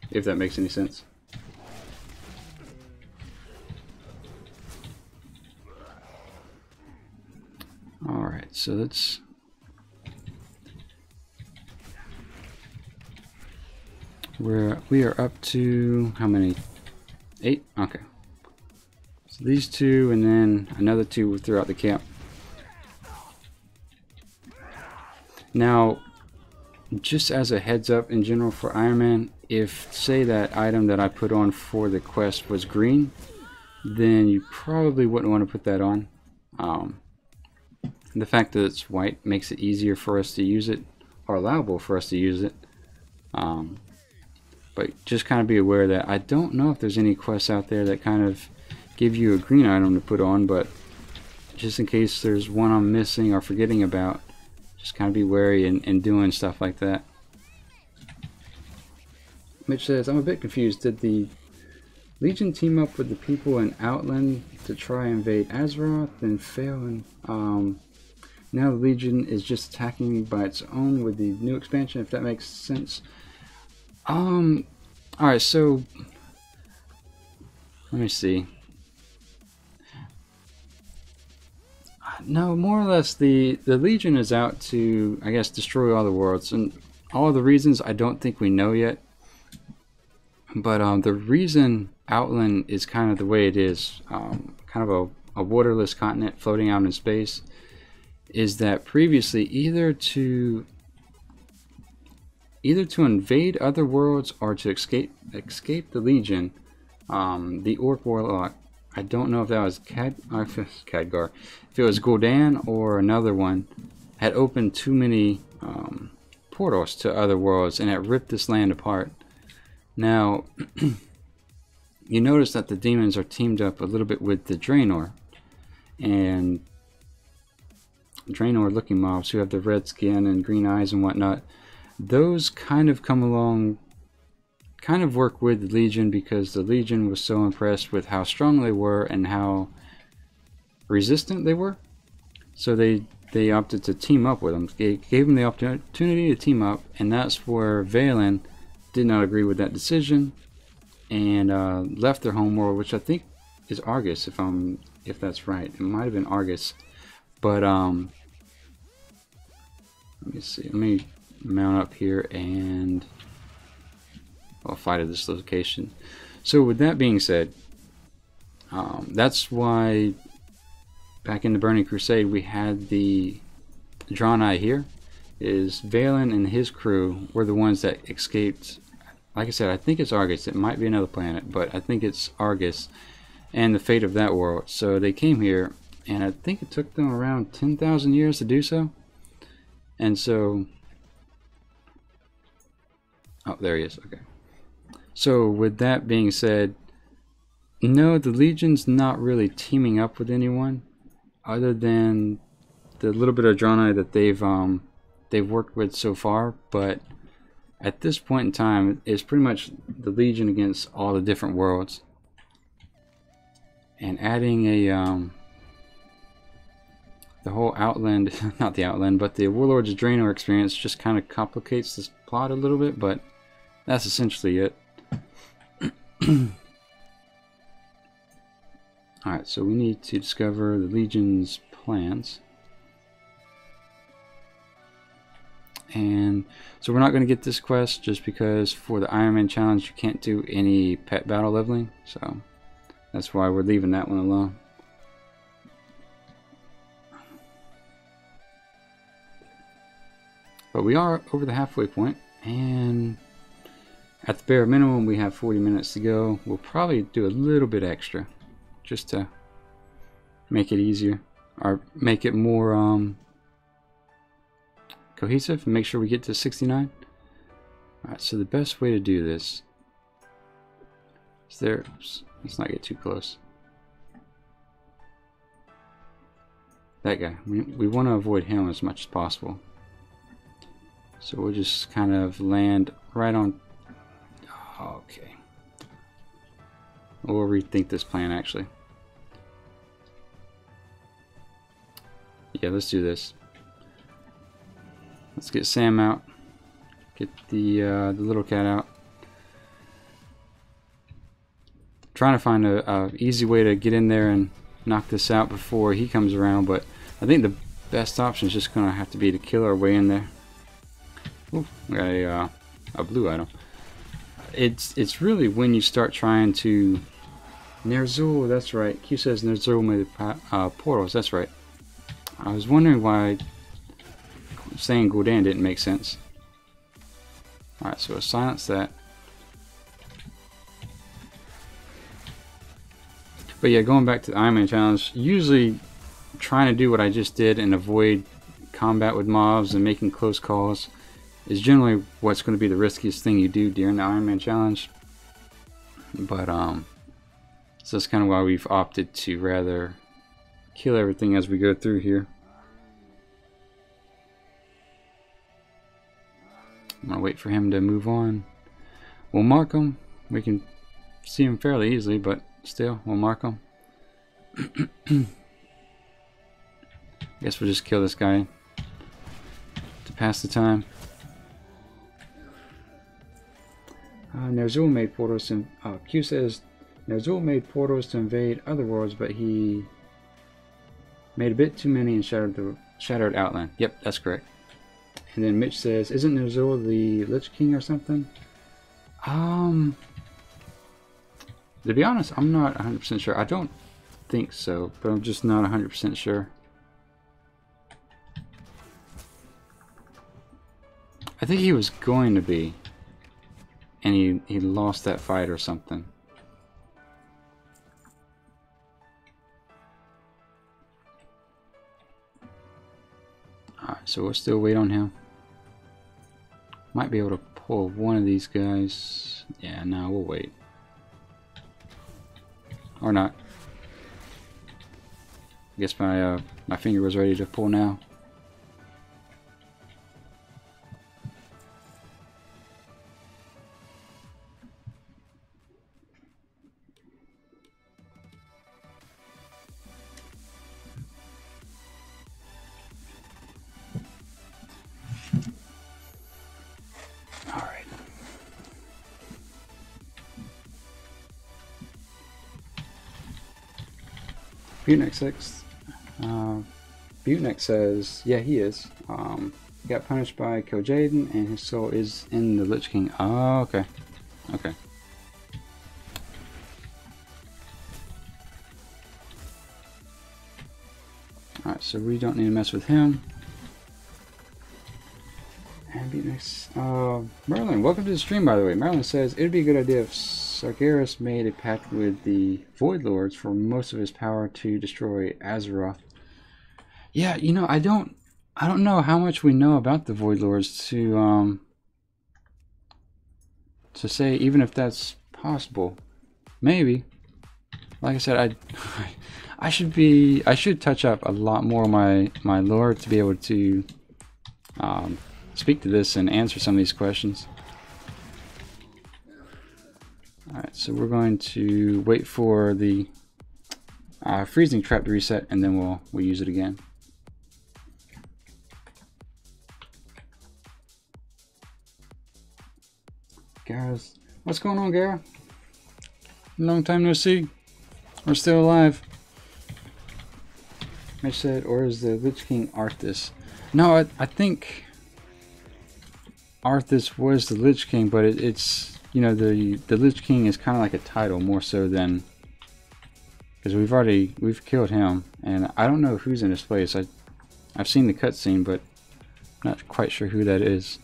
[SPEAKER 1] If that makes any sense. Alright, so let's... We are up to how many? 8? Okay. So these 2 and then another 2 throughout the camp. Now, just as a heads up in general for Ironman, if say that item that I put on for the quest was green, then you probably wouldn't want to put that on. The fact that it's white makes it easier for us to use it, or allowable for us to use it. But just kind of be aware that I don't know if there's any quests out there that kind of give you a green item to put on, but just in case there's one I'm missing or forgetting about, just kind of be wary in doing stuff like that. Mitch says, I'm a bit confused. Did the Legion team up with the people in Outland to try and invade Azeroth, then fail, and now the Legion is just attacking by its own with the new expansion, if that makes sense? Alright, so let me see. No, more or less the Legion is out to, I guess, destroy all the worlds, and all the reasons I don't think we know yet. But the reason Outland is kind of the way it is, kind of a waterless continent floating out in space, is that previously either to invade other worlds or to escape the Legion, the Orc Warlock, I don't know if that was Khadgar, if it was Gul'dan or another one, had opened too many portals to other worlds and had ripped this land apart. Now, you notice that the demons are teamed up a little bit with the Draenor, and Draenor looking mobs who have the red skin and green eyes and whatnot. Those kind of come along, kind of work with the Legion, because the Legion was so impressed with how strong they were and how resistant they were. So they opted to team up with them. They gave them the opportunity to team up, and that's where Valen did not agree with that decision and left their homeworld, which I think is Argus, if that's right. It might have been Argus, but let me see. Let me mount up here and I'll fight at this location. So with that being said, that's why back in the Burning Crusade we had the Draenei here. Is Valen and his crew were the ones that escaped. Like I said, I think it's Argus. It might be another planet, but I think it's Argus and the fate of that world. So they came here, and I think it took them around 10,000 years to do so. And so, oh, there he is. Okay. So with that being said, no, the Legion's not really teaming up with anyone other than the little bit of Draenei that they've worked with so far. But at this point in time, it's pretty much the Legion against all the different worlds. And adding a the whole Outland, not the Outland, but the Warlords of Draenor experience just kind of complicates this plot a little bit, but that's essentially it. Alright, so we need to discover the Legion's plans. And so we're not going to get this quest just because for the Ironman challenge you can't do any pet battle leveling, so that's why we're leaving that one alone. But we are over the halfway point, and at the bare minimum we have 40 minutes to go. We'll probably do a little bit extra just to make it easier, or make it more cohesive, and make sure we get to 69. Alright, so the best way to do this is there. Let's not get too close. That guy, we want to avoid him as much as possible. So we'll just kind of land right on. Okay. We'll rethink this plan actually. Yeah, let's do this. Let's get Sam out. Get the little cat out. Trying to find a easy way to get in there and knock this out before he comes around, but I think the best option is just gonna have to be to kill our way in there. Ooh, we got a blue item. It's really when you start trying to Ner'zhul, that's right. Q says Ner'zhul made portals, that's right. I was wondering why saying Gul'dan didn't make sense. Alright, so we'll silence that. But yeah, going back to the Ironman challenge, usually trying to do what I just did and avoid combat with mobs and making close calls is generally what's going to be the riskiest thing you do during the Ironman challenge. But so that's kind of why we've opted to rather kill everything as we go through here. I'm gonna wait for him to move on. We'll mark him. We can see him fairly easily, but still, we'll mark him. Guess we'll just kill this guy to pass the time. Ner'zhul made portals to. Q says Ner'zhul made portals to invade other worlds, but he made a bit too many and shattered Outland. Yep, that's correct. And then Mitch says, "Isn't Ner'zhul the Lich King or something?" To be honest, I'm not 100% sure. I don't think so, but I'm just not 100% sure. I think he was going to be, and he lost that fight or something. Alright, so we'll still wait on him. Might be able to pull one of these guys. Yeah, no, we'll wait. Or not. I guess my finger was ready to pull now. Butenek says, yeah, he is. He got punished by Kojaden, and his soul is in the Lich King. Oh, okay. Okay. Alright, so we don't need to mess with him. And Butenek, Merlin, welcome to the stream, by the way. Merlin says, it would be a good idea if Sargeras made a pact with the Void Lords for most of his power to destroy Azeroth. Yeah, you know, I don't know how much we know about the Void Lords to say even if that's possible. Maybe. Like I said, I should touch up a lot more of my lore to be able to speak to this and answer some of these questions. Alright, so we're going to wait for the freezing trap to reset, and then we'll use it again. Guys, what's going on, Gara? Long time no see. We're still alive. Mitch said, or is the Lich King Arthas? No, I think Arthas was the Lich King, but it's, you know, the Lich King is kind of like a title more so than, because we've killed him, and I don't know who's in his place. I've seen the cutscene, but I'm not quite sure who that is.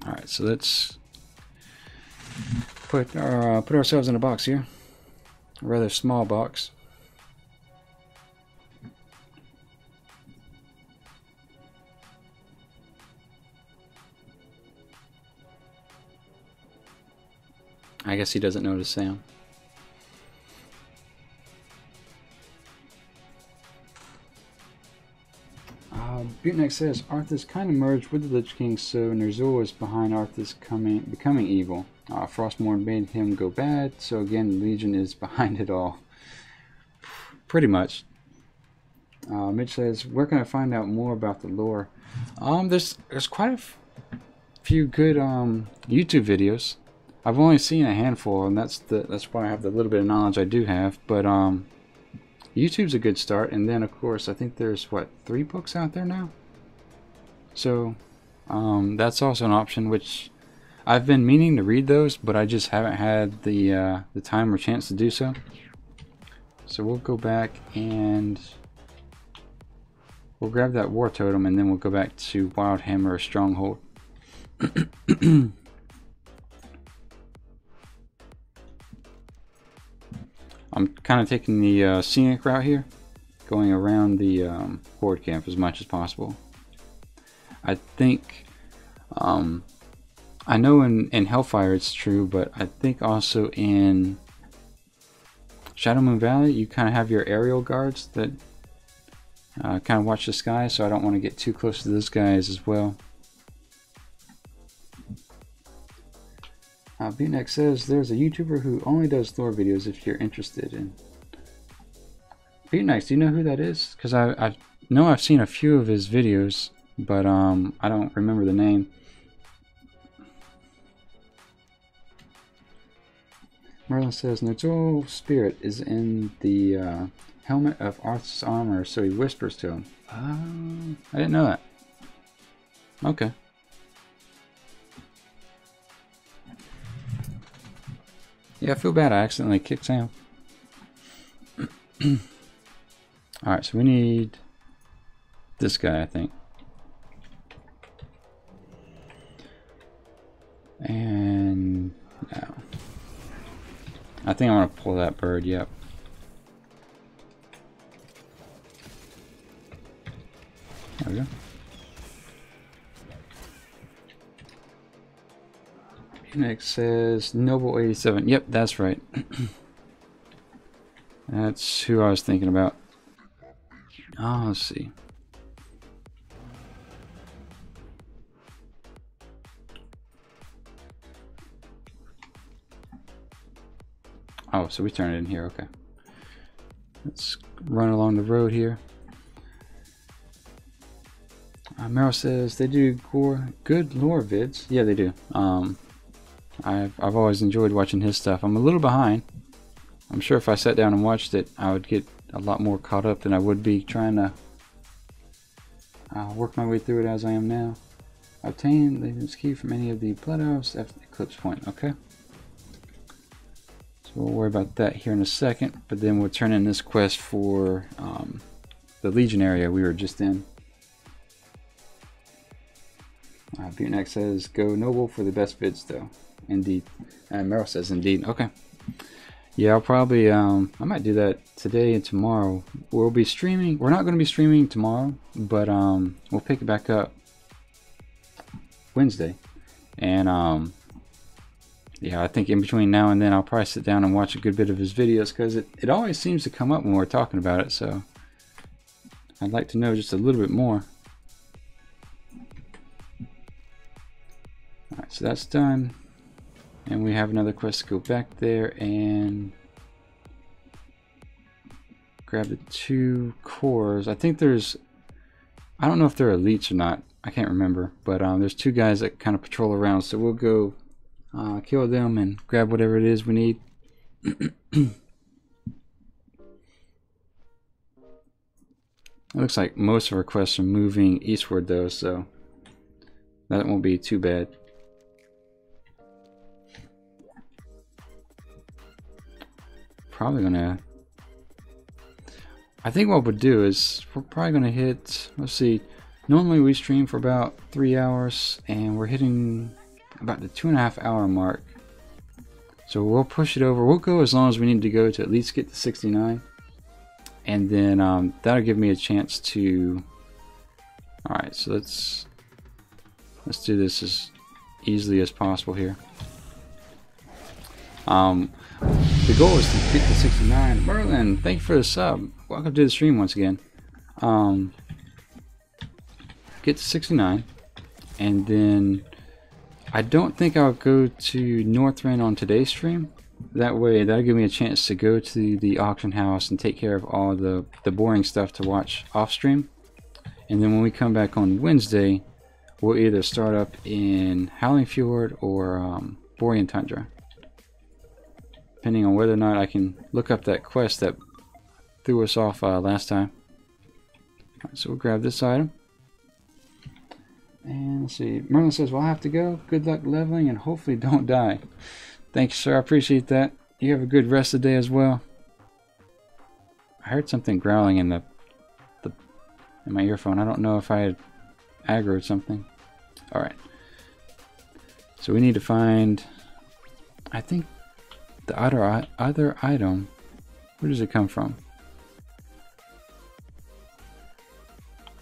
[SPEAKER 1] All right, so let's put ourselves in a box here, a rather small box. I guess he doesn't notice Sam. Butnek says Arthas kind of merged with the Lich King, so Ner'zhul is behind Arthas becoming evil. Frostmourne made him go bad, so again the Legion is behind it all. Pretty much. Mitch says, where can I find out more about the lore? There's quite a few good YouTube videos. I've only seen a handful, and that's why I have the little bit of knowledge I do have. But YouTube's a good start, and then of course I think there's what, 3 books out there now. So that's also an option, which I've been meaning to read those, but I just haven't had the time or chance to do so. So we'll go back and we'll grab that War Totem, and then we'll go back to Wildhammer Stronghold. I'm kind of taking the scenic route here, going around the Horde camp as much as possible. I think, I know in Hellfire it's true, but I think also in Shadowmoon Valley you kind of have your aerial guards that kind of watch the sky, so I don't want to get too close to those guys as well. Butnek says there's a YouTuber who only does lore videos if you're interested in. Butnek, do you know who that is? Because I know I've seen a few of his videos, but I don't remember the name. Merlin says Ner'zhul's spirit is in the helmet of Arthas' armor, so he whispers to him. I didn't know that. Okay. Yeah, I feel bad. I accidentally kicked Sam. Alright, so we need this guy, I think. And no. I think I'm going to pull that bird, yep. There we go. Next says Noble 87. Yep, that's right. That's who I was thinking about. Oh, let's see. Oh, so we turn it in here. Okay. Let's run along the road here. Meryl says they do good lore vids. Yeah, they do. I've always enjoyed watching his stuff. I'm a little behind. I'm sure if I sat down and watched it, I would get a lot more caught up than I would be trying to work my way through it as I am now. Obtain Legion's key from any of the Blood Elves after the Eclipse Point. Okay. So we'll worry about that here in a second, but then we'll turn in this quest for the Legion area we were just in. Butnek says, go Noble for the best vids though. Indeed. And Meryl says indeed. Okay. Yeah, I'll probably, I might do that today and tomorrow. We'll be streaming. We're not going to be streaming tomorrow, but we'll pick it back up Wednesday. And yeah, I think in between now and then I'll probably sit down and watch a good bit of his videos, because it always seems to come up when we're talking about it, so I'd like to know just a little bit more. Alright, so that's done. And we have another quest to go back there and grab the 2 cores. I think there's, I don't know if they're elites or not. I can't remember. But there's 2 guys that kind of patrol around. So we'll go kill them and grab whatever it is we need. It looks like most of our quests are moving eastward though, so that won't be too bad. Probably gonna, I think what we'll do is we're probably gonna hit, let's see, normally we stream for about 3 hours and we're hitting about the 2.5 hour mark, so we'll push it over. We'll go as long as we need to go to at least get to 69, and then that'll give me a chance to, alright, so let's do this as easily as possible here. The goal is to get to 69. Merlin, thank you for the sub. Welcome to the stream once again. Get to 69, and then I don't think I'll go to Northrend on today's stream. That way, that'll give me a chance to go to the auction house and take care of all the boring stuff to watch off stream. And then when we come back on Wednesday, we'll either start up in Howling Fjord or Borean Tundra, depending on whether or not I can look up that quest that threw us off last time. Right, so we'll grab this item. And let's see. Merlin says, well, I have to go. Good luck leveling and hopefully don't die. Thank you, sir. I appreciate that. You have a good rest of the day as well. I heard something growling in my earphone. I don't know if I had aggroed something. Alright. So we need to find, I think, the other item. Where does it come from?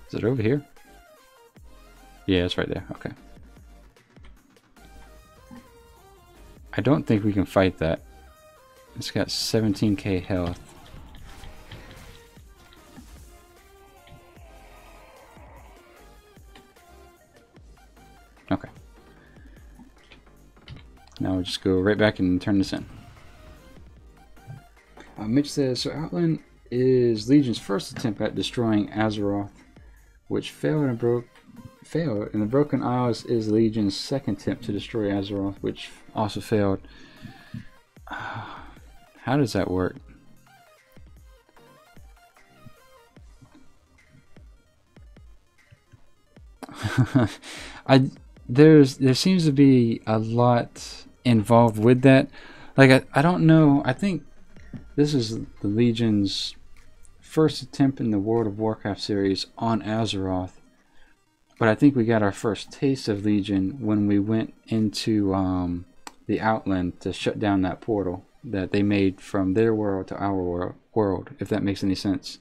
[SPEAKER 1] Is it over here? Yeah, it's right there. Okay. I don't think we can fight that. It's got 17k health. Okay. Now we'll just go right back and turn this in. Mitch says, so Outland is Legion's first attempt at destroying Azeroth, which failed, and the Broken Isles is Legion's second attempt to destroy Azeroth, which also failed. How does that work? There seems to be a lot involved with that. Like I don't know. I think this is the Legion's first attempt in the World of Warcraft series on Azeroth. But I think we got our first taste of Legion when we went into the Outland to shut down that portal that they made from their world to our world, if that makes any sense.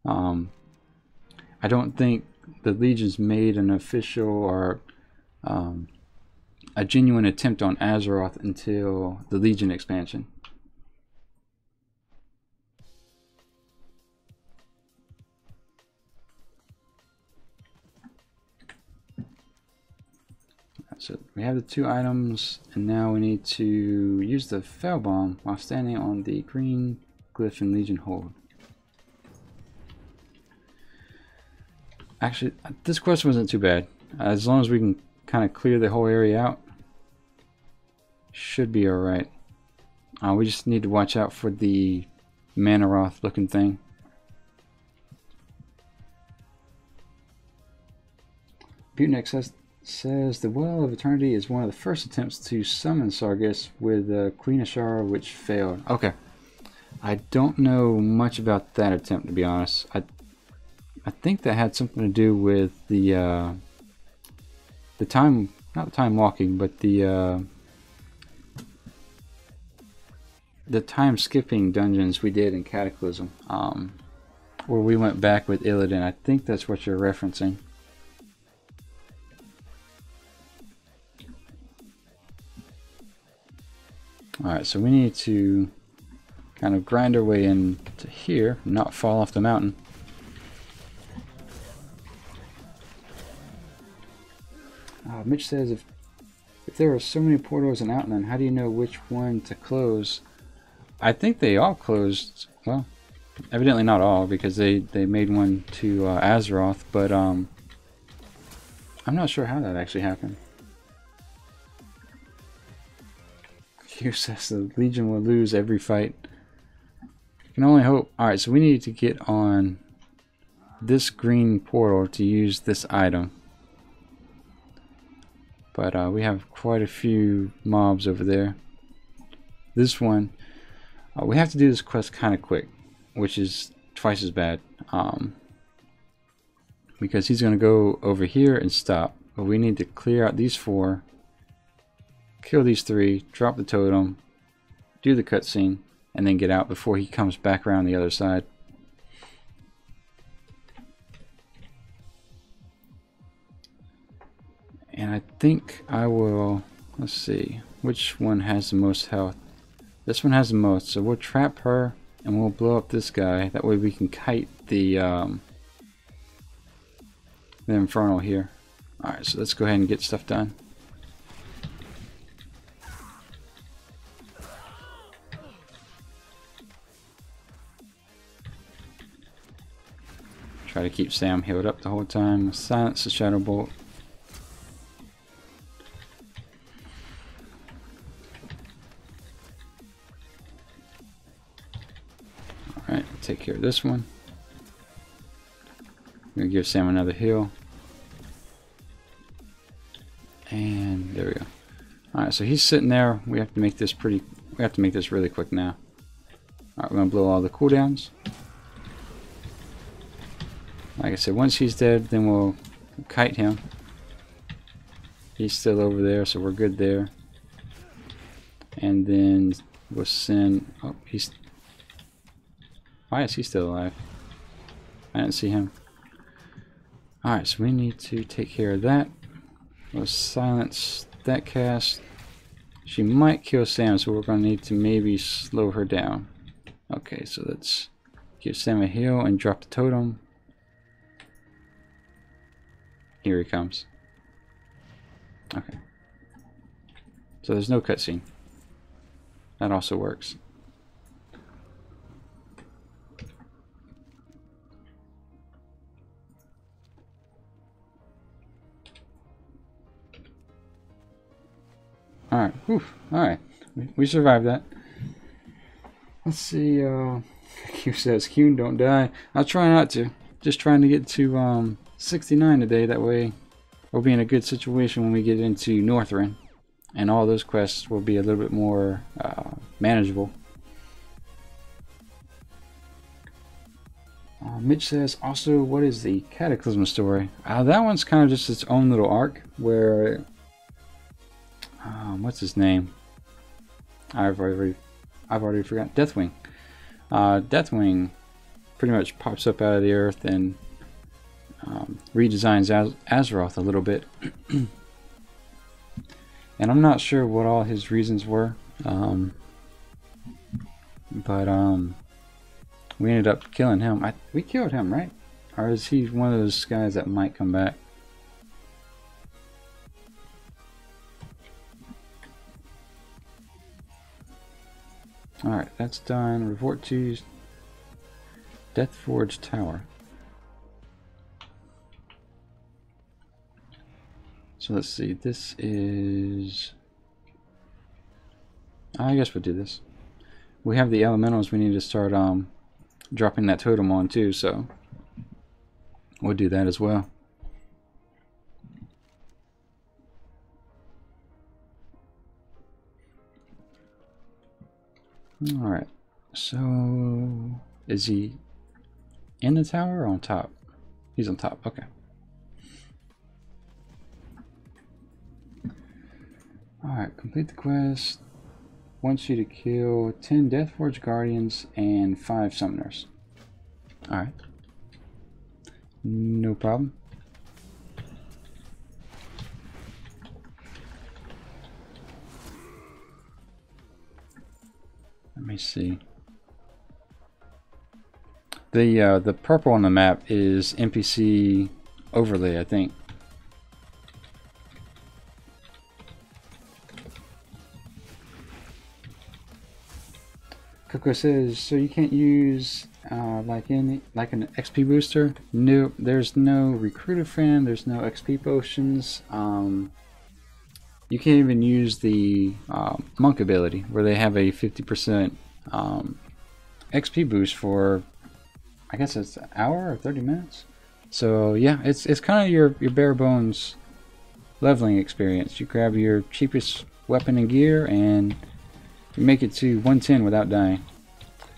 [SPEAKER 1] I don't think the Legion's made an official or a genuine attempt on Azeroth until the Legion expansion. So we have the 2 items, and now we need to use the Fell Bomb while standing on the green glyph in Legion Hold. Actually, this quest wasn't too bad. As long as we can kind of clear the whole area out, should be alright. We just need to watch out for the Manaroth looking thing. Butenek says the Well of Eternity is one of the first attempts to summon Sargus with Queen Ashara, which failed. Okay. I don't know much about that attempt, to be honest. I think that had something to do with the time, not the time walking, but the the time skipping dungeons we did in Cataclysm, where we went back with Illidan. I think that's what you're referencing. Alright, so we need to kind of grind our way into here, not fall off the mountain. Mitch says, if there are so many portals in Outland, how do you know which one to close? I think they all closed. Well, evidently not all, because they made one to Azeroth, but I'm not sure how that actually happened. Q says the Legion will lose every fight. I can only hope. Alright, so we need to get on this green portal to use this item. But we have quite a few mobs over there. This one, we have to do this quest kind of quick, which is twice as bad. Because he's going to go over here and stop. But we need to clear out these 4, kill these 3, drop the totem, do the cutscene, and then get out before he comes back around the other side. And I think I will, let's see, which one has the most health? This one has the most, so we'll trap her and we'll blow up this guy. That way we can kite the Infernal here. Alright, so let's go ahead and get stuff done. Try to keep Sam healed up the whole time. Silence the Shadow Bolt. Alright, take care of this one. I'm gonna give Sam another heal. And there we go. Alright, so he's sitting there. We have to make this really quick now. Alright, we're gonna blow all the cooldowns. Like I said, once he's dead, then we'll kite him. He's still over there, so we're good there. And then we'll send... Oh, he's... Why is he still alive? I didn't see him. Alright, so we need to take care of that. We'll silence that cast. She might kill Sam, so we're going to need to maybe slow her down. Okay, so let's give Sam a heal and drop the totem. Here he comes. Okay. So there's no cutscene. That also works. Alright, alright. We survived that. Let's see, Q says, Qyune, don't die. I'll try not to. Just trying to get to 69 today, that way we'll be in a good situation when we get into Northrend. And all those quests will be a little bit more manageable. Mitch says, also, what is the Cataclysm story? That one's kind of just its own little arc where... what's his name? I've already forgotten. Deathwing. Deathwing pretty much pops up out of the earth and redesigns Azeroth a little bit. And I'm not sure what all his reasons were, but we ended up killing him. We killed him, right? Or is he one of those guys that might come back? Alright, that's done. Report to Deathforge Tower. So let's see, this is... I guess we'll do this. We have the elementals we need to start dropping that totem on too, so we'll do that as well. Alright, so is he in the tower or on top? He's on top, okay. Alright, complete the quest. wants you to kill 10 Deathforge Guardians and 5 Summoners. Alright. No problem. Let me see. The purple on the map is NPC overlay, I think. Coco says, so you can't use like an XP booster? Nope, there's no recruiter friend, there's no XP potions. You can't even use the monk ability where they have a 50% XP boost for, I guess it's an hour or 30 minutes. So yeah, it's kind of your bare bones leveling experience. You grab your cheapest weapon and gear and you make it to 110 without dying.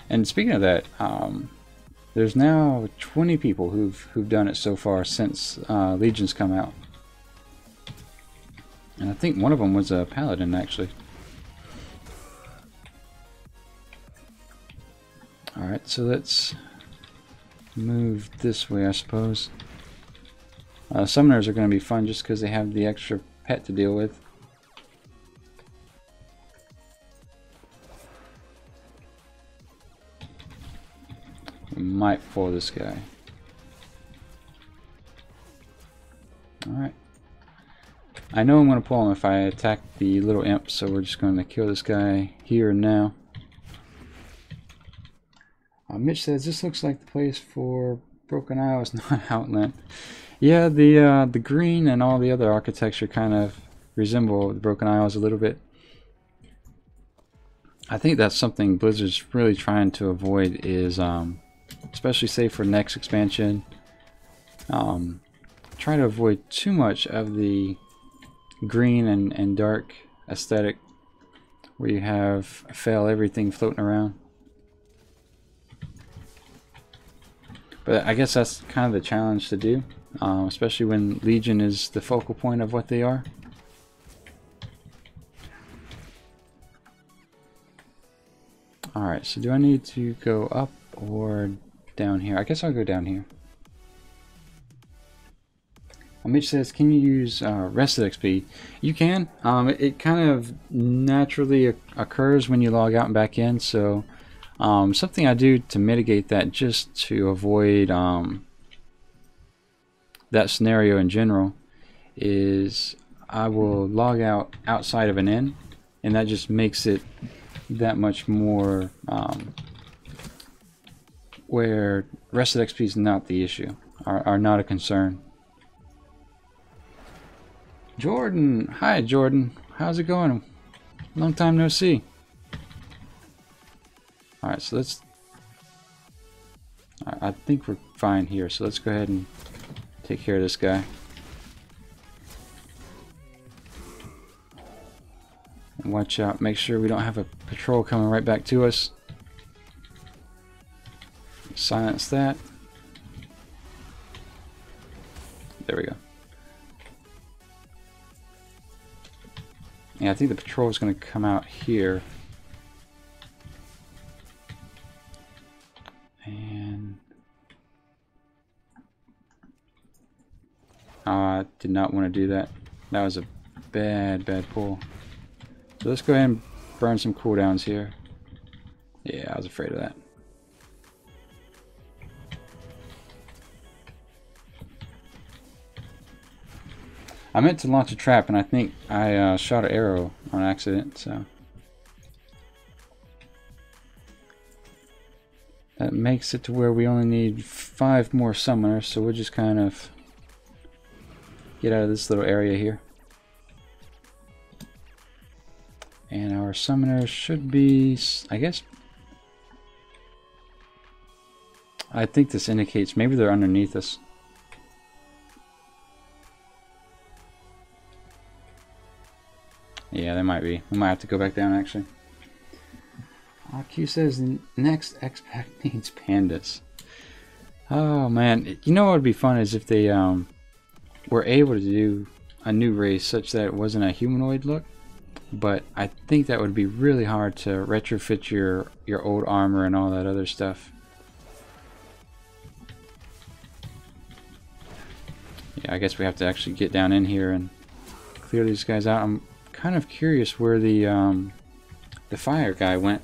[SPEAKER 1] And speaking of that, there's now 20 people who've done it so far since Legions come out. And I think one of them was a paladin, actually. Alright, so let's move this way, I suppose. Summoners are going to be fun just because they have the extra pet to deal with. We might foil this guy. Alright. I know I'm going to pull him if I attack the little imp, so we're just going to kill this guy here and now. Mitch says, this looks like the place for Broken Isles, not Outland. Yeah, the green and all the other architecture kind of resemble the Broken Isles a little bit. I think that's something Blizzard's really trying to avoid is, especially say for next expansion, try to avoid too much of the green and dark aesthetic where you have fail everything floating around. But I guess that's kind of the challenge to do, especially when Legion is the focal point of what they are. Alright, so do I need to go up or down here? I guess I'll go down here. Mitch says, can you use rested XP? You can. It kind of naturally occurs when you log out and back in, so something I do to mitigate that, just to avoid that scenario in general, is I will log out outside of an inn, and that just makes it that much more where rested XP is not the issue, are not a concern. Jordan! Hi Jordan, how's it going? Long time no see. Alright, so let's... I think we're fine here, so let's go ahead and take care of this guy. And watch out, make sure we don't have a patrol coming right back to us. Silence that. There we go. Yeah, I think the patrol is going to come out here. And I did not want to do that. That was a bad pull. So let's go ahead and burn some cooldowns here. Yeah, I was afraid of that. I meant to launch a trap, and I think I shot an arrow on accident, so that makes it to where we only need 5 more summoners, so we'll just kind of get out of this little area here. And our summoners should be, I guess, I think this indicates maybe they're underneath us. Yeah, they might be. We might have to go back down, actually. Q says the next X-Pack needs pandas. Oh, man. You know what would be fun is if they were able to do a new race such that it wasn't a humanoid look. but I think that would be really hard to retrofit your old armor and all that other stuff. Yeah, I guess we have to actually get down in here and clear these guys out. I'm kind of curious where the fire guy went.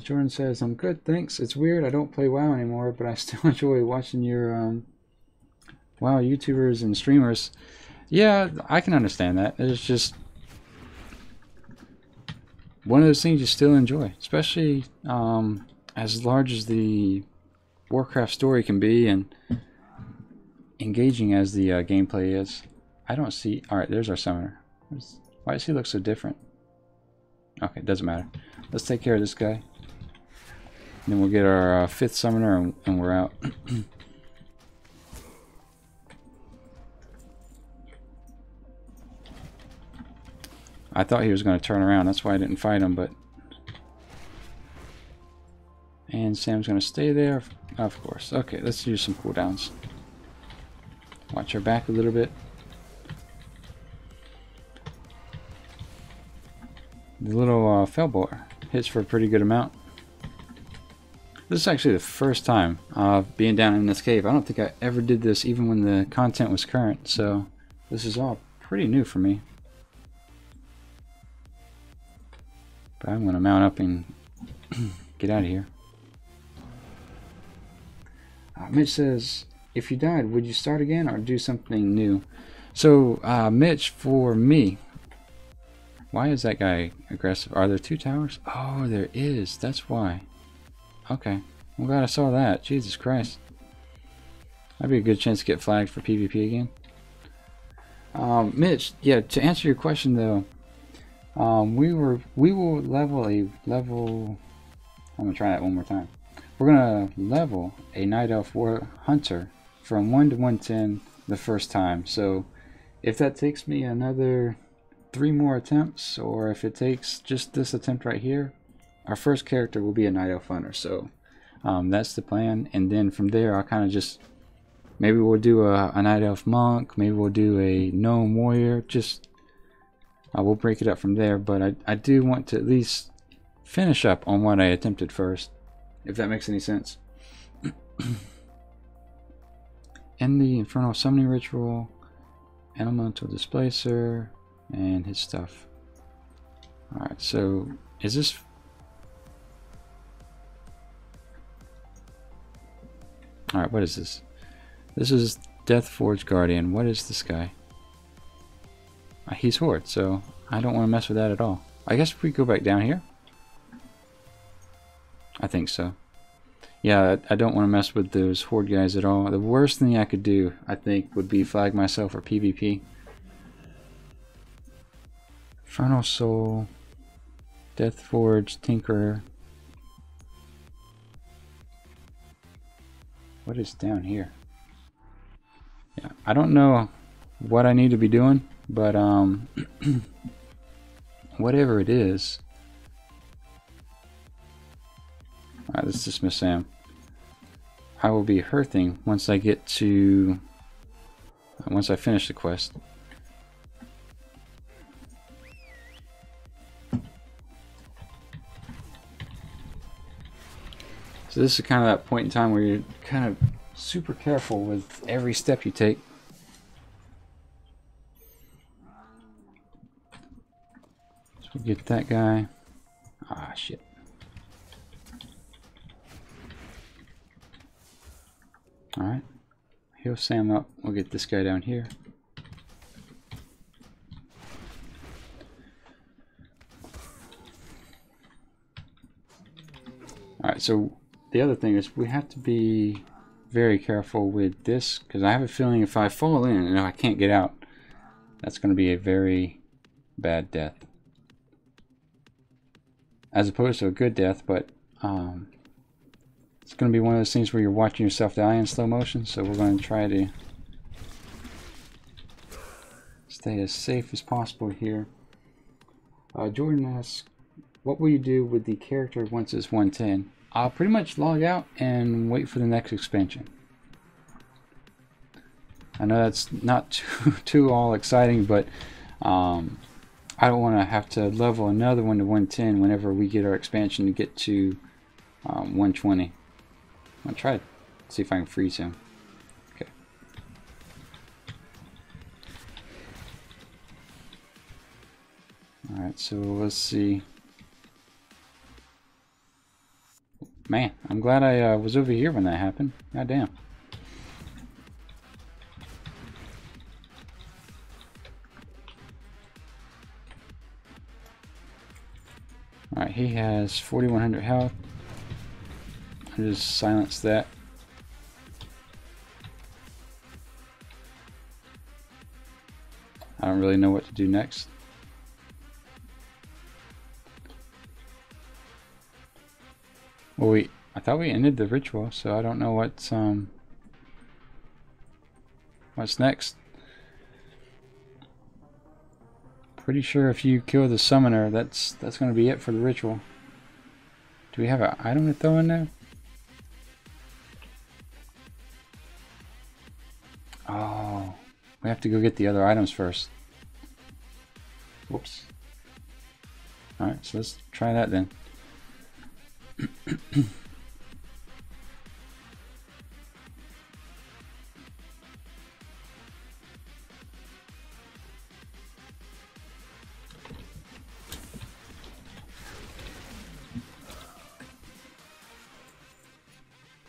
[SPEAKER 1] Jordan says, I'm good, thanks. It's weird, I don't play WoW anymore, but I still enjoy watching your WoW YouTubers and streamers. Yeah, I can understand that. It's just one of those things you still enjoy, especially as large as the Warcraft story can be and engaging as the gameplay is. I don't see... Alright, there's our summoner. Why does he look so different? Okay, doesn't matter. Let's take care of this guy. Then we'll get our 5th summoner and we're out. I thought he was going to turn around. That's why I didn't fight him, but... And Sam's going to stay there. Of course. Okay, let's use some cooldowns. Watch our back a little bit. The little Felboar hits for a pretty good amount. This is actually the first time being down in this cave. I don't think I ever did this even when the content was current, so this is all pretty new for me. But I'm going to mount up and get out of here. Mitch says, if you died, would you start again or do something new? So, Mitch, for me, why is that guy aggressive? Are there 2 towers? Oh, there is. That's why. Okay. I'm glad I saw that. Jesus Christ. That'd be a good chance to get flagged for PvP again. Mitch, yeah, to answer your question though, we will level a level... I'm gonna try that one more time. We're gonna level a Night Elf War Hunter from 1 to 110 the first time. So if that takes me another 3 more attempts, or if it takes just this attempt right here, our first character will be a Night Elf Hunter. So that's the plan, and then from there I'll kind of just, maybe we'll do a Night Elf Monk, maybe we'll do a Gnome Warrior, just we'll break it up from there. But I do want to at least finish up on what I attempted first, if that makes any sense. End the Infernal Summoning Ritual, Elemental Displacer, and his stuff. Alright, so is this... Alright, what is this? This is Deathforge Guardian. What is this guy? He's Horde, so I don't want to mess with that at all. I guess if we go back down here? I think so. Yeah, I don't want to mess with those Horde guys at all. The worst thing I could do, I think, would be flag myself for PvP. Infernal Soul, Deathforge, Tinkerer. What is down here? Yeah, I don't know what I need to be doing, but whatever it is. Alright, let's dismiss Sam. I will be hearthing once I get to... once I finish the quest. So this is kind of that point in time where you're kind of super careful with every step you take. So we get that guy. Ah, shit. Alright. Heal Sam up. We'll get this guy down here. Alright, so the other thing is we have to be very careful with this, because I have a feeling if I fall in and I can't get out, that's going to be a very bad death. As opposed to a good death, but it's going to be one of those things where you're watching yourself die in slow motion, so we're going to try to stay as safe as possible here. Jordan asks, what will you do with the character once it's 110? I'll pretty much log out and wait for the next expansion. I know that's not too all exciting, but I don't want to have to level another one to 110 whenever we get our expansion to get to 120. I'm going to try to see if I can freeze him. Okay. Alright, so let's see. Man, I'm glad I was over here when that happened. God damn. Alright, he has 4100 health. I'll just silence that. I don't really know what to do next. Well, I thought we ended the ritual, so I don't know what's next. Pretty sure if you kill the summoner, that's going to be it for the ritual. Do we have an item to throw in there? Oh, we have to go get the other items first. Whoops. Alright, so let's try that then.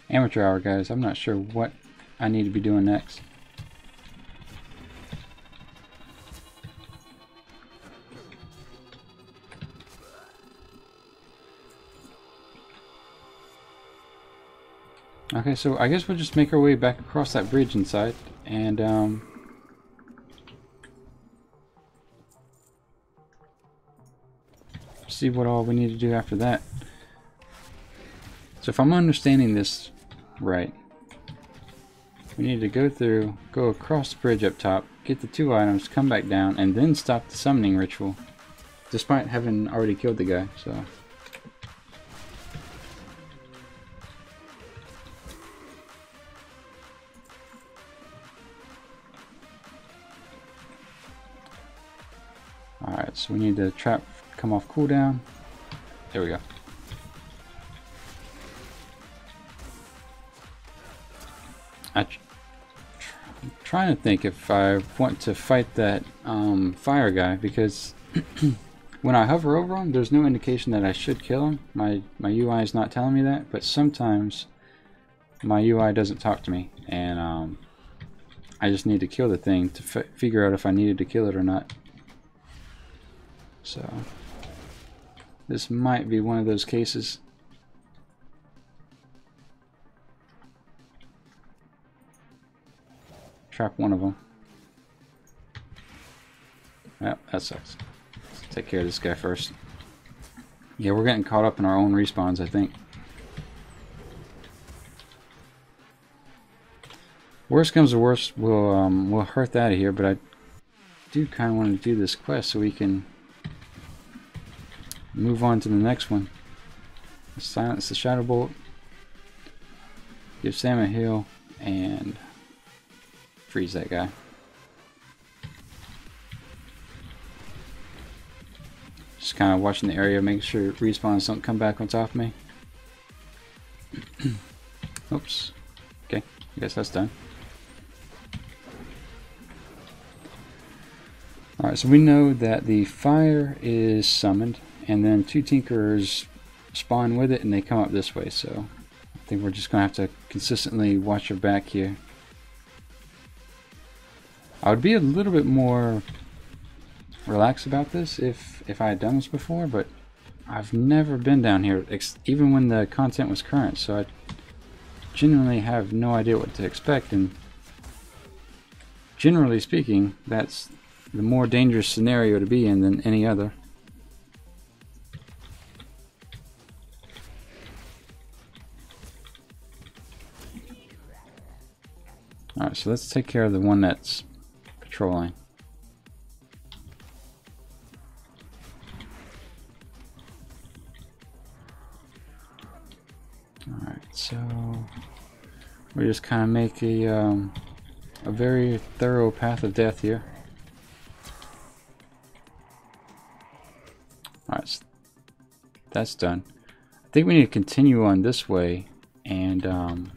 [SPEAKER 1] Amateur hour, guys. I'm not sure what I need to be doing next. Okay, so I guess we'll just make our way back across that bridge inside and see what all we need to do after that. So if I'm understanding this right, we need to go across the bridge up top, get the 2 items, come back down, and then stop the summoning ritual, despite having already killed the guy. So alright, so we need the trap come off cooldown. There we go. I'm trying to think if I want to fight that fire guy, because when I hover over him, there's no indication that I should kill him. My UI is not telling me that, but sometimes my UI doesn't talk to me, and I just need to kill the thing to figure out if I needed to kill it or not. So this might be one of those cases. Trap one of them. Yep, that sucks. Let's take care of this guy first. Yeah, we're getting caught up in our own respawns, I think. Worst comes to worst, we'll hearth out of here, but I do kind of want to do this quest so we can move on to the next one. Silence the Shadow Bolt. Give Sam a heal and freeze that guy. Just kind of watching the area, making sure respawns don't come back on top of me. Oops. Okay, I guess that's done. Alright, so we know that the fire is summoned, and then 2 Tinkerers spawn with it and they come up this way, so I think we're just going to have to consistently watch our back here. I would be a little bit more relaxed about this if I had done this before, but I've never been down here, even when the content was current, so I genuinely have no idea what to expect, and generally speaking, that's the more dangerous scenario to be in than any other. Alright, so let's take care of the one that's patrolling. We just kind of make a very thorough path of death here. Alright, so that's done. I think we need to continue on this way and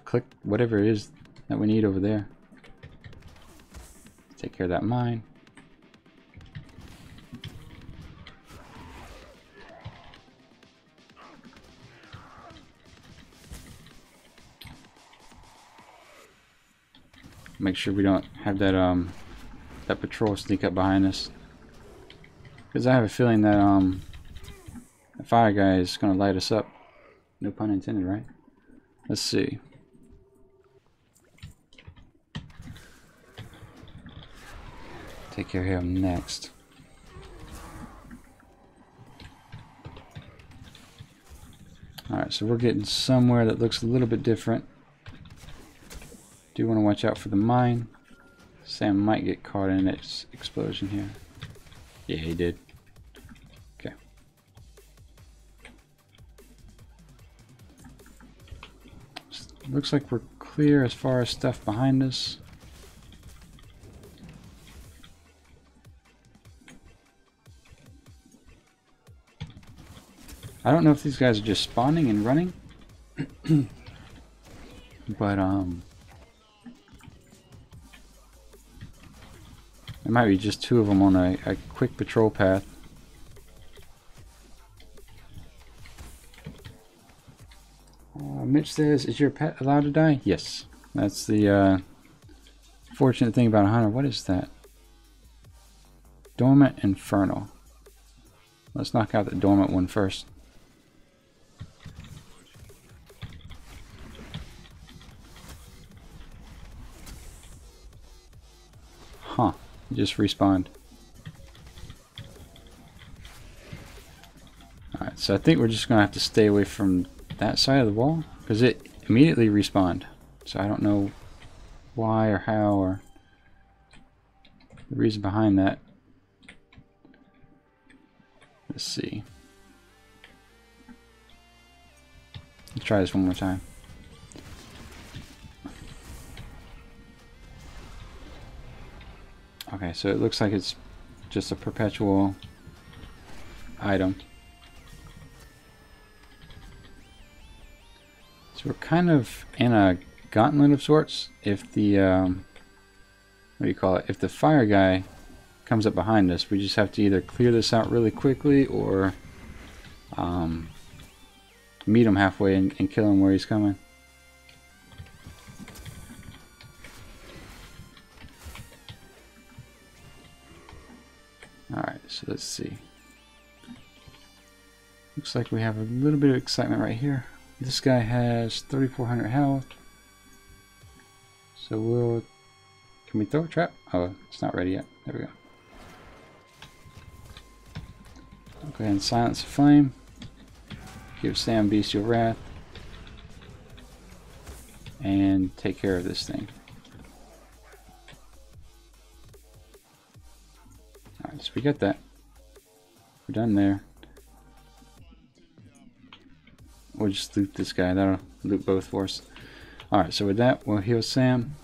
[SPEAKER 1] click whatever it is that we need over there. Take care of that mine. Make sure we don't have that that patrol sneak up behind us, because I have a feeling that the fire guy is going to light us up. No pun intended, right? Let's see. Take care of him next. Alright, so we're getting somewhere that looks a little bit different. Do want to watch out for the mine. Sam might get caught in its explosion here. Yeah, he did. Okay. Looks like we're clear as far as stuff behind us. I don't know if these guys are just spawning and running, but there might be just two of them on a quick patrol path. Mitch says, "Is your pet allowed to die?" Yes, that's the fortunate thing about a hunter. What is that? Dormant Infernal. Let's knock out the dormant one first. Huh, it just respawned. Alright, so I think we're just going to have to stay away from that side of the wall, because it immediately respawned. So I don't know why or how or the reason behind that. Let's see. Let's try this one more time. Okay, so it looks like it's just a perpetual item. So we're kind of in a gauntlet of sorts. If the what do you call it? If the fire guy comes up behind us, we just have to either clear this out really quickly or meet him halfway and kill him where he's coming. Alright, so let's see. Looks like we have a little bit of excitement right here. This guy has 3,400 health. So we'll... Can we throw a trap? Oh, it's not ready yet. There we go. I'll go ahead and silence the flame. Give Sam Bestial Wrath. And take care of this thing. Alright, so we got that. We're done there. We'll just loot this guy. That'll loot both for us. Alright, so with that, we'll heal Sam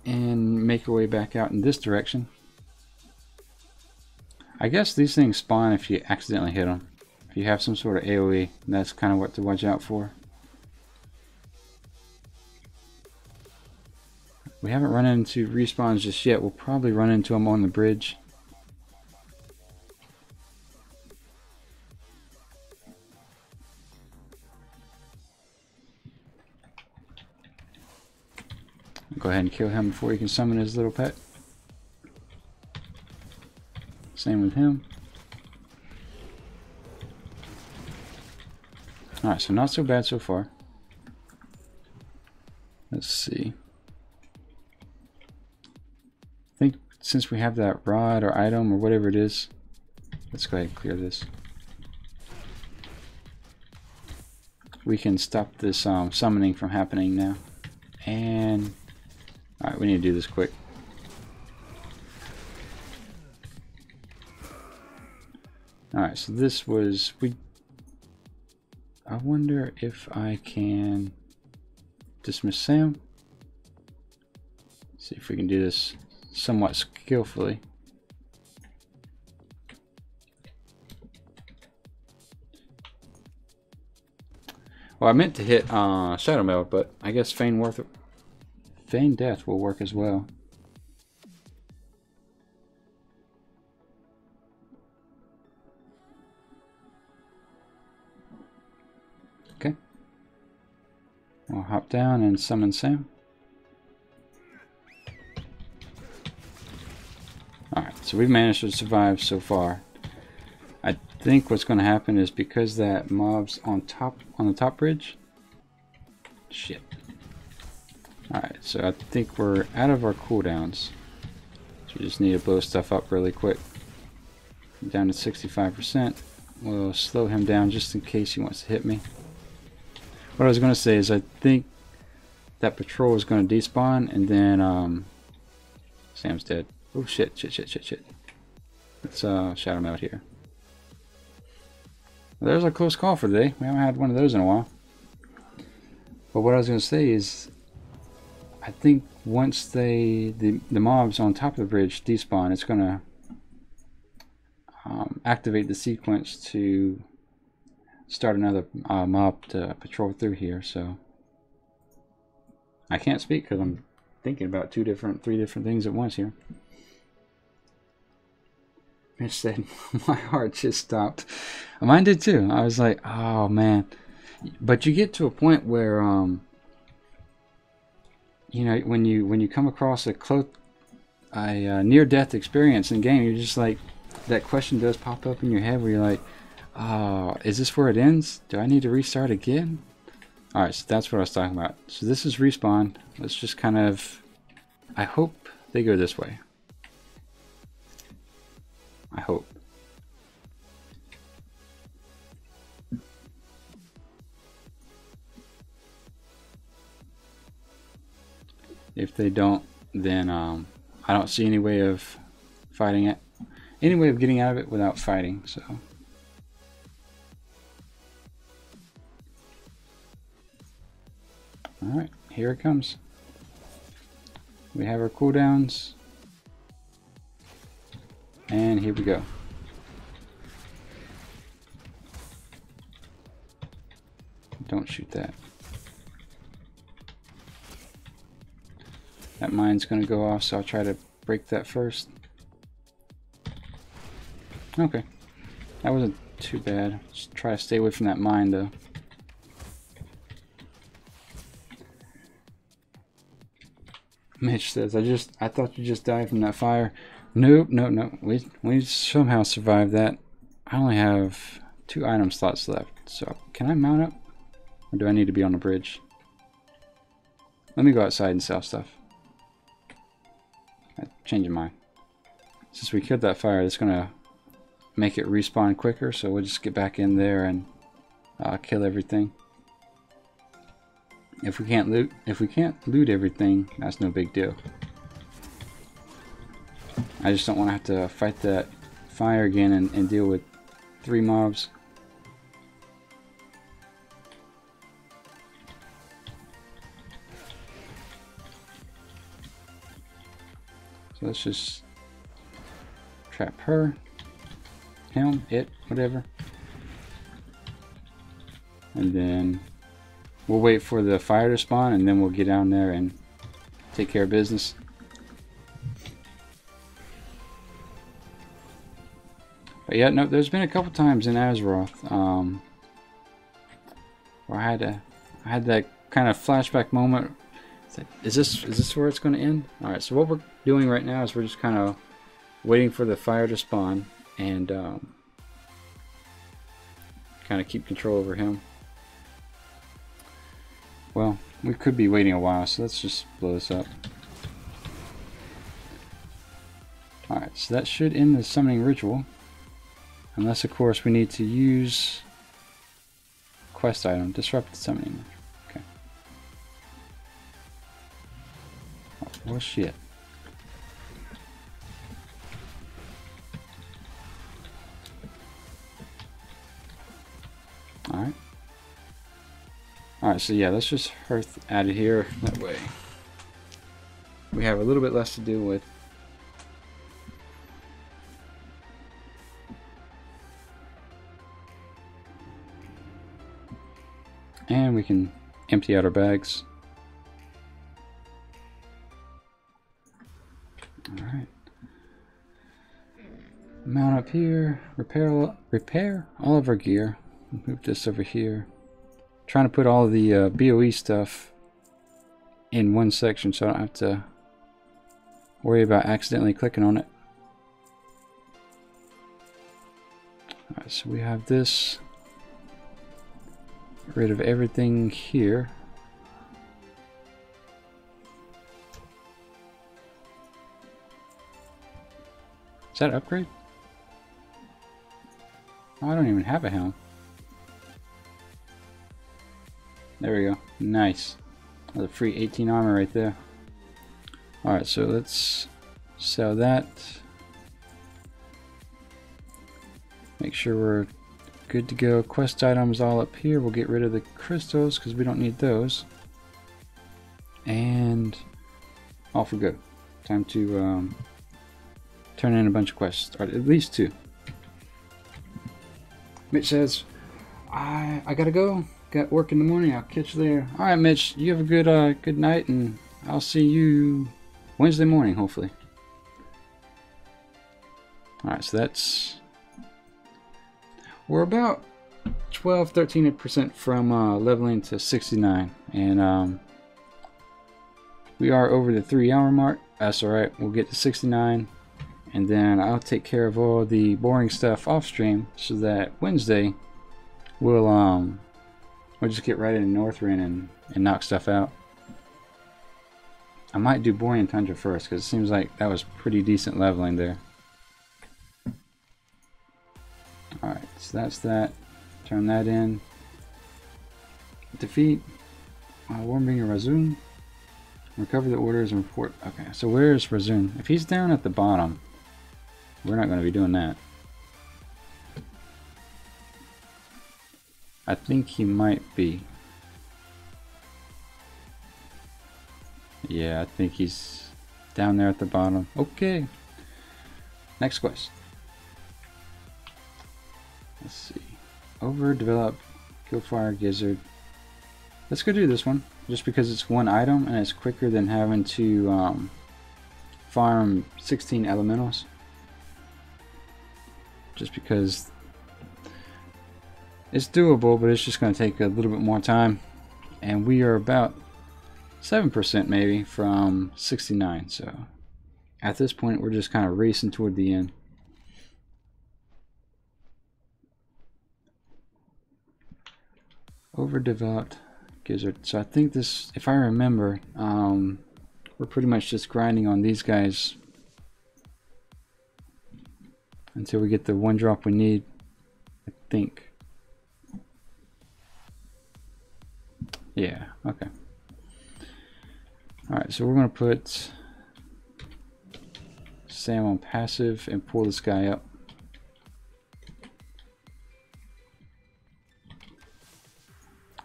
[SPEAKER 1] and make our way back out in this direction. I guess these things spawn if you accidentally hit them. If you have some sort of AoE, that's kind of what to watch out for. We haven't run into respawns just yet. We'll probably run into them on the bridge. Go ahead and kill him before he can summon his little pet. Same with him. Alright, so not so bad so far. Let's see. I think since we have that rod or item or whatever it is, let's go ahead and clear this. We can stop this summoning from happening now. And alright, we need to do this quick. Alright, so this was I wonder if I can dismiss Sam. See if we can do this somewhat skillfully. Well, I meant to hit Shadow Meld, but I guess Feign Death will work as well. Okay. We'll hop down and summon Sam. Alright, so we've managed to survive so far. I think what's going to happen is because that mob's on the top bridge. Shit. Alright, so I think we're out of our cooldowns. So we just need to blow stuff up really quick. Down to 65%. We'll slow him down just in case he wants to hit me. What I was going to say is I think that patrol is going to despawn and then Sam's dead. Oh shit. Let's Shadow Meld here. Well, there's a close call for today. We haven't had one of those in a while. But what I was going to say is I think once the mobs on top of the bridge despawn, it's going to activate the sequence to start another mob to patrol through here. So I can't speak because I'm thinking about three different things at once here. Mitch said, my heart just stopped. Mine did too. I was like, oh man. But you get to a point where, you know, when you come across a near-death experience in game, you're just like, that question does pop up in your head where you're like, oh, is this where it ends? Do I need to restart again? Alright, so that's what I was talking about. So this is respawn. Let's just kind of, I hope they go this way. I hope. If they don't, then I don't see any way of fighting it. Any way of getting out of it without fighting, so. Alright, here it comes. We have our cooldowns. And here we go. Don't shoot that. That mine's going to go off, so I'll try to break that first. Okay. That wasn't too bad. Just try to stay away from that mine, though. Mitch says, I thought you just died from that fire. Nope. We somehow survived that. I only have 2 item slots left. So, can I mount up? Or do I need to be on the bridge? Let me go outside and sell stuff. Change of mind. Since we killed that fire, it's going to make it respawn quicker. So, we'll just get back in there and kill everything. If we can't loot everything, that's no big deal. I just don't want to have to fight that fire again and deal with 3 mobs. So let's just trap her, him, it, whatever. And then we'll wait for the fire to spawn and then we'll get down there and take care of business. But yeah, no, there's been a couple times in Azeroth where I had that kind of flashback moment. It's like, is this where it's going to end? All right, so what we're doing right now is we're just kind of waiting for the fire to spawn and kind of keep control over him. Well, we could be waiting a while, so let's just blow this up. Alright, so that should end the summoning ritual. Unless, of course, we need to use quest item, disrupt the summoning. Okay. Oh, well, shit. Alright. Alright, so yeah, let's just hearth out of here. That way we have a little bit less to deal with. And we can empty out our bags. Alright. Mount up here. Repair all of our gear. Move this over here. Trying to put all of the BOE stuff in one section so I don't have to worry about accidentally clicking on it. Alright, so we have this. Get rid of everything here. Is that an upgrade? Oh, I don't even have a helm. There we go. Nice. That's a free 18 armor right there. Alright, so let's sell that. Make sure we're good to go. Quest items all up here. We'll get rid of the crystals because we don't need those. And off we go. Time to turn in a bunch of quests, or at least 2. Mitch says, I gotta go. Got work in the morning. I'll catch you later. All right, Mitch. You have a good night, and I'll see you Wednesday morning, hopefully. All right, so we're about 13% from leveling to 69, and we are over the 3-hour mark. That's all right. We'll get to 69, and then I'll take care of all the boring stuff off stream, so that Wednesday we'll just get right into Northrend and knock stuff out. I might do Borean Tundra first because it seems like that was pretty decent leveling there. Alright, so that's that. Turn that in. Defeat Warmbringer Razun. Recover the orders and report. Okay, so where's Razun? If he's down at the bottom, we're not going to be doing that. I think he might be. Yeah, I think he's down there at the bottom. Okay. Next quest. Let's see. Overdeveloped Killfire Gizzard. Let's go do this one. Just because it's one item and it's quicker than having to farm 16 elementals. Just because it's doable, but it's just going to take a little bit more time. And we are about 7% maybe from 69. So at this point, we're just kind of racing toward the end. Overdeveloped gizzard. So I think this, if I remember, we're pretty much just grinding on these guys until we get the 1 drop we need, I think. Yeah, okay. Alright, so we're going to put Sam on passive and pull this guy up.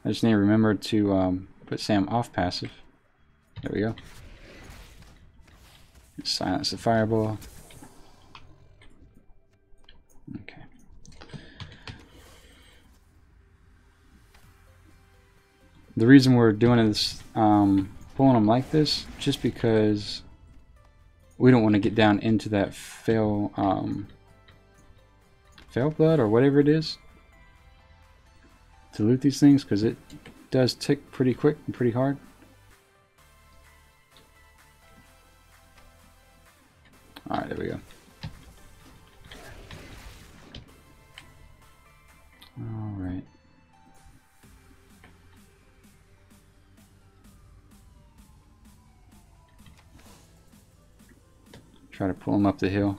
[SPEAKER 1] I just need to remember to put Sam off passive. There we go. Silence the fireball. Okay. The reason we're doing this, pulling them like this, just because we don't want to get down into that fail blood or whatever it is to loot these things, because it does tick pretty quick and pretty hard. Alright, there we go. Alright. Try to pull them up the hill.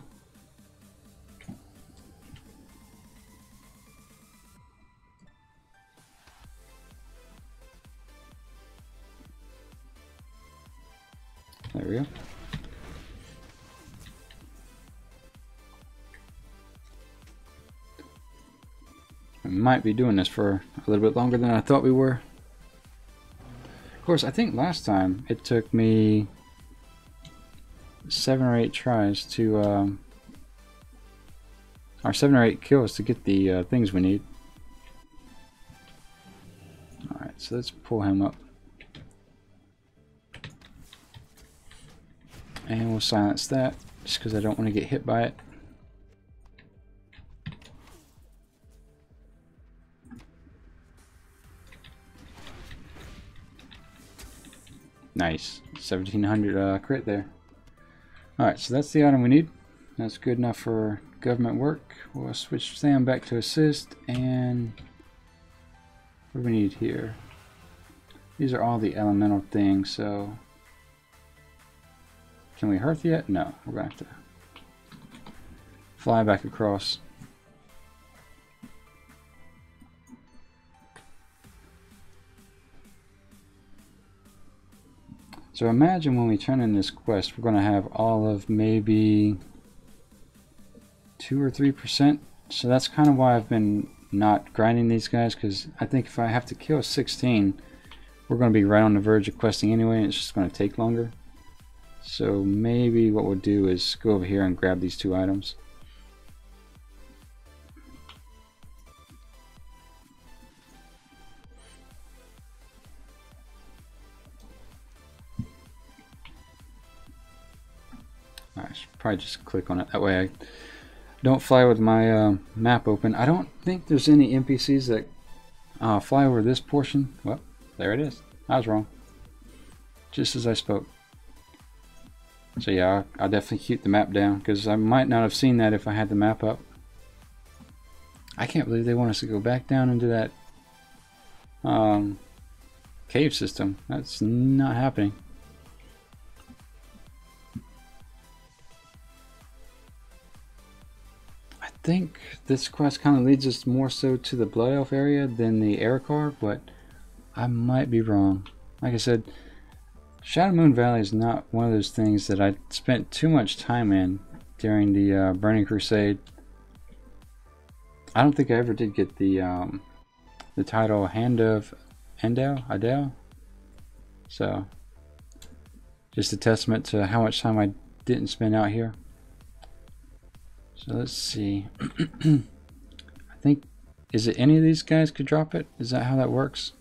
[SPEAKER 1] There we go. We might be doing this for a little bit longer than I thought we were. course, I think last time it took me 7 or 8 tries to, or 7 or 8 kills to get the things we need. Alright, so let's pull him up. And we'll silence that, just because I don't want to get hit by it. Nice, 1700 crit there. Alright, so that's the item we need. That's good enough for government work. We'll switch Sam back to assist, and what do we need here? These are all the elemental things, so can we hearth yet? No, we're gonna have to fly back across. So imagine when we turn in this quest, we're going to have all of maybe 2 or 3%. So that's kind of why I've been not grinding these guys, because I think if I have to kill 16, we're going to be right on the verge of questing anyway, and it's just going to take longer. So maybe what we'll do is go over here and grab these 2 items. I should probably just click on it. That way I don't fly with my map open. I don't think there's any NPCs that fly over this portion. Well, there it is. I was wrong. Just as I spoke. So yeah, I'll definitely keep the map down, because I might not have seen that if I had the map up. I can't believe they want us to go back down into that cave system. That's not happening. I think this quest kind of leads us more so to the Blood Elf area than the Arakar, but I might be wrong. Like I said, Shadow Moon Valley is not one of those things that I spent too much time in during the Burning Crusade. I don't think I ever did get the title Hand of Adel. So, just a testament to how much time I didn't spend out here. So let's see. I think, is it any of these guys could drop it? Is that how that works?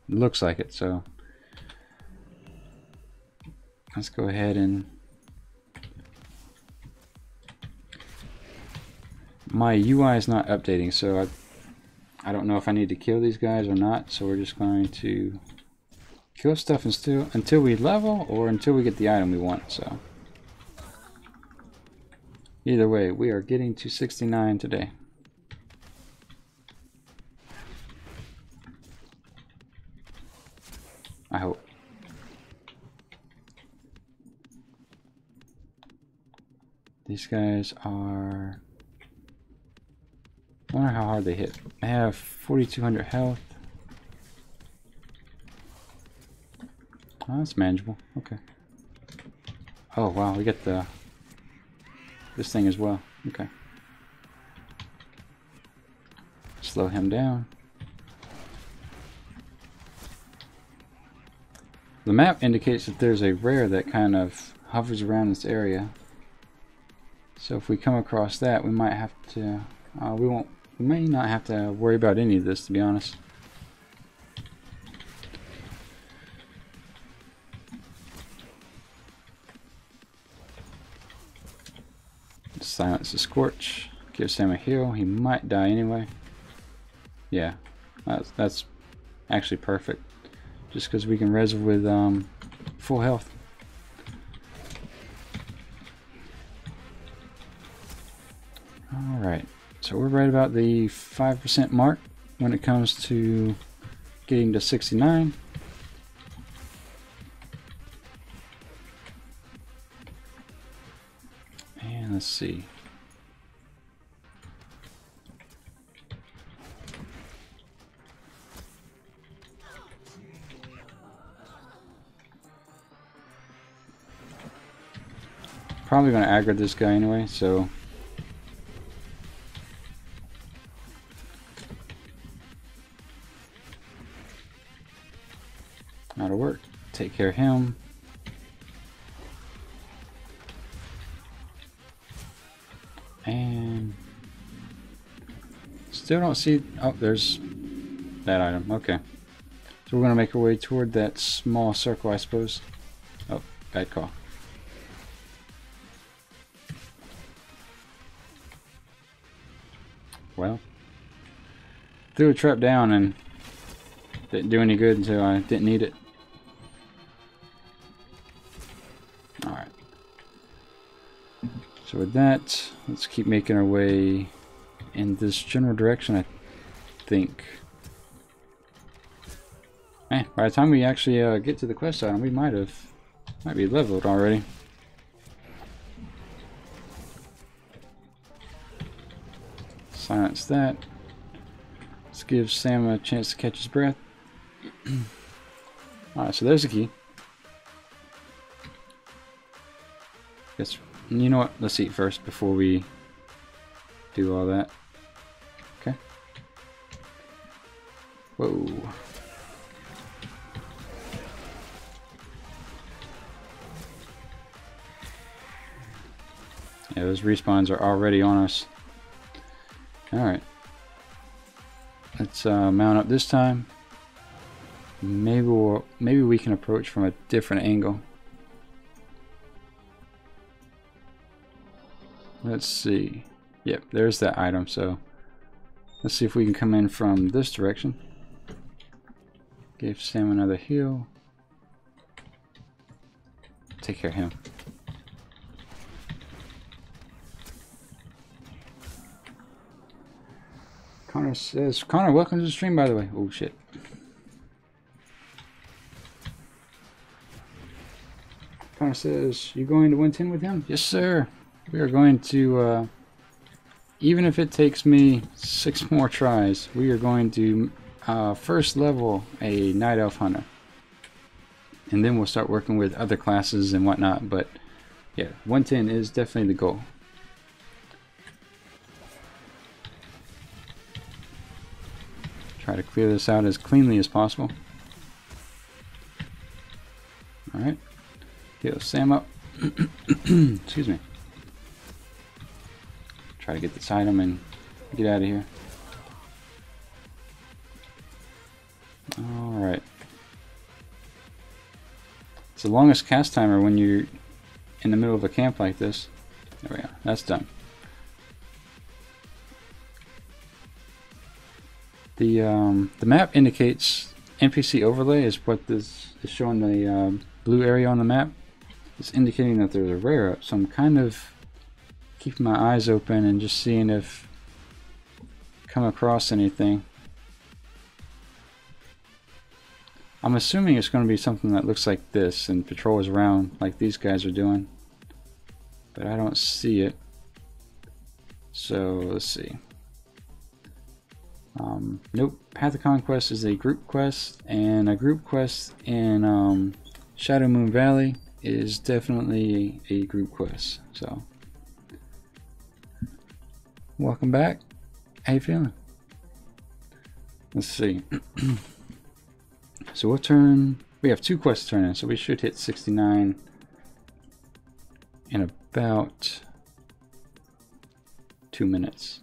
[SPEAKER 1] It looks like it, so let's go ahead and my UI is not updating, so I don't know if I need to kill these guys or not, so we're just going to kill stuff until we level or until we get the item we want. So either way, we are getting to 69 today. I hope. These guys are... I wonder how hard they hit. They have 4,200 health. Oh, that's manageable. Okay. Oh wow, we get the this thing as well. Okay. Slow him down. The map indicates that there's a rare that kind of hovers around this area. So if we come across that, we might have to. We may not have to worry about any of this, to be honest. Silence the Scorch. Give Sam a heal. He might die anyway. Yeah, that's actually perfect. Just because we can res with full health. Alright, so we're right about the 5% mark when it comes to getting to 69. And let's see. Probably going to aggro this guy anyway, so That'll work. Take care of him. And still don't see. Oh, there's that item. Okay. So we're going to make our way toward that small circle, I suppose. Oh, bad call. Well, threw a trap down and didn't do any good until I didn't need it. Alright. So with that, let's keep making our way in this general direction, I think. By the time we actually get to the quest item, we might be leveled already. Silence that. Let's give Sam a chance to catch his breath. Alright, so there's the key. Guess, you know what? Let's eat first before we do all that. Okay. Whoa. Yeah, those respawns are already on us. Alright. Let's mount up this time. Maybe we can approach from a different angle. Let's see. Yep, there's that item, so let's see if we can come in from this direction. Give Sam another heal. Take care of him. Connor says, Connor, welcome to the stream, by the way. Oh, shit. Connor says, you going to 110 with him? Yes, sir. We are going to, even if it takes me 6 more tries, we are going to first level a Night Elf Hunter. And then we'll start working with other classes and whatnot. But, yeah, 110 is definitely the goal. Try to clear this out as cleanly as possible. Alright. Heal Sam up. Excuse me. Try to get this item and get out of here. Alright. It's the longest cast timer when you're in the middle of a camp like this. There we go. That's done. The map indicates NPC overlay is what this is showing, the blue area on the map. It's indicating that there's a rare up, so I'm kind of keeping my eyes open and just seeing if I come across anything. I'm assuming it's going to be something that looks like this and patrols around like these guys are doing, but I don't see it. So let's see. Nope. Path of Conquest is a group quest, and a group quest in Shadow Moon Valley is definitely a group quest. So, welcome back. How you feeling? Let's see. So we'll turn. We have 2 quests to turn in, so we should hit 69 in about 2 minutes.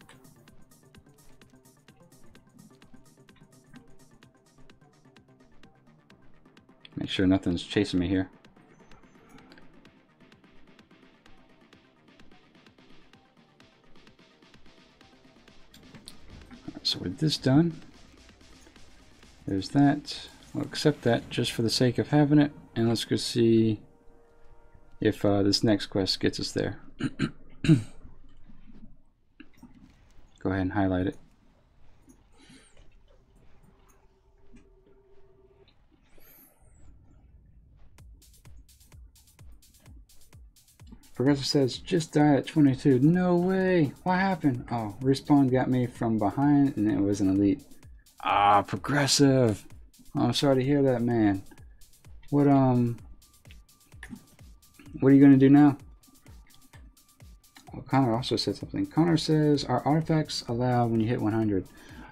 [SPEAKER 1] Make sure nothing's chasing me here. Right, so with this done, there's that. We'll accept that just for the sake of having it, and let's go see if this next quest gets us there. Go ahead and highlight it. Progressive says, just died at 22. No way. What happened? Oh, Respawn got me from behind and it was an elite. Ah, Progressive. Oh, I'm sorry to hear that, man. What are you going to do now? Well, Connor also said something. Connor says, are artifacts allowed when you hit 100?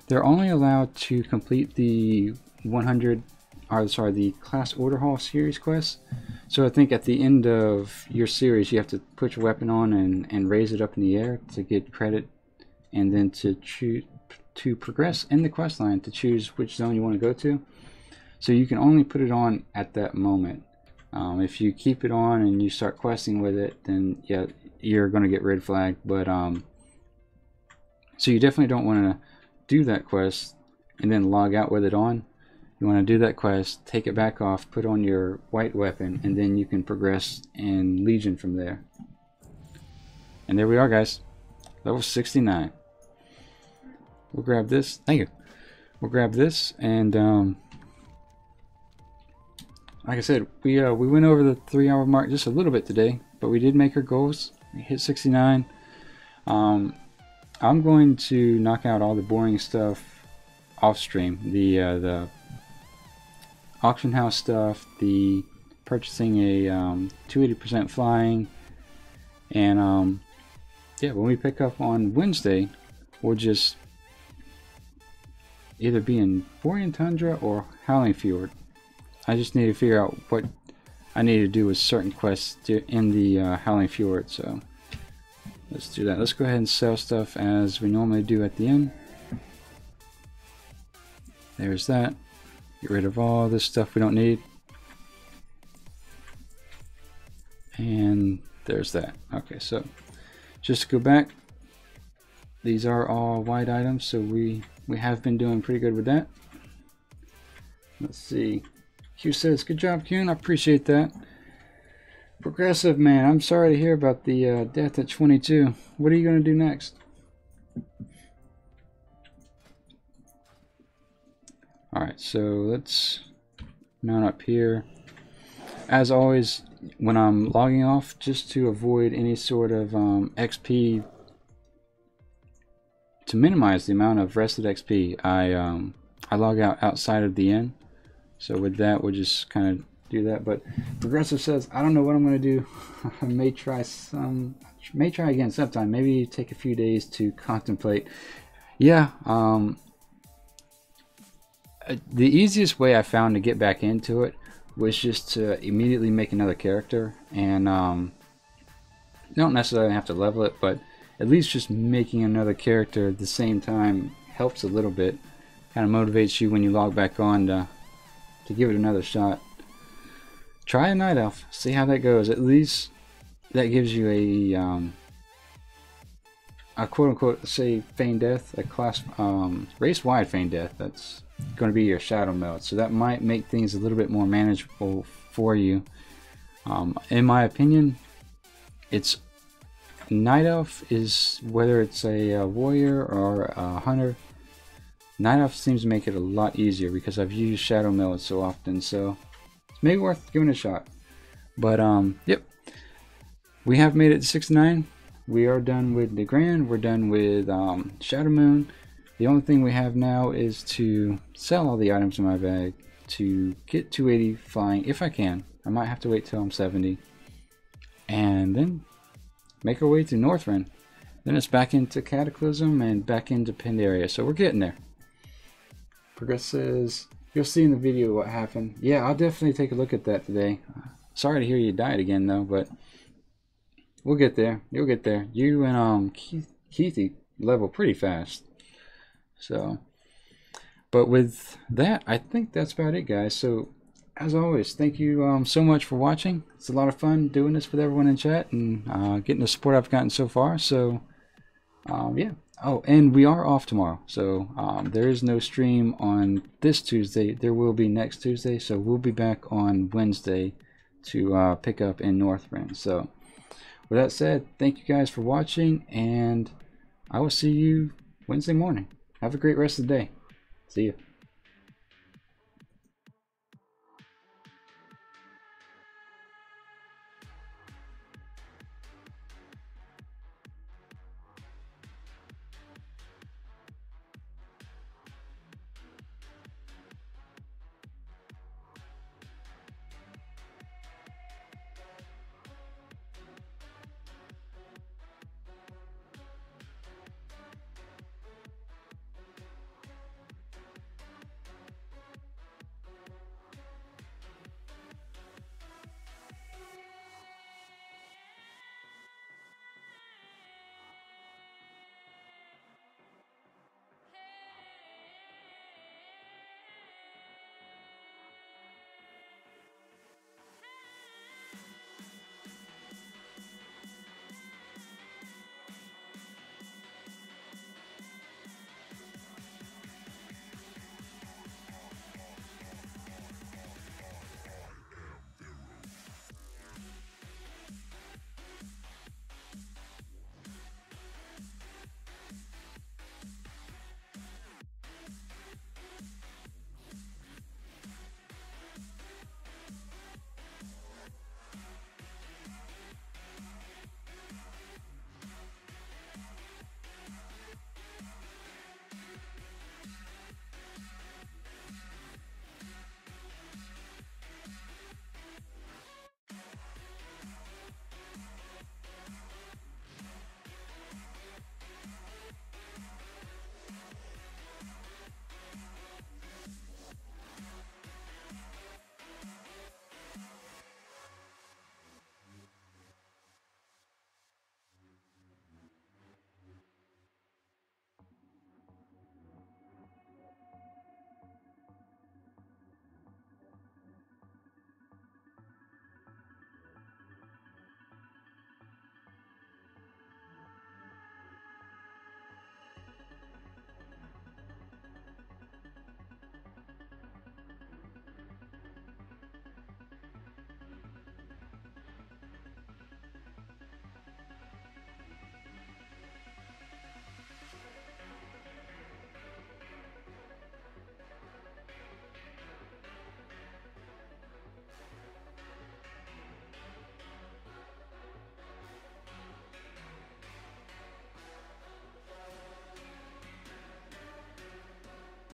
[SPEAKER 1] They're only allowed to complete the 100 the class order hall series quests. So I think at the end of your series, you have to put your weapon on and raise it up in the air to get credit, and then to progress in the quest line to choose which zone you want to go to. So you can only put it on at that moment. If you keep it on and you start questing with it, then yeah, you're going to get red flagged. But so you definitely don't want to do that quest and then log out with it on. You want to do that quest, take it back off, put on your white weapon, and then you can progress in Legion from there. And there we are, guys. Level 69. We'll grab this. Thank you. We'll grab this, and like I said, we went over the 3-hour mark just a little bit today, but we did make our goals. We hit 69. I'm going to knock out all the boring stuff off stream. The auction house stuff, the purchasing a 280% flying, and yeah, when we pick up on Wednesday, we'll just either be in Borean Tundra or Howling Fjord. I just need to figure out what I need to do with certain quests in the Howling Fjord, so let's do that. Let's go ahead and sell stuff as we normally do at the end. There's that. Get rid of all this stuff we don't need. And there's that. Okay, so just to go back, these are all white items, so we have been doing pretty good with that. Let's see. Q says, good job, Qyune. I appreciate that. Progressive man, I'm sorry to hear about the death at 22. What are you going to do next? Alright, so let's mount up here. As always, when I'm logging off, just to avoid any sort of XP, to minimize the amount of rested XP, I log out outside of the inn. So with that, we'll just kind of do that. But Progressive says, I don't know what I'm going to do. I may try again sometime. Maybe take a few days to contemplate. Yeah, the easiest way I found to get back into it was just to immediately make another character, and you don't necessarily have to level it, but at least just making another character at the same time helps a little bit. Kind of motivates you when you log back on to give it another shot. Try a Night Elf, see how that goes. At least that gives you a quote-unquote, say, Feign Death, a class race-wide Feign Death. That's going to be your shadow meld, so that might make things a little bit more manageable for you. In my opinion, it's Night Elf is, whether it's a warrior or a hunter, Night Elf seems to make it a lot easier because I've used shadow meld so often, so it's maybe worth giving it a shot. But yep, we have made it to 69. We are done with Nagrand. We're done with Shadow Moon. The only thing we have now is to sell all the items in my bag to get 280 flying, if I can. I might have to wait till I'm 70. And then make our way to Northrend. Then it's back into Cataclysm and back into Pandaria. So we're getting there. Progress says, you'll see in the video what happened. Yeah, I'll definitely take a look at that today. Sorry to hear you died again though, but we'll get there. You'll get there. You and Keithy level pretty fast. So, but with that, I think that's about it, guys. So, as always, thank you so much for watching. It's a lot of fun doing this with everyone in chat and getting the support I've gotten so far. So, yeah. Oh, and we are off tomorrow. So, there is no stream on this Tuesday. There will be next Tuesday. So, we'll be back on Wednesday to pick up in Northrend. So, with that said, thank you guys for watching, and I will see you Wednesday morning. Have a great rest of the day. See you.